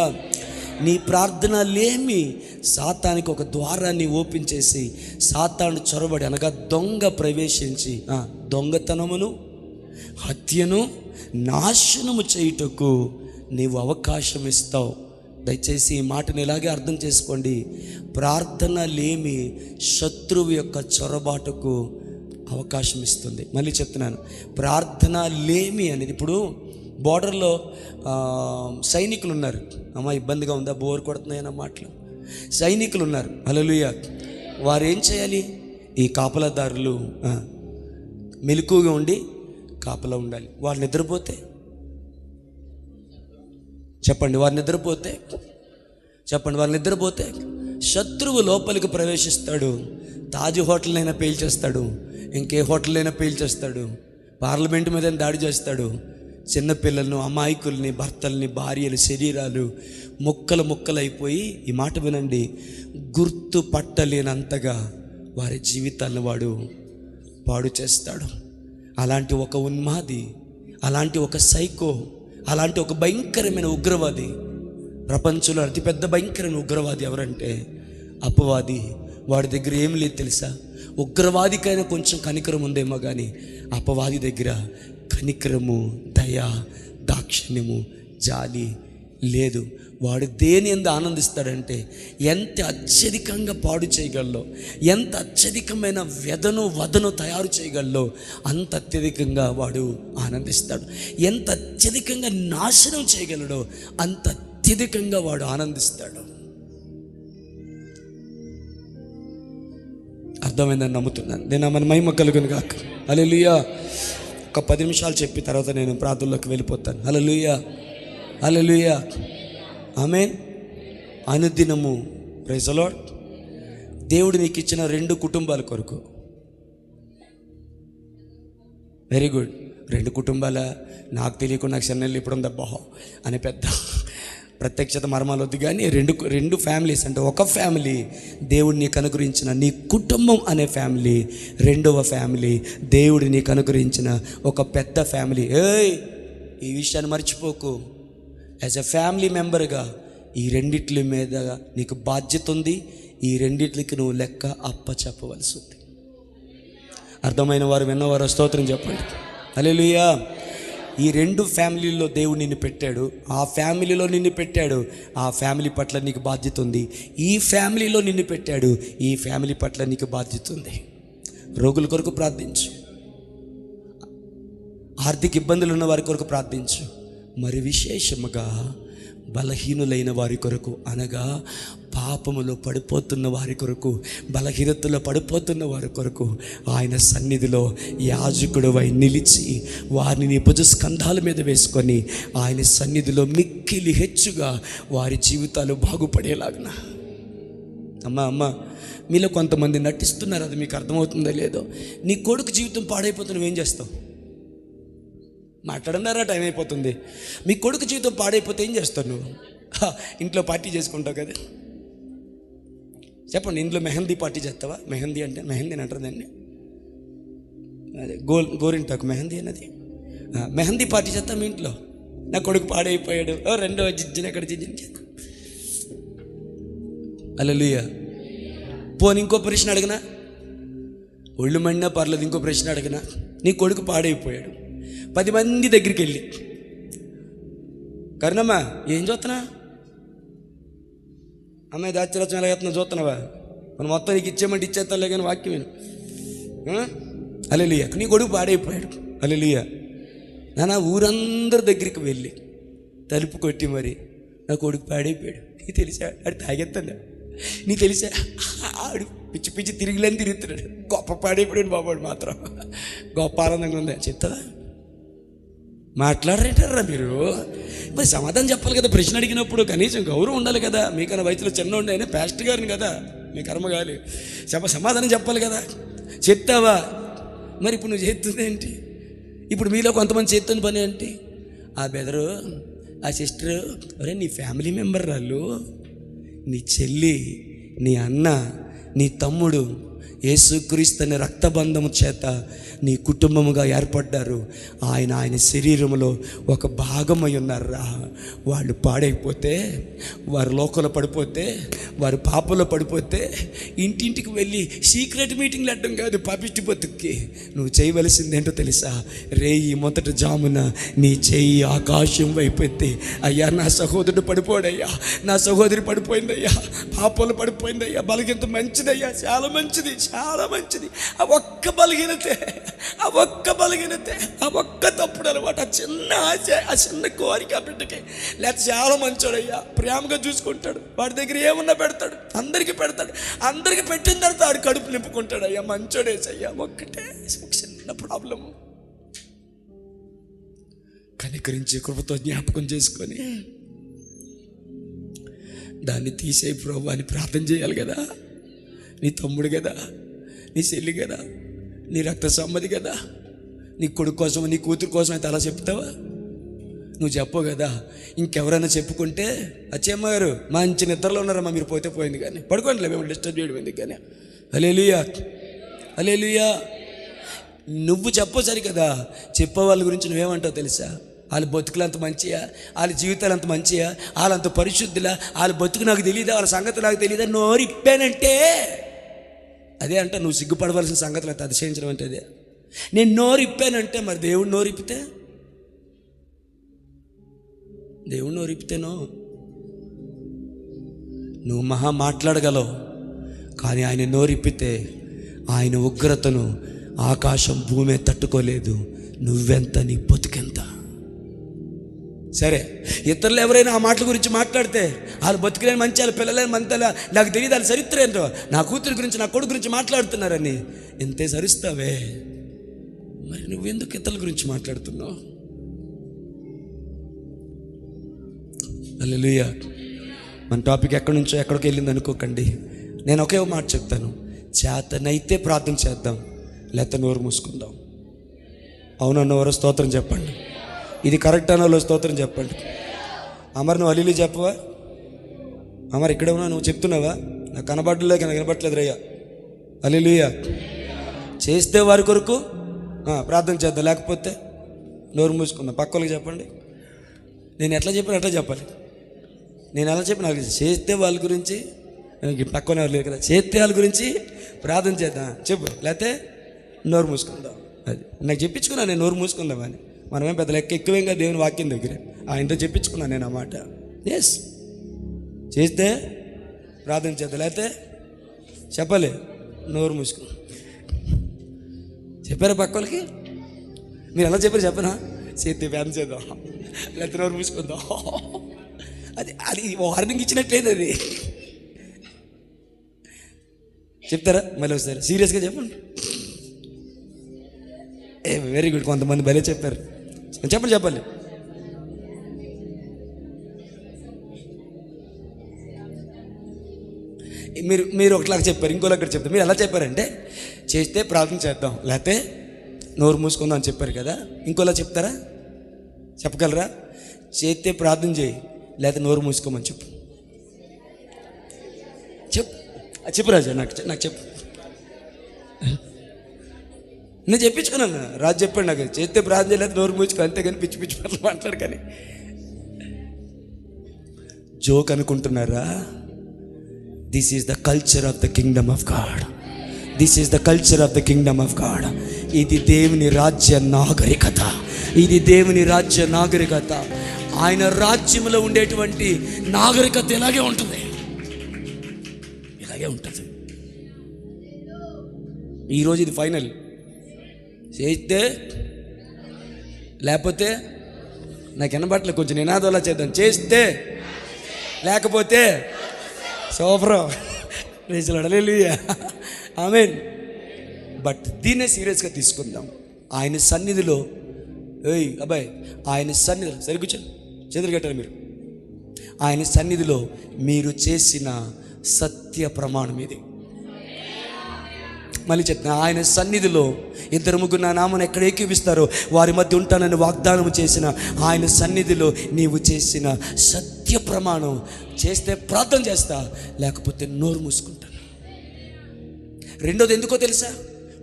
నీ ప్రార్థన లేమి సాతానికి ఒక ద్వారాన్ని ఓపెన్ చేసి, సాతాను చొరబడి, అనగా దొంగ ప్రవేశించి దొంగతనమును, హత్యను, నాశనము చేయుటకు నీవు అవకాశం ఇస్తావు. దయచేసి ఈ మాటను ఇలాగే అర్థం చేసుకోండి. ప్రార్థన లేమి శత్రువు యొక్క చొరబాటుకు అవకాశం ఇస్తుంది. మళ్ళీ చెప్తున్నాను, ప్రార్థన లేమి అనేది, ఇప్పుడు బోర్డర్లో సైనికులు ఉన్నారు. అమ్మ ఇబ్బందిగా ఉందా, బోర్ కొడుతున్నాయన్న మాటలు. సైనికులు ఉన్నారు. హల్లెలూయా. వారు ఏం చేయాలి? ఈ కాపలాదారులు మెలకువగా ఉండి కాపలా ఉండాలి. వారు నిద్రపోతే చెప్పండి, వారు నిద్రపోతే చెప్పండి, వారు నిద్రపోతే శత్రువు లోపలికి ప్రవేశిస్తాడు. తాజ్ హోటల్ అయినా పేల్చేస్తాడు, ఇంకే హోటల్ అయినా పేల్చేస్తాడు, పార్లమెంట్ మీద దాడి చేస్తాడు, చిన్నపిల్లలను, అమాయకుల్ని, భర్తల్ని, భార్యలు శరీరాలు ముక్కలు ముక్కలైపోయి, ఈ మాట వినండి, గుర్తుపట్టలేనంతగా వారి జీవితాలను వాడు పాడు చేస్తాడు. అలాంటి ఒక ఉన్మాది, అలాంటి ఒక సైకో, అలాంటి ఒక భయంకరమైన ఉగ్రవాది, ప్రపంచంలో అతిపెద్ద భయంకరమైన ఉగ్రవాది ఎవరంటే అపవాది. వాడి దగ్గర ఏం లేదు తెలుసా? ఉగ్రవాదికైనా కొంచెం కనికరం ఉందేమో కానీ అపవాది దగ్గర కనికరము, దయ, దాక్షిణ్యము, జాలి లేదు. వాడు దేని ఎందు ఆనందిస్తాడంటే ఎంత అత్యధికంగా పాడు చేయగలలో, ఎంత అత్యధికమైన వదను తయారు చేయగలలో అంత అత్యధికంగా వాడు ఆనందిస్తాడు. ఎంత అత్యధికంగా నాశనం చేయగలడో అంత అత్యధికంగా వాడు ఆనందిస్తాడు. అర్థమైందని నమ్ముతున్నాను. నేను మన మహిమ కలుగును గాక. హల్లెలూయా. ఒక 10 నిమిషాలు చెప్పి తర్వాత నేను ప్రార్థనలోకి వెళ్ళిపోతాను. హల్లెలూయా, హల్లెలూయా, ఆమేన్. అనుదినము ప్రైజ్ ది లార్డ్. దేవుడు నీకు ఇచ్చిన 2 కుటుంబాల కొరకు, వెరీ గుడ్. 2 కుటుంబాల, నాకు తెలియకుండా నాకు చెన్నైలో ఇప్పుడు ఉందబ్బా అని పెద్ద ప్రత్యక్షత మర్మాలు వద్దు కానీ రెండు ఫ్యామిలీస్, అంటే ఒక ఫ్యామిలీ దేవుడు నీకు అనుగ్రహించిన నీ కుటుంబం అనే ఫ్యామిలీ, రెండవ ఫ్యామిలీ దేవుడు నీకు అనుగ్రహించిన ఒక పెద్ద ఫ్యామిలీ. ఈ విషయాన్ని మర్చిపోకు. యాజ్ ఎ ఫ్యామిలీ మెంబర్గా ఈ రెండిట్ల మీద నీకు బాధ్యత ఉంది. ఈ రెండిట్లకి నువ్వు లెక్క అప్పచెప్పవలసి ఉంది. అర్థమైన వారు, విన్నవారు స్తోత్రం చెప్పండి. హల్లెలూయా. ఈ 2 ఫ్యామిలీల్లో దేవుడు నిన్ను పెట్టాడు. ఆ ఫ్యామిలీలో నిన్ను పెట్టాడు. ఆ ఫ్యామిలీ పట్ల నీకు బాధ్యత ఉంది. ఈ ఫ్యామిలీలో నిన్ను పెట్టాడు. ఈ ఫ్యామిలీ పట్ల నీకు బాధ్యత ఉంది. రోగుల కొరకు ప్రార్థించు, ఆర్థిక ఇబ్బందులు ఉన్న వారి కొరకు ప్రార్థించు. మరి విశేషముగా బలహీనులైన వారి కొరకు, అనగా పాపములో పడిపోతున్న వారి కొరకు, బలహీనతలో పడిపోతున్న వారి కొరకు ఆయన సన్నిధిలో యాజకుడివై నిలిచి వారిని నీ భుజ స్కంధాల మీద వేసుకొని ఆయన సన్నిధిలో మిక్కిలి హెచ్చుగా వారి జీవితాలు బాగుపడేలాగున. అమ్మ మీలో కొంతమంది నటిస్తున్నారు, అది మీకు అర్థమవుతుందో లేదో. నీ కొడుకు జీవితం పాడైపోతే నువ్వేం చేస్తావు? మాట్లాడన్నారా? టైం అయిపోతుంది. మీ కొడుకు జీవితం పాడైపోతే ఏం చేస్తావు నువ్వు? ఇంట్లో పార్టీ చేసుకుంటావు కదా. చెప్పండి, ఇంట్లో మెహందీ పార్టీ చేస్తావా? మెహందీ అంటే మెహందీ అని అంటారు దాన్ని, అదే గోరింటాకు మెహందీ అన్నది. మెహందీ పార్టీ చేస్తాం మీ ఇంట్లో. నా కొడుకు పాడైపోయాడు, రెండో జిజ్జిని ఎక్కడ జిజ్జిని చేద్దాం. హల్లెలూయా. పోనీ ఇంకో ప్రశ్న అడిగినా, ఒళ్ళు మండినా పర్లేదు, ఇంకో ప్రశ్న అడిగినా, నీ కొడుకు పాడైపోయాడు, 10 మంది దగ్గరికి వెళ్ళి, కరుణమ్మా ఏం చూస్తున్నా, అమ్మాయి దాచిరచన ఎలా చేస్తున్నా చూస్తున్నావా, మనం మొత్తం నీకు ఇచ్చేయమంటే ఇచ్చేస్తాలే కానీ వాక్యం విను. హల్లెలూయా. నీ కొడుకు పాడైపోయాడు. హల్లెలూయా. నాన్న ఊరందరి దగ్గరికి వెళ్ళి తలుపు కొట్టి మరి నా కొడుకు పాడైపోయాడు, నీకు తెలిసా? ఆడు తాగెత్తాడు, నీకు తెలిసా? ఆడు పిచ్చి పిచ్చి తిరిగిలేని తిరుగుతున్నాడు, గొప్ప పాడైపోయాడు బాబాడు మాత్రం, గొప్ప ఆనందంగా ఉంది చెప్తారా? మాట్లాడరేంటారా మీరు? మరి సమాధానం చెప్పాలి కదా. ప్రశ్న అడిగినప్పుడు కనీసం గౌరవం ఉండాలి కదా. మీకన్నా వయసులో చిన్న ఉండే అయినా పాస్టర్ గారిని కదా, మీ కర్మగాలి సమాధానం చెప్పాలి కదా. చెప్తావా? మరి ఇప్పుడు నువ్వు చేస్తుంది ఏంటి? ఇప్పుడు మీలో కొంతమంది చేస్తున్న పని ఏంటి? ఆ బెదరు, ఆ సిస్టరు, అరే నీ ఫ్యామిలీ మెంబర్ వాళ్ళు, నీ చెల్లి, నీ అన్న, నీ తమ్ముడు యేసుక్రీస్తు అనే రక్తబంధము చేత నీ కుటుంబముగా ఏర్పడ్డారు. ఆయన శరీరంలో ఒక భాగమై ఉన్నారా. వాళ్ళు పాడైపోతే, వారు లోకంలో పడిపోతే, వారు పాపంలో పడిపోతే ఇంటింటికి వెళ్ళి సీక్రెట్ మీటింగ్లు అడ్డం కాదు, పాపిష్టి బతుక్కి నువ్వు చేయవలసింది ఏంటో తెలుసా? రేయి మొదట జామున నీ చెయ్యి ఆకాశం వైపెత్తి, అయ్యా నా సహోదరుడు పడిపోడయ్యా, నా సహోదరి పడిపోయిందయ్యా, పాపంలో పడిపోయిందయ్యా, బలహీనత మంచిదయ్యా, చాలా మంచిది, చాలా మంచిది. ఆ ఒక్క బలహీనతే, ఆ ఒక్క తప్పుడు అలవాటు, ఆ చిన్న ఆశ, ఆ చిన్న కోరిక బిడ్డకి, లేకపోతే చాలా మంచోడయ్యా, ప్రేమగా చూసుకుంటాడు, వాడి దగ్గర ఏమన్నా పెడతాడు, అందరికీ పెడతాడు, అందరికీ పెట్టిన తర్వాత ఆడు కడుపు నింపుకుంటాడు. అయ్యా మంచోడేసయ్యా, ఒక్కటే చిన్న ప్రాబ్లము. కనికరించి కృపతో జ్ఞాపకం చేసుకొని దాన్ని తీసేయి ప్రభు అని ప్రార్థన చేయాలి కదా. నీ తమ్ముడు కదా, నీ చెల్లి కదా, నీ రక్త సంబంధి కదా, నీ కొడుకు కోసం, నీ కూతురు కోసం అయితే అలా చెప్తావా? నువ్వు చెప్పవు కదా, ఇంకెవరైనా చెప్పుకుంటే అచ్చమ్మ గారు మంచి నిద్రలో ఉన్నారమ్మా, మీరు పోతే పోయింది కానీ పడుకోండిలే, మేము డిస్టర్బ్ చేయడం ఎందుకు కానీ. హల్లెలూయా, హల్లెలూయా. నువ్వు చెప్పవు సరి కదా, చెప్పే వాళ్ళ గురించి నువ్వేమంటావు తెలుసా? వాళ్ళ బతుకులు అంత మంచియా, వాళ్ళ జీవితాలు అంత మంచియా, వాళ్ళంత పరిశుద్ధులా, వాళ్ళ బతుకు నాకు తెలియదా, వాళ్ళ సంగతి నాకు తెలియదా, నోరు ఇప్పానంటే అదే అంట. నువ్వు సిగ్గుపడవలసిన సంగతులు అంత అతిశయించడం అంటే అదే. నేను నోరు ఇప్పానంటే మరి దేవుడు నోరు ఇప్పితే, దేవుడు నోరు ఇప్పితేనో నువ్వు మహా మాట్లాడగలవు, కానీ ఆయన నోరు ఇప్పితే ఆయన ఉగ్రతను ఆకాశం భూమి తట్టుకోలేదు. నువ్వెంత, నీ బతుకెంత. సరే, ఇతరులు ఎవరైనా ఆ మాటల గురించి మాట్లాడితే వాళ్ళు బతుకులేని మంచి, వాళ్ళ పిల్లలేని మంతలా, నాకు తెలియదు వాళ్ళ చరిత్ర ఏంటో, నా కూతురి గురించి నా కొడుకు గురించి మాట్లాడుతున్నారని ఎంతే సరిస్తావే. మరి నువ్వెందుకు ఇతరుల గురించి మాట్లాడుతున్నావు? హల్లెలూయా. మన టాపిక్ ఎక్కడి నుంచో ఎక్కడికి వెళ్ళింది అనుకోకండి. నేను ఒకే మాట చెప్తాను, చేతనైతే ప్రార్థన చేద్దాం, లేకపోతే నోరు మూసుకుందాం. అవునన్నవారు స్తోత్రం చెప్పండి. ఇది కరెక్ట్ అన్న వాళ్ళు స్తోత్రం చెప్పండి. అమర్ నువ్వు అలీలు చెప్పవా? అమర్ ఇక్కడ ఉన్నా, నువ్వు చెప్తున్నావా? నాకు కనబడలేక నాకు వినబట్టలేదు రయ్యా. హల్లెలూయా. చేస్తే వారి కొరకు ప్రార్థన చేద్దాం, లేకపోతే నోరు మూసుకుందాం. పక్క వాళ్ళకి చెప్పండి. నేను ఎట్లా చెప్పాను అట్లా చెప్పాలి. నేను ఎలా చెప్పిన నాకు చేస్తే వాళ్ళ గురించి, పక్కనే వాళ్ళు లేరు కదా, చేస్తే వాళ్ళ గురించి ప్రార్థన చేద్దాం చెప్పు, లేకపోతే నోరు మూసుకుందాం. అది నాకు చెప్పించుకున్నా నేను, నోరు మూసుకుందామని. మనమేం పెద్ద లెక్క ఎక్కువేంగా దేవుని వాక్యం దగ్గర ఆయనతో చెప్పించుకున్నాను నేను ఆ మాట. ఎస్, చేస్తే ప్రార్థన చేద్దాం, లేకపోతే చెప్పలే నోరు మూసుకుందాం. చెప్పారా పక్క వాళ్ళకి? మీరు ఎలా చెప్పారు చెప్పనా? చేతి ప్రార్థన చేద్దాం, లేకపోతే నోరు మూసుకుందాం. అది అది వార్నింగ్ ఇచ్చినట్లేదు. అది చెప్తారా మళ్ళీ ఒకసారి సీరియస్గా చెప్పండి. వెరీ గుడ్, కొంతమంది భలే చెప్పారు. చెప్పండి, చెప్పాలి. మీరు ఒకలాగా చెప్పారు, ఇంకోలాగా చెప్తారు. మీరు ఎలా చెప్పారంటే చేస్తే ప్రార్థన చేద్దాం, లేకపోతే నోరు మూసుకుందాం అని చెప్పారు కదా. ఇంకోలా చెప్తారా? చెప్పగలరా? చేస్తే ప్రార్థన చేయి, లేకపోతే నోరు మూసుకోమని చెప్పు. చెప్పు రాజా, నాకు చెప్పు. నేను చెప్పించుకున్నాను, రాజు చెప్పాడు నాకు, చేస్తే ప్రార్థన చేయలేదు నోరు మూసుకో, అంతేగాని పిచ్చి పిచ్చి పనులు మాట్లాడు. కానీ జోక్ అనుకుంటున్నారా? This is the culture of the Kingdom of God. This is the culture of the Kingdom of God. ఇది దేవుని రాజ్య నాగరికత. ఇది దేవుని రాజ్య నాగరికత. ఆయన రాజ్యంలో ఉండేటువంటి నాగరికత ఇలాగే ఉంటుంది, ఇలాగే ఉంటుంది. ఈరోజు ఇది ఫైనల్. చేస్తే లేకపోతే నాకు వినబట్టలే, కొంచెం నినాదంలా చేద్దాం. చేస్తే లేకపోతే సూపర్, హల్లెలూయా, ఆమేన్. బట్ దీన్నే సీరియస్గా తీసుకుందాం. ఆయన సన్నిధిలో, ఏయ్ అబ్బాయి, ఆయన సన్నిధిలో సరి కూర్చొని చేతులు కట్టారు మీరు. ఆయన సన్నిధిలో మీరు చేసిన సత్య ప్రమాణం ఇది. మళ్ళీ చెప్తున్నా, ఆయన సన్నిధిలో ఇద్దరు ముగ్గురు నా నామను ఎక్కడ ఏకీపిస్తారో వారి మధ్య ఉంటానని వాగ్దానం చేసిన ఆయన సన్నిధిలో నీవు చేసిన సత్య ప్రమాణం. చేస్తే ప్రార్థన చేస్తా, లేకపోతే నోరు మూసుకుంటాను. రెండోది ఎందుకో తెలుసా?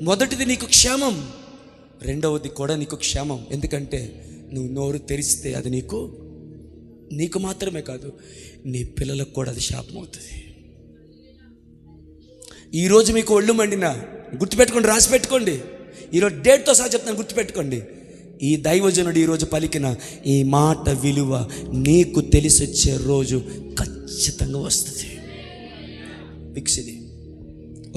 మొదటిది నీకు క్షేమం, రెండవది కూడా నీకు క్షేమం. ఎందుకంటే నువ్వు నోరు తెరిస్తే అది నీకు మాత్రమే కాదు, నీ పిల్లలకు కూడా అది శాపం అవుతుంది. ఈరోజు మీకు ఒళ్ళు మండినా గుర్తుపెట్టుకోండి, రాసి పెట్టుకోండి. ఈరోజు డేట్తో సహా చెప్తాను, గుర్తుపెట్టుకోండి. ఈ దైవజనుడు ఈరోజు పలికిన ఈ మాట విలువ నీకు తెలిసొచ్చే రోజు ఖచ్చితంగా వస్తుంది. ఫిక్స్ ఇది.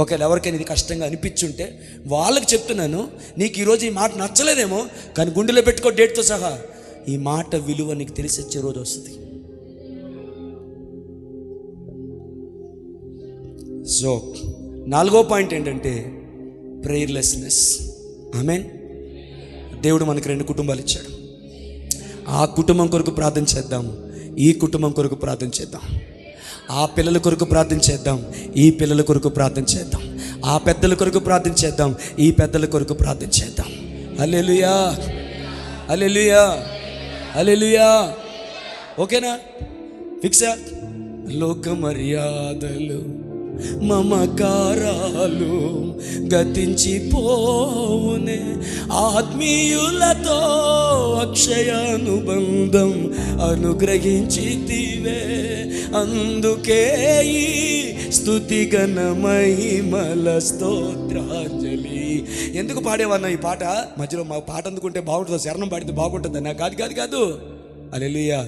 ఒకవేళ ఎవరికైనా ఇది కష్టంగా అనిపించుంటే వాళ్ళకి చెప్తున్నాను, నీకు ఈరోజు ఈ మాట నచ్చలేదేమో, కానీ గుండెలో పెట్టుకో, డేట్తో సహా. ఈ మాట విలువ నీకు తెలిసొచ్చే రోజు వస్తుంది. సో 4వ పాయింట్ ఏంటంటే ప్రేయర్లెస్నెస్. ఆమేన్. దేవుడు మనకు 2 కుటుంబాలు ఇచ్చాడు. ఆ కుటుంబం కొరకు ప్రార్థన చేద్దాం, ఈ కుటుంబం కొరకు ప్రార్థన చేద్దాం. ఆ పిల్లల కొరకు ప్రార్థన చేద్దాం, ఈ పిల్లల కొరకు ప్రార్థన చేద్దాం. ఆ పెద్దల కొరకు ప్రార్థన చేద్దాం, ఈ పెద్దల కొరకు ప్రార్థన చేద్దాం. హల్లెలూయా, హల్లెలూయా. హల్లెలూయా. ఓకేనా? ఫిక్సా? లోక మర్యాదలు మమకారాలు గతించిపోవునే, ఆత్మీయులతో అక్షయానుబంధం అనుగ్రహించితివే. అందుకే ఈ స్తుతి ఘన మహిమల స్తోత్రాంజలి. ఎందుకు పాడేవన్నా ఈ పాట? మధ్యలో మా పాట అందుకుంటే బాగుంటుందో, శరణం పాడితే బాగుంటుందా? నాకు కాదు. హల్లెలూయా.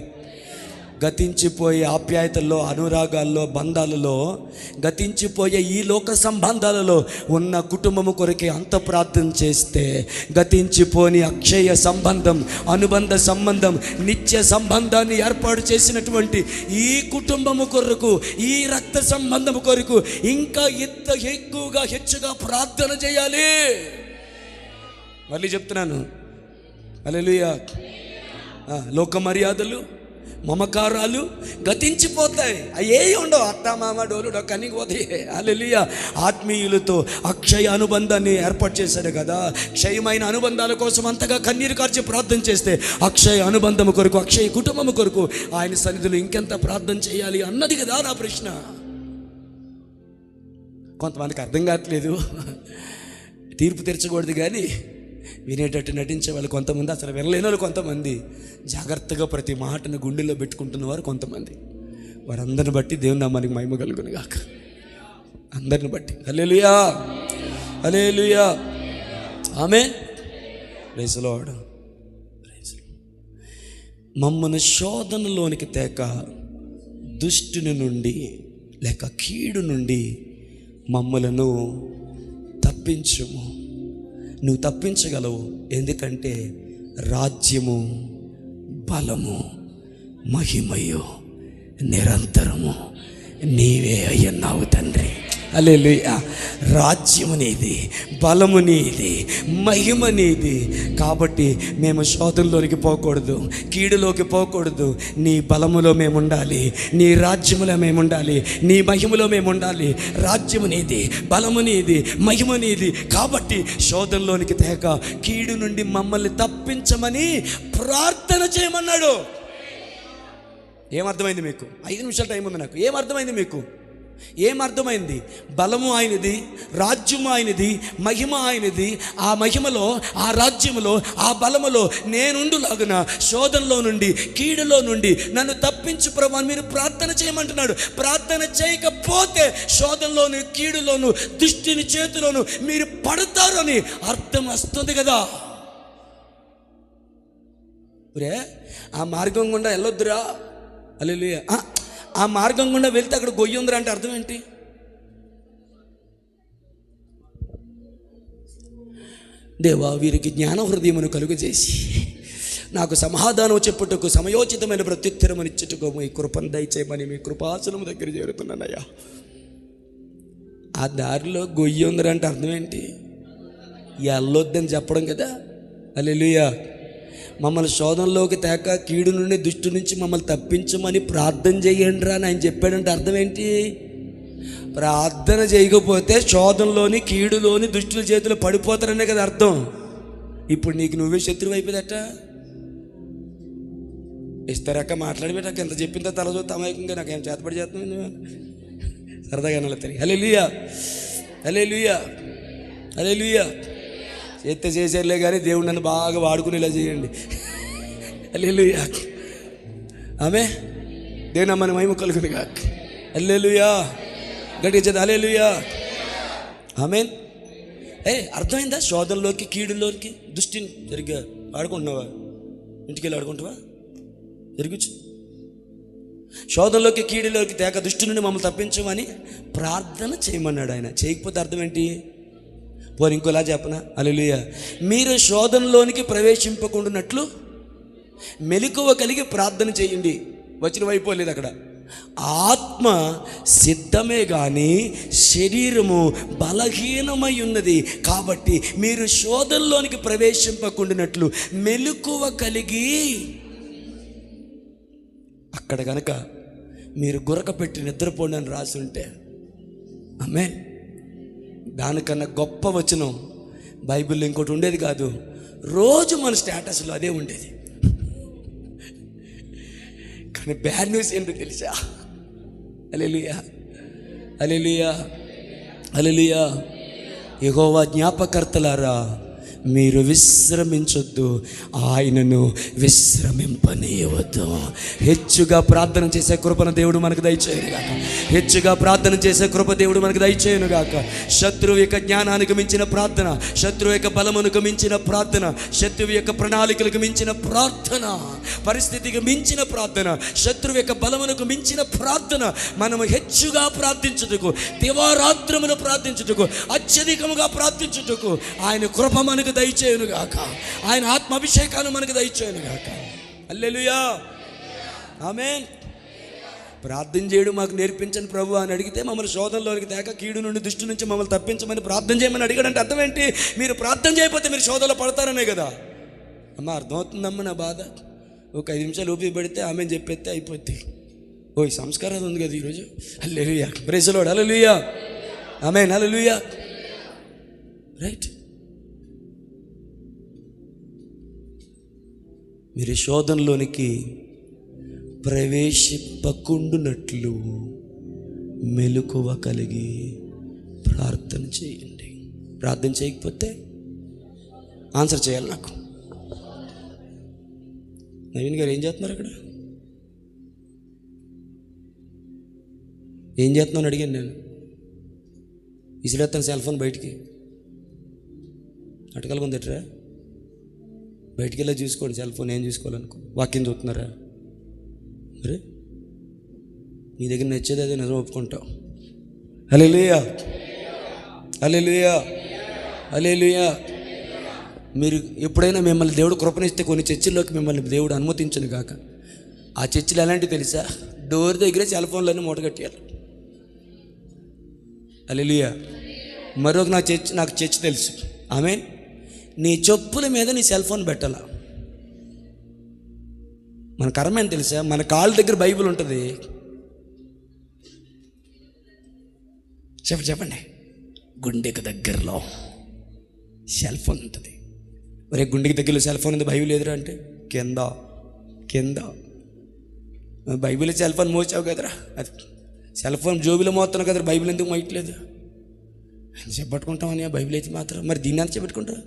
గతించిపోయే ఆప్యాయతల్లో, అనురాగాల్లో, బంధాలలో, గతించిపోయే ఈ లోక సంబంధాలలో ఉన్న కుటుంబము కొరకే అంత ప్రార్థన చేస్తే, గతించిపోని అక్షయ సంబంధం, అనుబంధ సంబంధం, నిత్య సంబంధాన్ని ఏర్పాటు చేసినటువంటి ఈ కుటుంబము కొరకు, ఈ రక్త సంబంధము కొరకు ఇంకా ఇంత ఎక్కువగా హెచ్చుగా ప్రార్థన చేయాలి. మళ్ళీ చెప్తున్నాను, హల్లెలూయా. లోక మర్యాదలు మమకారాలు గతించిపోతాయి, అయ్యే ఉండవు. అత్త మామ డోలుడో కనికి పోతాయి. హల్లెలూయా. ఆత్మీయులతో అక్షయ అనుబంధాన్ని ఏర్పాటు చేశాడు కదా. క్షయమైన అనుబంధాల కోసం అంతగా కన్నీరు కార్చి ప్రార్థన చేస్తే, అక్షయ అనుబంధము కొరకు, అక్షయ కుటుంబము కొరకు ఆయన సన్నిధిలో ఇంకెంత ప్రార్థన చేయాలి అన్నది కదా నా ప్రశ్న. కొంతమందికి అర్థం కావట్లేదు, తీర్పు తీర్చకూడదు కానీ వినేటట్టు నటించే వాళ్ళు కొంతమంది, అసలు వినలేని వాళ్ళు కొంతమంది, జాగ్రత్తగా ప్రతి మాటను గుండెల్లో పెట్టుకుంటున్న వారు కొంతమంది. వారందరిని బట్టి దేవుని నామానికి మహిమ కలుగును గాక. అందరిని బట్టి. Hallelujah, hallelujah, amen. Praise the Lord. మమ్మను శోధనలోనికి తేక దుష్టుని నుండి లేక కీడు నుండి మమ్మలను తప్పించుము. నువ్వు తప్పించగలవు, ఎందుకంటే రాజ్యము, బలము, మహిమయు నిరంతరము నీవే అయ్యన్నావు తండ్రి. హల్లెలూయా. రాజ్యము నీది, బలము నీది, మహిమ నీది. కాబట్టి మేము శోధనలోనికి పోకూడదు, కీడులోకి పోకూడదు. నీ బలములో మేము ఉండాలి, నీ రాజ్యములో మేము ఉండాలి, నీ మహిమలో మేము ఉండాలి. రాజ్యము నీది, బలము నీది, మహిమ నీది. కాబట్టి శోధనలోనికి తేక కీడు నుండి మమ్మల్ని తప్పించమని ప్రార్థన చేయమన్నాడు. ఏమర్థమైంది మీకు? 5 నిమిషాల టైం ఉంది నాకు. ఏమర్థమైంది మీకు? ఏమర్థమైంది? బలము ఆయనది, రాజ్యము ఆయనది, మహిమ ఆయనది. ఆ మహిమలో, ఆ రాజ్యములో, ఆ బలములో నేనుండులాగున శోధనలో నుండి, కీడులో నుండి నన్ను తప్పించు ప్రభువా అని మీరు ప్రార్థన చేయమంటున్నాడు. ప్రార్థన చేయకపోతే శోధనలోను, కీడులోను, దుష్టుని చేతిలోను మీరు పడతారు అని అర్థం వస్తుంది కదా. ఆ మార్గం గుండా వెళ్ళొద్దురా. హల్లెలూయా. ఆ మార్గం గుండా వెళ్తే అక్కడ గొయ్యి ఉందిరా అంటే అర్థం ఏంటి? దేవా, వీరికి జ్ఞాన హృదయమును కలుగజేసి నాకు సమాధానం చెప్పుటకు, సమయోచితమైన ప్రత్యుత్తరమును ఇచ్చుటకు మీ కృపను దయచేయమని మీ కృపాసనము దగ్గర చేరుతున్నానయ్యా. ఆ దారిలో గొయ్యి ఉందిరా అంటే అర్థం ఏంటి? వెళ్ళొద్దని చెప్పడం కదా. హల్లెలూయా. మమ్మల్ని శోధనలోకి తేక కీడు నుండి, దుష్టు నుంచి మమ్మల్ని తప్పించమని ప్రార్థన చేయండి రా అని ఆయన చెప్పాడంటే అర్థం ఏంటి? ప్రార్థన చేయకపోతే శోధనలోని, కీడులోని, దుష్టుల చేతిలో పడిపోతారనే కదా అర్థం. ఇప్పుడు నీకు నువ్వే శత్రువు అయిపోదట. ఇస్తారక్క మాట్లాడిపెట్టాక ఎంత చెప్పిన తల చూస్తే అమాయకంగా నాకేం చేతపడి చేస్తున్నావు సరదాగా నలుగుతాయి. హల్లెలూయా, హల్లెలూయా, హల్లెలూయా. చేస్తే చేసేలే కానీ దేవుడు నన్ను బాగా వాడుకునేలా చేయండి. హల్లెలూయా, ఆమె. దేవుని మన మహిమ కలుగును గాక. హల్లెలూయా. గట్టిగా చేద్దాం. హల్లెలూయా, ఆమేన్. అర్థమైందా? శోధనలోకి, కీడులోకి, దృష్టిని సరిగ్గా ఆడుకుంటున్నావా? ఇంటికి వెళ్ళి ఆడుకుంటావా? జరుగుచ్చు. శోధనలోకి, కీడులోకి తేక దుష్టు నుండి మమ్మల్ని తప్పించమని ప్రార్థన చేయమన్నాడు ఆయన. చేయకపోతే అర్థం ఏంటి? పోనీ ఇంకోలా చెప్పనా? హల్లెలూయా. మీరు శోధనలోనికి ప్రవేశింపకుండానట్లు మెలకువ కలిగి ప్రార్థన చేయండి. వచ్చిన అయిపోలేదు అక్కడ. ఆత్మ సిద్ధమే కానీ శరీరము బలహీనమై ఉన్నది. కాబట్టి మీరు శోధనలోనికి ప్రవేశింపకుండానట్లు మెలకువ కలిగి. అక్కడ కనుక మీరు గురక పెట్టి నిద్రపోండి అని రాసి ఉంటే, ఆమేన్, దానికన్నా గొప్ప వచనం బైబిల్లో ఇంకోటి ఉండేది కాదు. రోజు మన స్టేటస్లో అదే ఉండేది. కానీ బ్యాడ్ న్యూస్ ఏంటో తెలుసా? హల్లెలూయా, హల్లెలూయా, హల్లెలూయా. యెహోవా జ్ఞాపకర్తలారా, మీరు విశ్రమించొద్దు, ఆయనను విశ్రమింపనీయవద్దు. హెచ్చుగా ప్రార్థన చేసే కృపను దేవుడు మనకు దయచేయను గాక. హెచ్చుగా ప్రార్థన చేసే కృప దేవుడు మనకు దయచేయను గాక. శత్రువు యొక్క జ్ఞానానికి మించిన ప్రార్థన, శత్రువు యొక్క బలమునకు మించిన ప్రార్థన, శత్రువు యొక్క ప్రణాళికలకు మించిన ప్రార్థన, పరిస్థితికి మించిన ప్రార్థన, శత్రువు యొక్క బలమునకు మించిన ప్రార్థన మనము హెచ్చుగా ప్రార్థించుటకు, దివారాత్రమును ప్రార్థించుటకు, అత్యధికముగా ప్రార్థించుటకు ఆయన కృప మనకు దయచేయును గాక. ఆయన ఆత్మాభిషేకాన్ని మనకు దయచేయును గాక. హల్లెలూయా, ఆమేన్. ప్రార్థన చేయడం మాకు నేర్పించండి ప్రభు అని అడిగితే, మమ్మల్ని శోధనలోనికి తేక కీడు నుండి దుష్టు నుంచి మమ్మల్ని తప్పించమని ప్రార్థన చేయమని అడిగాడంటే అర్థం ఏంటి? మీరు ప్రార్థన చేయకపోతే మీరు శోధనలో పడతారనే కదా. అమ్మ అర్థమవుతుందమ్మ నా బాధ. ఒక 5 నిమిషాలు ఊపి పెడితే ఆమె చెప్పేస్తే అయిపోద్ది. ఓ ఈ సంస్కారం ఉంది కదా ఈరోజు. Hallelujah, praise the lord, hallelujah, amen, hallelujah. Right. మీరు శోధనలోనికి ప్రవేశింపకుండునట్లు మెలకువ కలిగి ప్రార్థన చేయండి. ప్రార్థన చేయకపోతే ఆన్సర్ చేయాలి నాకు. నవీన్ గారు ఏం చేస్తున్నారు అక్కడ? ఏం చేస్తున్నాను అడిగాను నేను. ఇసిరేస్తాను సెల్ ఫోన్ బయటికి. అటకలుగుందట్రా, బయటికి వెళ్ళి చూసుకోండి. సెల్ ఫోన్ ఏం చూసుకోవాలనుకో. వాక్యం చూస్తున్నారా? మరి నీ దగ్గర నచ్చేది అదే నిజం ఒప్పుకుంటావు. హల్లెలూయా, హల్లెలూయా, హల్లెలూయా. మీరు ఎప్పుడైనా మిమ్మల్ని దేవుడు కృపనిస్తే కొన్ని చర్చిల్లోకి మిమ్మల్ని దేవుడు అనుమతించను కాక. ఆ చర్చిలు ఎలాంటివి తెలుసా? డోర్ దగ్గరే సెల్ ఫోన్లన్నీ మూటగట్టేయాలి. హల్లెలూయా. మరొక నాకు చర్చ్ తెలుసు. ఆమేన్. నీ చెప్పుల మీద నీ సెల్ ఫోన్ పెట్టాల. మన కర్మ ఏం తెలుసా? మన కాళ్ళ దగ్గర బైబిల్ ఉంటుంది. చెప్పండి. గుండెకి దగ్గరలో సెల్ ఫోన్ ఉంటుంది. ఒరే గుండెకి దగ్గరలో సెల్ ఫోన్ ఉంది, బైబిల్ ఎదురా అంటే కింద కింద. బైబిల్ సెల్ ఫోన్ మోసావు కదరా. అది సెల్ ఫోన్ జోబిలో మోస్తున్నావు కదరా, బైబిల్ ఎందుకు మోయట్లేదు? చెప్పట్టుకుంటామని బైబిల్ అయితే మాత్రం. మరి దీన్ని ఎంత చెప్పట్టుకుంటారా?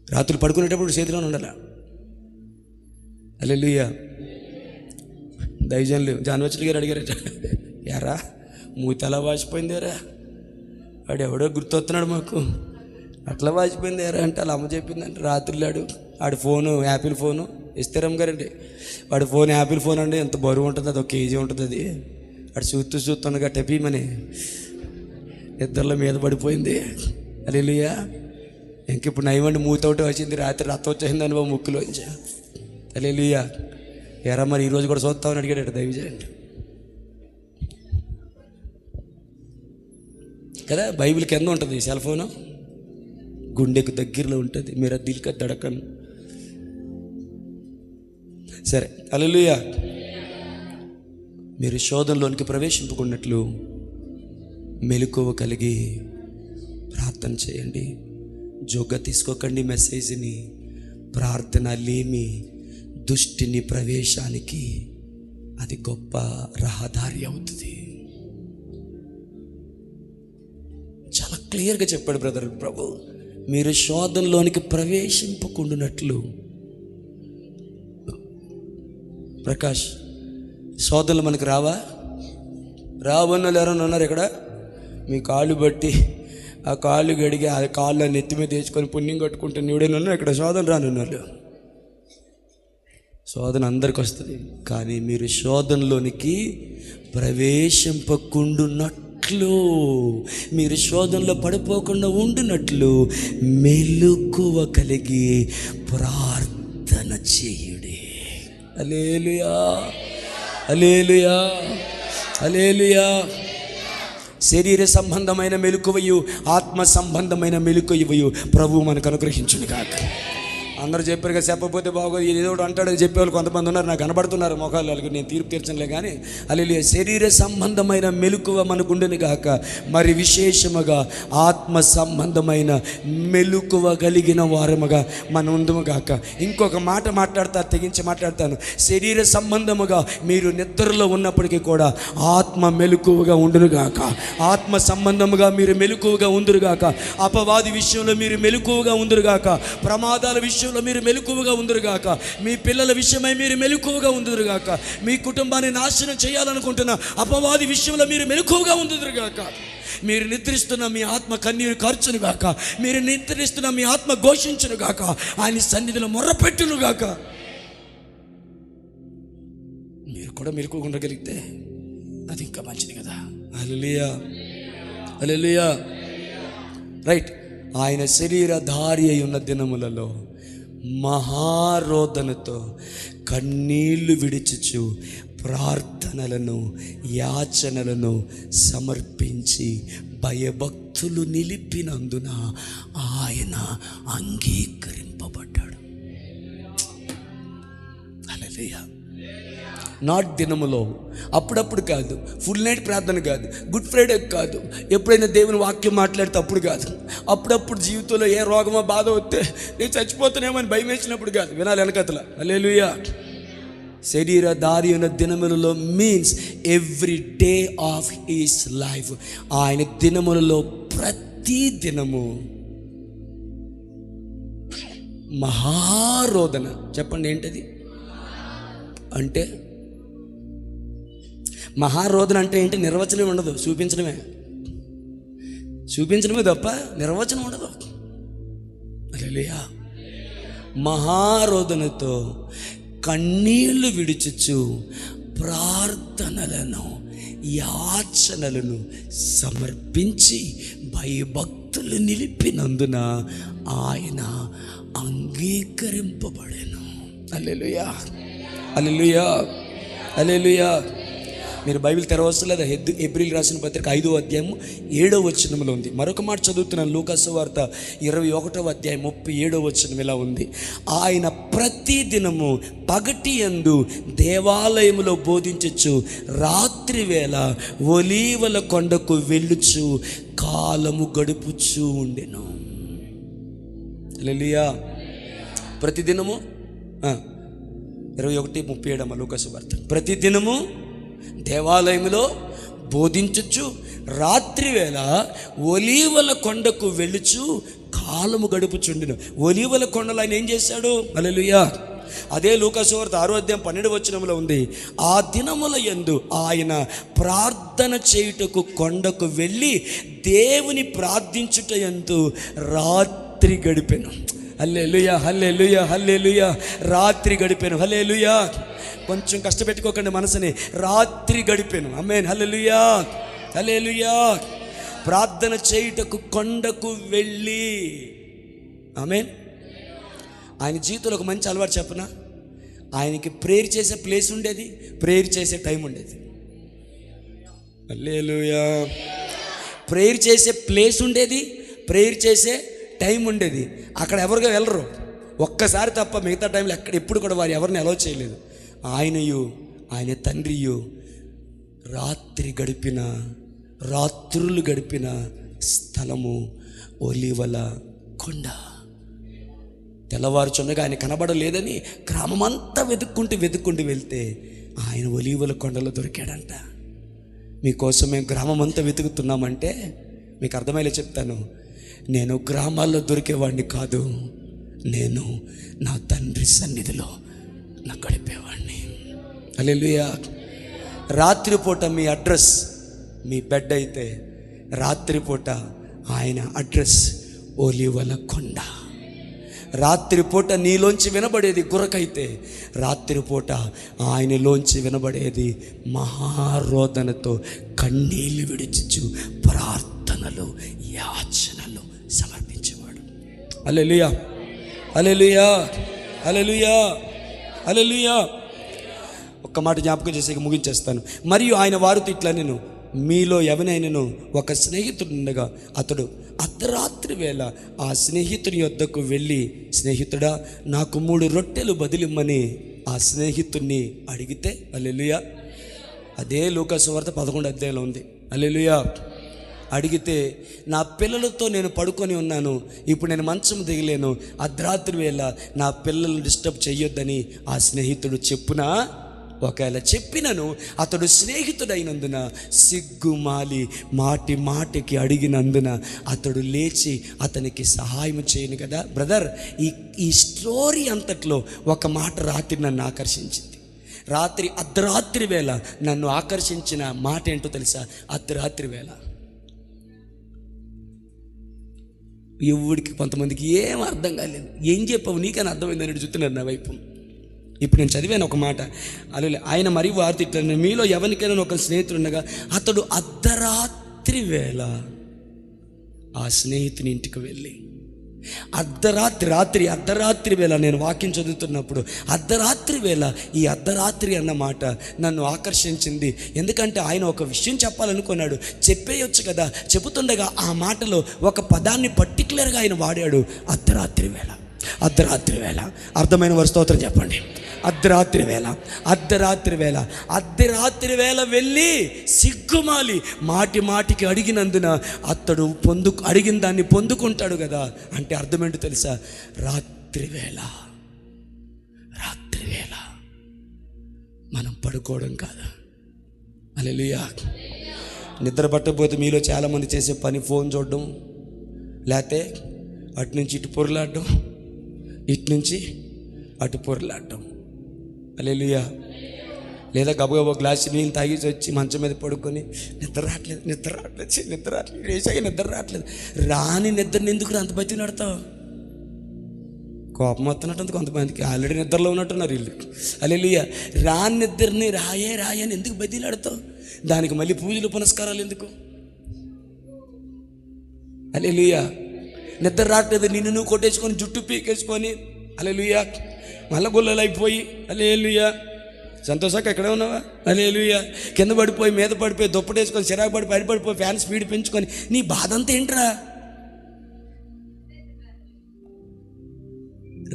రాత్రులు పడుకునేటప్పుడు చేతిలోనే ఉండాల. హల్లెలూయా. దైవజనులు జాన్వచ్చులు గారు అడిగారట, యారా మూతి అలా వాసిపోయిందేరా, వాడు ఎవడో గుర్తొస్తున్నాడు మాకు, అట్లా వాసిపోయింది ఎరా అంటే వాళ్ళ అమ్మ చెప్పిందంటే. రాత్రులాడు ఆడు ఫోను, యాపిల్ ఫోను ఇస్తారమ్మ గారండి. వాడి ఫోన్ యాపిల్ ఫోన్ అండి, ఎంత బరువు ఉంటుంది, అది 1 కేజీ ఉంటుంది. అది వాడు చూస్తుండగా టెపీమని ఇద్దరిలో మీద పడిపోయింది. హల్లెలూయా. ఇంకిప్పుడు నయమండి మూత ఒకటి వచ్చింది, రాత్రి రక్తం వచ్చేసిందని బాబు ముక్కులోంచి. హల్లెలూయా. ఎరా మరి ఈరోజు కూడా చూస్తామని అడిగాడు దైవజనుడు కదా. బైబిల్ కింద ఉంటుంది సెల్ ఫోను, గుండెకు దగ్గరలో ఉంటుంది. మీరు దిల్ కా ధడకన్. సరే, హల్లెలూయా. మీరు శోధనలోనికి ప్రవేశింపుకున్నట్లు మెలకువ కలిగి ప్రార్థన చేయండి. జోగ్గా తీసుకోకండి మెసేజ్ని. ప్రార్థన లేమి దుష్టిని ప్రవేశానికి అది గొప్ప రహదారి అవుతుంది. చాలా క్లియర్గా చెప్పాడు బ్రదర్ ప్రభు. మీరు శోధనలోనికి ప్రవేశింపకుండునట్లు. ప్రకాష్, శోధనలు మనకు రావా? రావన్నోళ్ళు ఎవరైనా ఉన్నారు ఇక్కడ? మీ కాళ్ళు బట్టి ఆ కాళ్ళు గడిగి ఆ కాళ్ళు నెత్తి మీద తెచ్చుకొని పుణ్యం కట్టుకుంటే నీవుడైనా ఉన్నారు ఇక్కడ? శోధన రానున్నారు. శోధన అందరికి వస్తుంది, కానీ మీరు శోధనలోనికి ప్రవేశింపకుండునట్లు, మీరు శోధనలో పడిపోకుండా ఉండునట్లు మెలకువ కలిగి ప్రార్థన చేయుడి. హల్లెలూయా, హల్లెలూయా, హల్లెలూయా. శరీర సంబంధమైన మెలకువయు ఆత్మ సంబంధమైన మెలకువయు ప్రభు మనకు అనుగ్రహించును గాక. అందరూ చెప్పారు కదా, చెప్పకపోతే బాగోదు, ఏదో ఒకటి అంటాడని చెప్పేవాళ్ళు కొంతమంది ఉన్నారు. నాకు కనబడుతున్నారు మొఖాలు, వాళ్ళకి నేను తీర్పు తీర్చనులే. కానీ హల్లెలూయా, శరీర సంబంధమైన మెలకువ మనకుండని గాక, మరి విశేషముగా ఆత్మ సంబంధమైన మెలకువ కలిగిన వారముగా మనం ఉందము గాక. ఇంకొక మాట తెగించి మాట్లాడతాను. శరీర సంబంధముగా మీరు నిద్రలో ఉన్నప్పటికీ కూడా ఆత్మ మెలకువగా ఉండునుగాక. ఆత్మ సంబంధముగా మీరు మెలకువగా ఉందురుగాక. అపవాది విషయంలో మీరు మెలకువగా ఉందురుగాక. ప్రమాదాల విషయంలో మీరు మెలకువగా ఉందురుగాక. మీ పిల్లల విషయమై మీరు మెలకువగా ఉందురుగాక. మీ కుటుంబాన్ని నాశనం చేయాలనుకుంటున్న అపవాది విషయంలో మీరు మెలకువగా ఉందురుగాక. మీరు నిద్రిస్తున్న మీ ఆత్మ కన్నీరు కార్చునుగాక. మీరు నిద్రిస్తున్న మీ ఆత్మ ఘోషించునుగాక. ఆయన సన్నిధిలో మొర్రపెట్టునుగాక. మీరు కూడా మెలకువగా ఉండగలిగితే అది ఇంకా మంచిది కదా. హల్లెలూయా, హల్లెలూయా. రైట్. ఆయన శరీరధారి అయి ఉన్న దినములలో మహారోదనతో కన్నీళ్లు విడిచుచు ప్రార్థనలను యాచనలను సమర్పించి భయభక్తులు నిలిపినందున ఆయన అంగీకరింపబడ్డాడు. హల్లెలూయా. నాట్ దినములో, అప్పుడప్పుడు కాదు, ఫుల్ నైట్ ప్రార్థన కాదు, గుడ్ ఫ్రైడే కాదు, ఎప్పుడైనా దేవుని వాక్యం మాట్లాడితే అప్పుడు కాదు, అప్పుడప్పుడు జీవితంలో ఏ రోగమో బాధ వస్తే నేను చచ్చిపోతానేమని భయం వేసినప్పుడు కాదు. వినాలి వెనకతల. హల్లెలూయా. శరీరధారి ఉన్న దినములలో means every day of his life. ఆయన దినములలో ప్రతి దినము మహారోదన. చెప్పండి ఏంటది అంటే? మహారోదన అంటే ఏంటి? నిర్వచనం ఉండదు, చూపించడమే తప్ప నిర్వచనం ఉండదు. హల్లెలూయా. మహారోదనతో కన్నీళ్లు విడిచుచు ప్రార్థనలను యాచనలను సమర్పించి భయభక్తులు నిలిపినందున ఆయన అంగీకరింపబడెను. హల్లెలూయా, హల్లెలూయా, హల్లెలూయా. మీరు బైబిల్ తెరవచ్చు లేదా? హెబ్రీయులకు రాసిన పత్రిక 5వ అధ్యాయము 7వ వచనంలో ఉంది. మరొక మాట చదువుతున్నాను. లూకా సువార్త 21వ అధ్యాయం 37వ వచనం ఇలా ఉంది. ఆయన ప్రతి దినము పగటి యందు దేవాలయములో బోధించచ్చు, రాత్రి వేళ ఒలీవల కొండకు వెళ్ళుచు కాలము గడుపుచూ ఉండెను. హల్లెలూయా. ప్రతిదినము 21:37 లూకా సువార్త. ప్రతిదినము దేవాలయములో బోధించచ్చు, రాత్రి వేళ ఒలీవల కొండకు వెళ్ళుచు కాలము గడుపుచుండెను. ఒలీవల కొండలో ఆయన ఏం చేశాడు? హల్లెలూయా. అదే లూకా సువార్త 6వ అధ్యాయం 12వ వచనంలో ఉంది. ఆ దినముల యందు ఆయన ప్రార్థన చేయుటకు కొండకు వెళ్ళి దేవుని ప్రార్థించుట యందు రాత్రి గడిపెను. హల్లెలూయా, హల్లెలూయా, హల్లెలూయా. రాత్రి గడిపాను. హల్లెలూయా. కొంచెం కష్టపెట్టుకోకండి మనసుని. రాత్రి గడిపాను. ఆమేన్. హల్లెలూయా, హల్లెలూయా. ప్రార్థన చేయుటకు కొండకు వెళ్ళి. ఆమేన్. ఆయన జీవితంలో ఒక మంచి అలవాటు చెప్పనా? ఆయనకి ప్రేయర్ చేసే ప్లేస్ ఉండేది, ప్రేయర్ చేసే టైం ఉండేది. హల్లెలూయా. ప్రేయర్ చేసే ప్లేస్ ఉండేది, ప్రేయర్ చేసే టైం ఉండేది. అక్కడ ఎవరుగా వెళ్ళరు, ఒక్కసారి తప్ప మిగతా టైంలో ఎప్పుడు కూడా వారు ఎవరిని అలౌ చేయలేదు. ఆయన తండ్రియు రాత్రులు గడిపిన స్థలము ఒలీవల కొండ. తెల్లవారుచుండగా ఆయన కనబడలేదని గ్రామమంతా వెతుక్కుంటూ వెళ్తే ఆయన ఒలీవల కొండలో దొరికాడంట. మీకోసం మేము గ్రామం అంతా వెతుకుతున్నామంటే మీకు అర్థమయ్యేలా చెప్తాను. నేను గ్రామాల్లో దొరికేవాడిని కాదు, నేను నా తండ్రి సన్నిధిలో నా గడిపేవాడిని. హల్లెలూయా. రాత్రిపూట మీ అడ్రస్ మీ బెడ్ అయితే, రాత్రిపూట ఆయన అడ్రస్ ఒలీవల కొండ. రాత్రిపూట నీలోంచి వినబడేది గురకైతే, రాత్రిపూట ఆయనలోంచి వినబడేది మహారోదనతో కన్నీళ్లు విడిచిచు ప్రార్థనలు యాచనలు సమర్పించేవాడు. హల్లెలూయా, హల్లెలూయా, హల్లెలూయా, హల్లెలూయా. ఒక్క మాట జ్ఞాపకం చేసి ముగించేస్తాను. మరియు ఆయన వారితో ఇట్లా, నేను మీలో ఎవనైనాను ఒక స్నేహితుడు ఉండగా అతడు అర్ధరాత్రి వేళ ఆ స్నేహితుని యొద్దకు వెళ్ళి, స్నేహితుడా నాకు 3 రొట్టెలు బదిలిమ్మని ఆ స్నేహితుడిని అడిగితే, హల్లెలూయా, అదే లూకా సువార్త 11వ అధ్యాయంలో ఉంది. హల్లెలూయా. అడిగితే, నా పిల్లలతో నేను పడుకొని ఉన్నాను, ఇప్పుడు నేను మంచం దిగలేను, అర్ధరాత్రి వేళ నా పిల్లలను డిస్టర్బ్ చేయొద్దని ఆ స్నేహితుడు చెప్పునా, ఒకవేళ చెప్పినను అతడు స్నేహితుడైనందున సిగ్గుమాలి మాటికి అడిగినందున అతడు లేచి అతనికి సహాయం చేయను కదా. బ్రదర్, ఈ స్టోరీ అంతట్లో ఒక మాట రాత్రి నన్ను ఆకర్షించింది. అర్ధరాత్రి వేళ నన్ను ఆకర్షించిన మాట ఏంటో తెలుసా? అర్ధరాత్రి వేళ ఎవడికి కొంతమందికి ఏం అర్థం కాలేదు. ఏం చెప్పావు, నీకని అర్థమైందని చూస్తున్నారు నా వైపు. ఇప్పుడు నేను చదివాను ఒక మాట, అలా ఆయన మరియు వార్త ఇట్లా, మీలో ఎవరికైనా ఒక స్నేహితుడు ఉండగా అతడు అర్ధరాత్రి వేళ ఆ స్నేహితుని ఇంటికి వెళ్ళి, అర్ధరాత్రి వేళ నేను వాక్యం చదువుతున్నప్పుడు అర్ధరాత్రి వేళ, ఈ అర్ధరాత్రి అన్న మాట నన్ను ఆకర్షించింది. ఎందుకంటే ఆయన ఒక విషయం చెప్పాలనుకున్నాడు, చెప్పేయొచ్చు కదా. చెబుతుండగా ఆ మాటలో ఒక పదాన్ని పర్టికులర్గా ఆయన వాడాడు, అర్ధరాత్రి వేళ. అర్థమైన వారి స్తోత్రం చెప్పండి. అర్ధరాత్రి వేళ వెళ్ళి సిగ్గుమాలి మాటికి అడిగినందున అతడు అడిగిన దాన్ని పొందుకుంటాడు కదా. అంటే అర్థం ఏంటో తెలుసా? రాత్రి వేళ మనం పడుకోవడం కాదు. హల్లెలూయా. నిద్ర పట్టకపోతే మీలో చాలామంది చేసే పని ఫోన్ చూడడం, లేకపోతే అటు నుంచి ఇటు పొరలాడడం, ఇటు నుంచి అటు పొరలాడడం. హల్లెలూయా. లేదా గబగబా గ్లాసు నీళ్ళు తాగేసి వచ్చి మంచం మీద పడుకొని నిద్ర రావట్లేదు. రాని నిద్రని ఎందుకు అంత బతిలాడతావు? కోపం వస్తున్నట్టు కొంతమందికి, ఆల్రెడీ నిద్రలో ఉన్నట్టున్నారు వీళ్ళు. హల్లెలూయా. రాని నిద్రని రాయే అని ఎందుకు బతిలాడతావు? దానికి మళ్ళీ పూజలు పునస్కారాలు ఎందుకు? హల్లెలూయా. నిద్ర రావట్లేదు, నిన్ను నువ్వు కొట్టేసుకొని జుట్టు పీకేసుకొని, హల్లెలూయా, మళ్ళా గొల్లలు అయిపోయి, హల్లెలూయా, సంతోషాక ఎక్కడే ఉన్నావా? హల్లెలూయా. కింద పడిపోయి మీద పడిపోయి దుప్పటేసుకొని చిరాకు పడిపోయి ఫ్యాన్ స్పీడ్ పెంచుకొని నీ బాధ అంతా ఏంట్రా?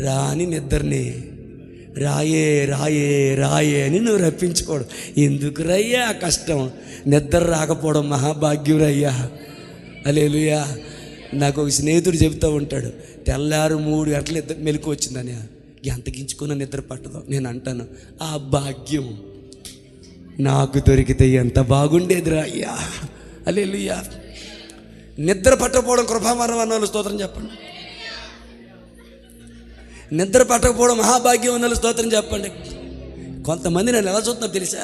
రాని నిద్రని రాయే అని నువ్వు రప్పించుకోవడం ఎందుకు రయ్యా? కష్టం. నిద్ర రాకపోవడం మహాభాగ్యం రయ్యా. హల్లెలూయా. నాకు ఒక స్నేహితుడు చెబుతూ ఉంటాడు, తెల్లారు 3 గంటలు మెలకు వచ్చిందని, ఎంత గించుకున్న నిద్ర పట్టదు. నేను అంటాను, ఆ భాగ్యం నాకు దొరికితే ఎంత బాగుండేదిరా అయ్యా. హల్లెలూయా. నిద్ర పట్టకపోవడం కృపావరం అన్న వాళ్ళు స్తోత్రం చెప్పండి. నిద్ర పట్టకపోవడం మహాభాగ్యం అన్న వాళ్ళు స్తోత్రం చెప్పండి. కొంతమంది నన్ను ఎలా చూస్తున్నారు తెలుసా?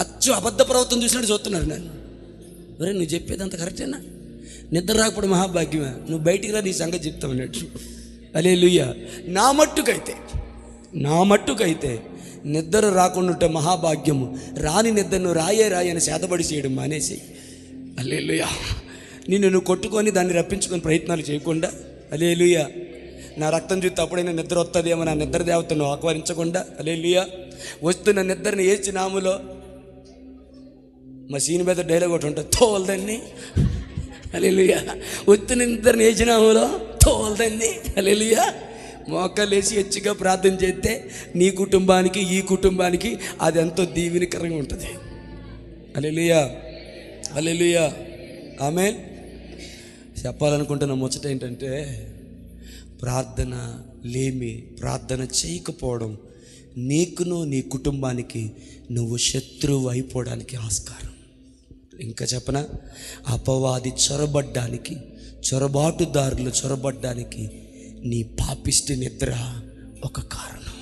అచ్చు అబద్ధ ప్రవర్తన చూసినట్టు చూస్తున్నారు నన్ను. ఒరే, నువ్వు చెప్పేది అంత కరెక్టేనా? నిద్ర రాకపోవడం మహాభాగ్యమా? నువ్వు బయటికి రా, నీ సంగతి చెప్తావు అన్నట్టు. హల్లెలూయా. నా మట్టుకైతే నిద్ర రాకుండా ఉంటే మహాభాగ్యము. రాని నిద్రను రాయే అని శాతపడి చేయడం మానేసి, హల్లెలూయా, నిన్ను నువ్వు కొట్టుకొని దాన్ని రప్పించుకొని ప్రయత్నాలు చేయకుండా, హల్లెలూయా, నా రక్తం చూస్తే అప్పుడైనా నిద్ర వస్తుందేమో నా నిద్ర దేవతను ఆహ్వానించకుండా, హల్లెలూయా, వస్తున్న నిద్రని ఏచి నాములో మా సీని మీద డైలాగ్ ఒకటి ఉంటుంది, తోలదాన్ని. హల్లెలూయా. వస్తున్న నిద్రని ఏచి నాములో తోలదాన్ని. హల్లెలూయా. మోకాలేసి హెచ్చుగా ప్రార్థన చేస్తే నీ కుటుంబానికి ఈ కుటుంబానికి అది ఎంతో దీవెనకరంగా ఉంటుంది. హల్లెలూయా. ఆమేన్. చెప్పాలనుకుంటున్న ముచ్చట ఏంటంటే, ప్రార్థన లేమి, ప్రార్థన చేయకపోవడం నీకును నీ కుటుంబానికి నువ్వు శత్రువు అయిపోవడానికి ఆస్కారం. ఇంకా చెప్పనా, అపవాది చొరబాటుదారులు చొరబడ్డానికి నీ పాపిష్టి నిద్ర ఒక కారణం.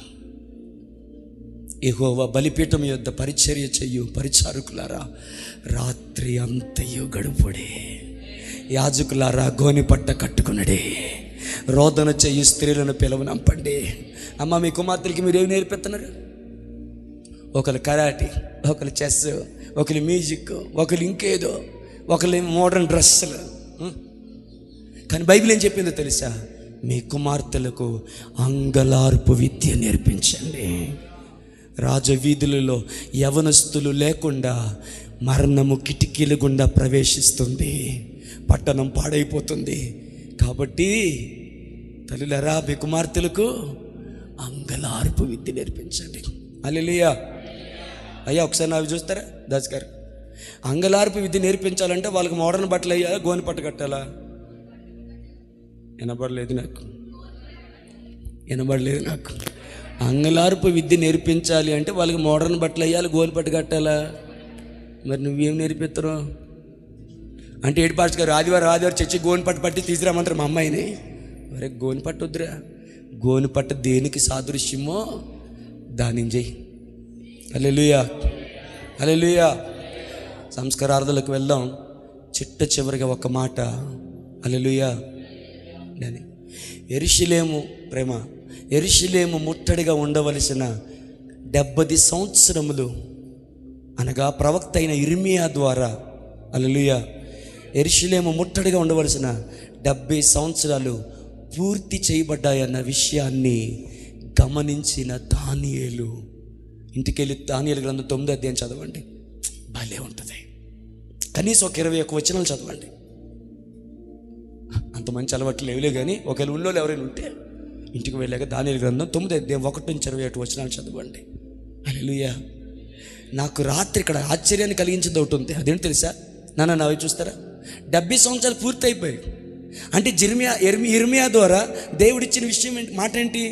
యెహోవా బలిపీఠం యొద్ద పరిచర్య చెయ్యు పరిచారకులారా, రాత్రి అంతయు గడుపుడే. యాజకులారా, గోని పట్ట కట్టుకునడే. రోదన చెయ్యి స్త్రీలను పిలవనంపండి. అమ్మ, మీ కుమార్తెలకి మీరు ఏమి నేర్పిస్తున్నారు? ఒకరు కరాటే, ఒకరు చెస్, ఒకరు మ్యూజిక్, ఒకరు ఇంకేదో, ఒకరు మోడర్న్ డ్రెస్సులు. కానీ బైబిల్ ఏం చెప్పిందో తెలుసా? మీ కుమార్తెలకు అంగలార్పు విద్య నేర్పించండి. రాజవీధులలో యవనస్తులు లేకుండా మరణము కిటికీల గుండా ప్రవేశిస్తుంది. పట్టణం పాడైపోతుంది. కాబట్టి తల్లులరా, మీ కుమార్తెలకు అంగలార్పు విద్య నేర్పించండి. హల్లెలూయా. అయ్యా ఒకసారి నావి చూస్తారా దాస్ గారు? అంగలార్పు విద్య నేర్పించాలంటే వాళ్ళకి మోడర్న్ బట్టలు అయ్యాలా, గోని పట్టు కట్టాలా? వినబడలేదు నాకు. అంగలార్పు విద్య నేర్పించాలి అంటే వాళ్ళకి మోడర్న్ బట్టలు వేయాలి, గోని పట్టు కట్టాలా? మరి నువ్వేం నేర్పిస్తావు అంటే ఏడు పాస్ గారు ఆదివారం చర్చి గోని పట్టు పట్టి తీసుకురామంటారు మా అమ్మాయిని. మరి గోని పట్టు వద్దురా. గోని పట్టు దేనికి సాదృశ్యమో దాని చెయ్యి. హల్లెలూయా, హల్లెలూయా. సంస్కారార్థులకు వెళ్దాం. చిట్ట చివరిగా ఒక మాట, హల్లెలూయా. నేను యెరూషలేము ప్రేమ, యెరూషలేము ముట్టడిగా ఉండవలసిన 70 సంవత్సరములు అనగా ప్రవక్త అయిన ఇర్మియా ద్వారా, హల్లెలూయా, యెరూషలేము ముట్టడిగా ఉండవలసిన 70 సంవత్సరాలు పూర్తి చేయబడ్డాయన్న విషయాన్ని గమనించిన దానియేలు, ఇంటికెళ్ళి దానియేలు గ్రంథం 9వ అధ్యాయం చదవండి, భలే ఉంటుంది. కనీసం ఒక 21 వచనాలు చదవండి. అంత మంచి అలవాట్లు లేవులే కానీ ఒకవేళ ఉన్నోళ్ళు ఎవరైనా ఉంటే ఇంటికి వెళ్ళాక దానియేలు గ్రంథం 9వ అధ్యాయం 1 నుంచి 28 వచనాలు చదవండి. హల్లెలూయా. నాకు రాత్రి ఇక్కడ ఆశ్చర్యాన్ని కలిగించింది ఒకటి ఉంది. అదేంటి తెలుసా? నాన్న అవి చూస్తారా? 70 సంవత్సరాలు పూర్తి అయిపోయాయి. అంటే ఇర్మియా ద్వారా దేవుడిచ్చిన విషయం మాట ఏంటి?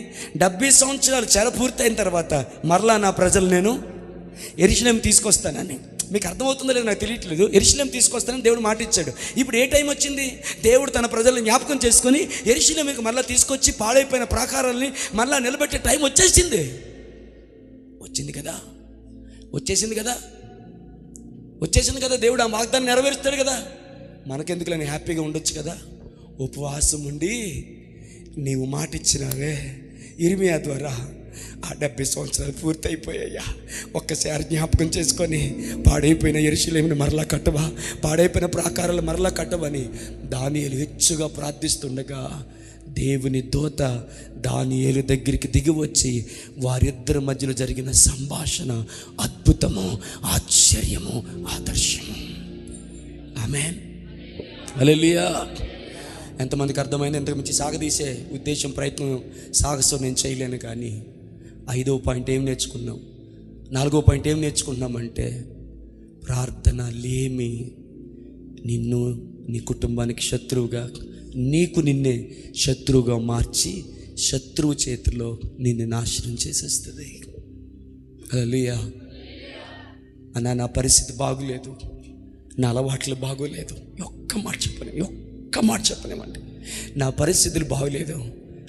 70 సంవత్సరాలు చెర పూర్తయిన తర్వాత మరలా నా ప్రజలు నేను యెరూషలేము తీసుకొస్తానని. మీకు అర్థమవుతుందో లేదో నాకు తెలియట్లేదు. యెరూషలేము తీసుకొస్తానని దేవుడు మాట ఇచ్చాడు. ఇప్పుడు ఏ టైం వచ్చింది? దేవుడు తన ప్రజలను జ్ఞాపకం చేసుకొని యెరూషలేముకి మరలా తీసుకొచ్చి పాడైపోయిన ప్రాకారాలని మరలా నిలబెట్టే టైం వచ్చేసింది కదా. దేవుడు ఆ వాగ్దాన్ని నెరవేరుస్తాడు కదా. మనకెందుకులని హ్యాపీగా ఉండొచ్చు కదా. ఉపవాసం ఉండి నీవు మాట ఇచ్చినావే ఇర్మియా ద్వారా ఆ 70 సంవత్సరాలు పూర్తయిపోయాయ్యా. ఒక్కసారి జ్ఞాపకం చేసుకొని పాడైపోయిన యెరూషలేముని మరలా కట్టవా, పాడైపోయిన ప్రాకారాలు మరలా కట్టవని దానియేలు హెచ్చుగా ప్రార్థిస్తుండగా దేవుని దూత దానియేలు దగ్గరికి దిగి వచ్చి వారిద్దరి మధ్యలో జరిగిన సంభాషణ అద్భుతము, ఆశ్చర్యము, ఆదర్శము. ఆమేన్, హల్లెలూయా. ఎంతమందికి అర్థమైంది? ఎంతకు మించి సాగదీసే ఉద్దేశం, ప్రయత్నం, సాహసం నేను చేయలేను. కానీ 5వ పాయింట్ ఏం నేర్చుకున్నాం? 4వ పాయింట్ ఏం నేర్చుకున్నామంటే ప్రార్థన లేమి నిన్ను నీ కుటుంబానికి శత్రువుగా, నీకు నిన్నే శత్రువుగా మార్చి శత్రువు చేతిలో నిన్ను నాశనం చేసేస్తుంది. హల్లెలూయా. అన్నా నా పరిస్థితి బాగులేదు, నా అలవాట్లు బాగోలేదు, ఒక్క మాట చెప్పలేమండి. నా పరిస్థితులు బాగోలేదు,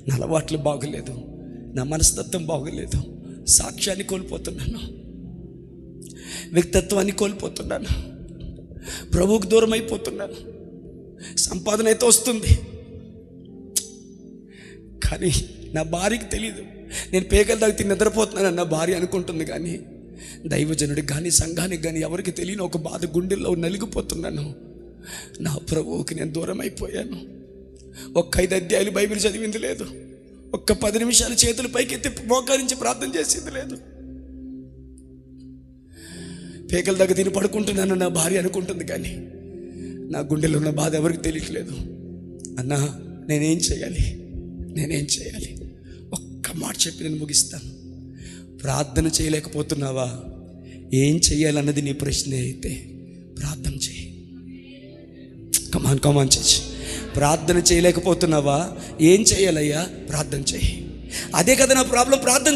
నా అలవాట్లు బాగోలేదు, నా మనస్తత్వం బాగోలేదు, సాక్ష్యాన్ని కోల్పోతున్నాను, వ్యక్తిత్వాన్ని కోల్పోతున్నాను, ప్రభువుకు దూరం అయిపోతున్నాను. సంపాదన అయితే వస్తుంది కానీ నా భార్యకి తెలీదు. నేను పేకల దాకా తిని నిద్రపోతున్నాను నా భార్య అనుకుంటుంది. కానీ దైవజనుడికి కానీ సంఘానికి కానీ ఎవరికి తెలియని ఒక బాధ గుండెల్లో నలిగిపోతున్నాను. నా ప్రభువుకి నేను దూరం అయిపోయాను. ఒక్క 5 అధ్యాయాలు బైబిల్ చదివింది లేదు, ఒక్క 10 నిమిషాలు చేతులు పైకెత్తి మోకరించి ప్రార్థన చేసింది లేదు. పేకల దగ్గర తిని పడుకుంటున్నాను నా భార్య అనుకుంటుంది. కానీ నా గుండెలో ఉన్న బాధ ఎవరికి తెలియట్లేదు. అన్నా నేనేం చేయాలి? ఒక్క మాట చెప్పి నేను ముగిస్తాను. ప్రార్థన చేయలేకపోతున్నావా? ఏం చేయాలన్నది నీ ప్రశ్నే అయితే ప్రార్థన చేయి. కమాన్ చర్చ్. ప్రార్థన చేయలేకపోతున్నావా? ఏం చేయాలయ్యా? ప్రార్థన చేయి. అదే కదా నా ప్రాబ్లం. ప్రార్థన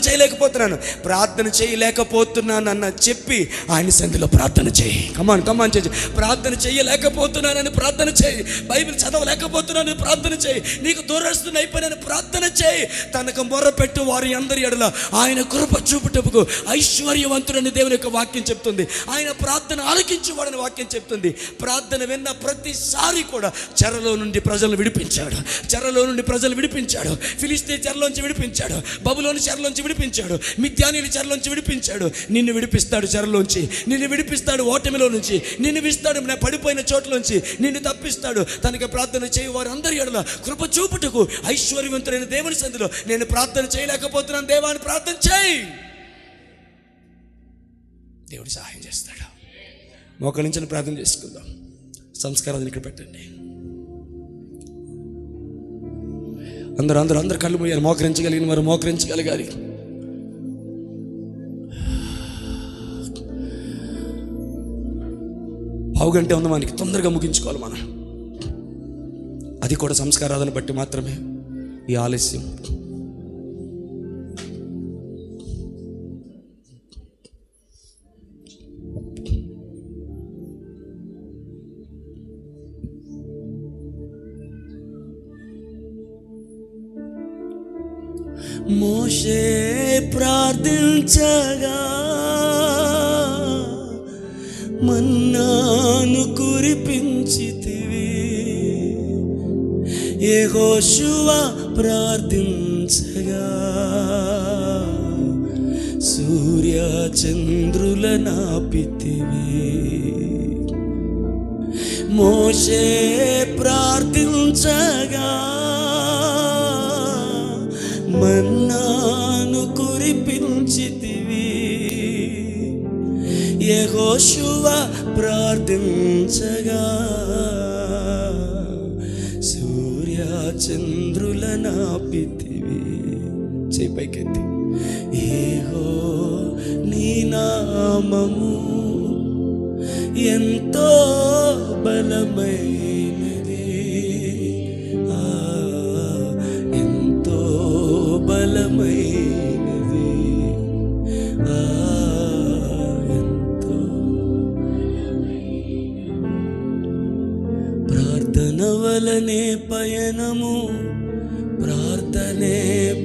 చేయలేకపోతున్నానన్న చెప్పి ఆయన సంధిలో ప్రార్థన చేయి. కమాన్ చేయి. ప్రార్థన చేయలేకపోతున్నానని ప్రార్థన చేయి. బైబిల్ చదవలేకపోతున్నానని ప్రార్థన చేయి. నీకు దూరస్తుని అయిపోయినని ప్రార్థన చేయి. తనకు మొర్రపెట్టు వారి అందరి ఎడల ఆయన కృప చూపుటకు ఐశ్వర్యవంతుడని దేవుని యొక్క వాక్యం చెప్తుంది. ఆయన ప్రార్థన ఆలకించేవాడని వాక్యం చెప్తుంది. ప్రార్థన విన్న ప్రతిసారి కూడా చెరలో నుండి ప్రజలు విడిపించాడు. ఫిలిష్తీ చెరలోంచి విడిపించాడు, బబులోని చెరలోంచి విడిపించాడు, మిద్యానీయుల చెరలోంచి విడిపించాడు. నిన్ను విడిపిస్తాడు చెరలోంచి, నిన్ను విడిపిస్తాడు ఓటమిలో నుంచి, నిన్ను విస్తాడు పడిపోయిన చోట్లోంచి నిన్ను తప్పిస్తాడు. తనకి ప్రార్థన చేయి వారు అందరి ఎడల కృప చూపుటకు ఐశ్వర్యవంతుడైన దేవుని సంధిలో నేను ప్రార్థన చేయలేకపోతున్నాను. దేవాన్ని ప్రార్థన చేయి, దేవుడు సహాయం చేస్తాడు. మోకరించి ప్రార్థన చేసుకుందాం. సంస్కారాన్ని ఇక్కడ పెట్టండి. అందరూ కళ్ళు మూయాలి. మోకరించగలిగిన వారు మోకరించగలగాలి. పావుగంటే ఉంది మనకి, తొందరగా ముగించుకోవాలి మనం. అది కూడా సంస్కారాలను బట్టి మాత్రమే ఈ ఆలస్యం. మోషే ప్రార్థించగా మన్నాను కురిపించితివి, యెహోషువ ప్రార్థించగా సూర్య చంద్రుల నాపితివి. మోషే ప్రార్థించగా మన్నాను కురిపించితివి, యెహోషువ ప్రార్థించగా సూర్య చంద్రుల నాపితివి. చేయి పైకెత్తి. ఏహో నీ నామము ఎంతో బలమైనది, ఎంతో బలమైనది, ఎంతో. ప్రార్థన వలనే పయనము, ప్రార్థనే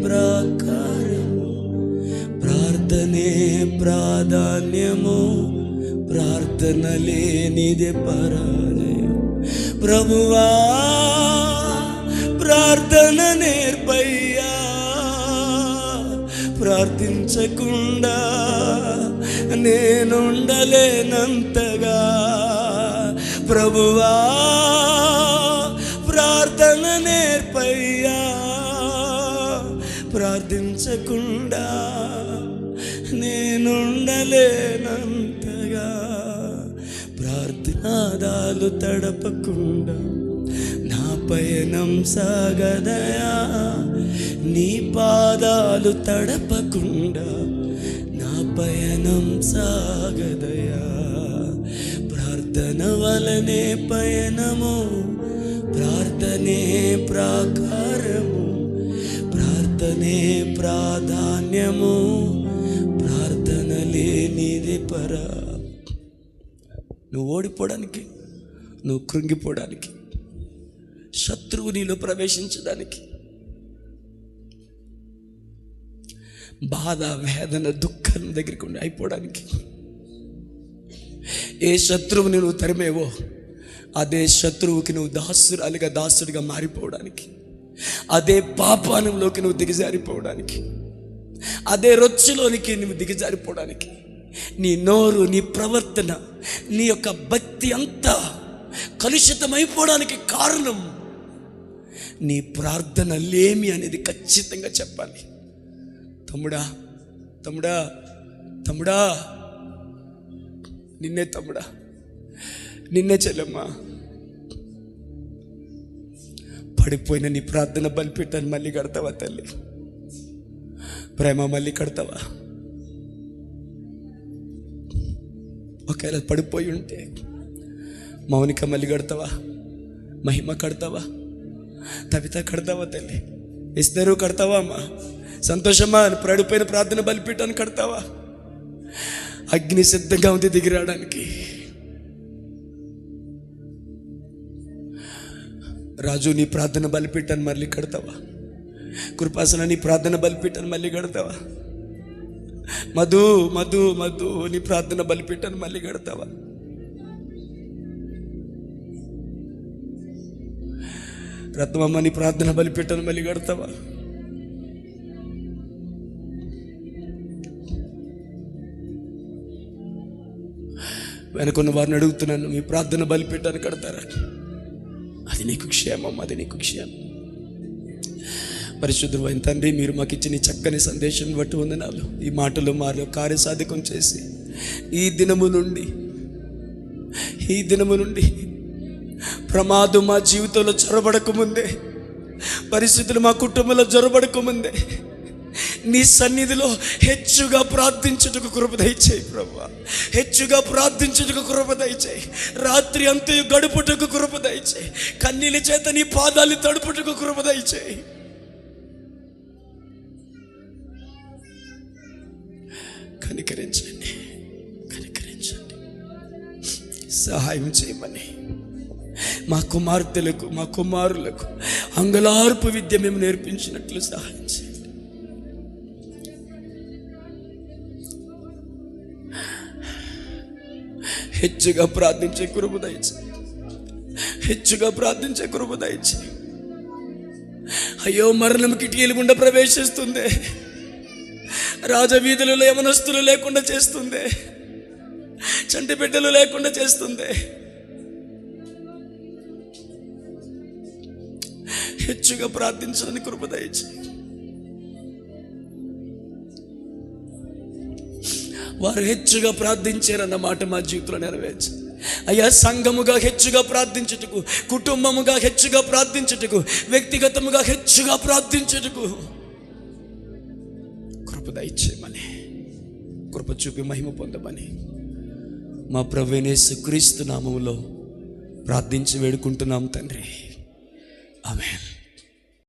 ప్రాకారము, ప్రార్థనే ప్రాధాన్యము, ప్రార్థన లేనిదే పరాజయం. ప్రభువా ప్రార్థన నేర్పయ్యా, ప్రార్థించకుండా నేనుండలేనంతగా. ప్రభువా ప్రార్థన నేర్పయ్యా, ప్రార్థించకుండా నేనుండలేనంతగా. ప్రార్థనాదాలు తడపకుండా నా పయనం సాగదయా, నీ పాదాలు తడపకుండా నా పయనం సాగదయా. ప్రార్థన వలనే పయనము, ప్రార్థనే ప్రాకారము, ప్రార్థనే ప్రాధాన్యము, ప్రార్థన లేనిది పరా. నువ్వు ఓడిపోవడానికి, నువ్వు కృంగిపోవడానికి, శత్రువు నీలో ప్రవేశించడానికి, బాధ వేదన దుఃఖం దగ్గరికి ఉండి అయిపోవడానికి, ఏ శత్రువుని నువ్వు తరిమేవో అదే శత్రువుకి నువ్వు దాసుడిగా మారిపోవడానికి, అదే పాపానంలోకి నువ్వు దిగజారిపోవడానికి, అదే రొచ్చులోనికి నువ్వు దిగజారిపోవడానికి, నీ నోరు, నీ ప్రవర్తన, నీ యొక్క భక్తి అంతా కలుషితమైపోవడానికి కారణం నీ ప్రార్థన లేమి అనేది ఖచ్చితంగా చెప్పాలి. తమ్ముడా తమ్ముడా తమ్ముడా, నిన్నే తమ్ముడా, నిన్నే చెల్లెమ్మా, పడిపోయిన నీ ప్రార్థన బలిపీఠాన్ని మళ్ళీ కడతావా తల్లి? ప్రేమ మళ్ళీ కడతావా? ఒకవేళ పడిపోయి ఉంటే మౌనిక మళ్ళీ కడతావా? మహిమ కడతావా? తవిత కడతావా తల్లి? ఇద్దరు కడతావా అమ్మా? సంతోషమా పడిపోయిన ప్రార్థన బలిపీఠాన్ని కడతావా? అగ్ని సిద్ధంగా ఉంది దిగిరావడానికి. రాజు నీ ప్రార్థన బలిపీఠాన్ని మళ్ళీ కడతావా? కృపాసన నీ ప్రార్థన బలిపీఠాన్ని మళ్ళీ కడతావా? మధు మధు మధు నీ ప్రార్థన బలిపీఠాన్ని మళ్ళీ కడతావా? రత్నమ్మ నీ ప్రార్థన బలిపీఠాన్ని మళ్ళీ కడతావా? వెనుకున్న వారిని అడుగుతున్నాను, మీ ప్రార్థన బలిపీఠాన్ని కడతారా? అది నీకు క్షేమం, అది నీకు క్షేమం. పరిశుద్ధుడైన తండ్రి, మీరు మాకు ఇచ్చిన చక్కని సందేశం బట్టి వందనాలు. ఈ మాటలు మాలో కార్యసాధకం చేసి ఈ దినము నుండి ప్రమాదం మా జీవితంలో చొరబడక ముందే పరిస్థితులు మా కుటుంబంలో జొరబడుకోముందే నీ సన్నిధిలో హెచ్చుగా ప్రార్థించుటకు కృప దయచేయి ప్రభువా. హెచ్చుగా ప్రార్థించుటకు కృప దయచేయి. రాత్రి అంతయు గడుపుటకు కృప దయచేయి. కన్నీళ్ళ చేత నీ పాదాలు తడుపుటకు కృప దయచేయి. కనికరించండి, కనికరించండి, సహాయం చేయమని మా కుమార్తెలకు మా కుమారులకు అంగలార్పు విద్య మేము నేర్పించినట్లు సహాయం చేయండి. హెచ్చుగా ప్రార్థించే కృప దయచేయి. హెచ్చుగా ప్రార్థించే కృప దయచేయి. అయ్యో, మరణం కిటికీల గుండా ప్రవేశిస్తుంది. రాజవీధులలో యవనస్తులు లేకుండా చేస్తుంది. చంటి బిడ్డలు లేకుండా చేస్తుంది. హెచ్చుగా ప్రార్థించడానికి కృప దయచేయి. వారు హెచ్చుగా ప్రార్థించారన్న మాట మా జీవితంలో నెరవేర్చు అయ్యా. సంఘముగా హెచ్చుగా ప్రార్థించుటకు, కుటుంబముగా హెచ్చుగా ప్రార్థించుటకు, వ్యక్తిగతముగా హెచ్చుగా ప్రార్థించుటకు కృప దయచేయమని, కృప చూపి మహిమ పొందమని మా ప్రభువైన యేసుక్రీస్తు నామములో ప్రార్థించి వేడుకుంటున్నాం తండ్రి. ఆమేన్.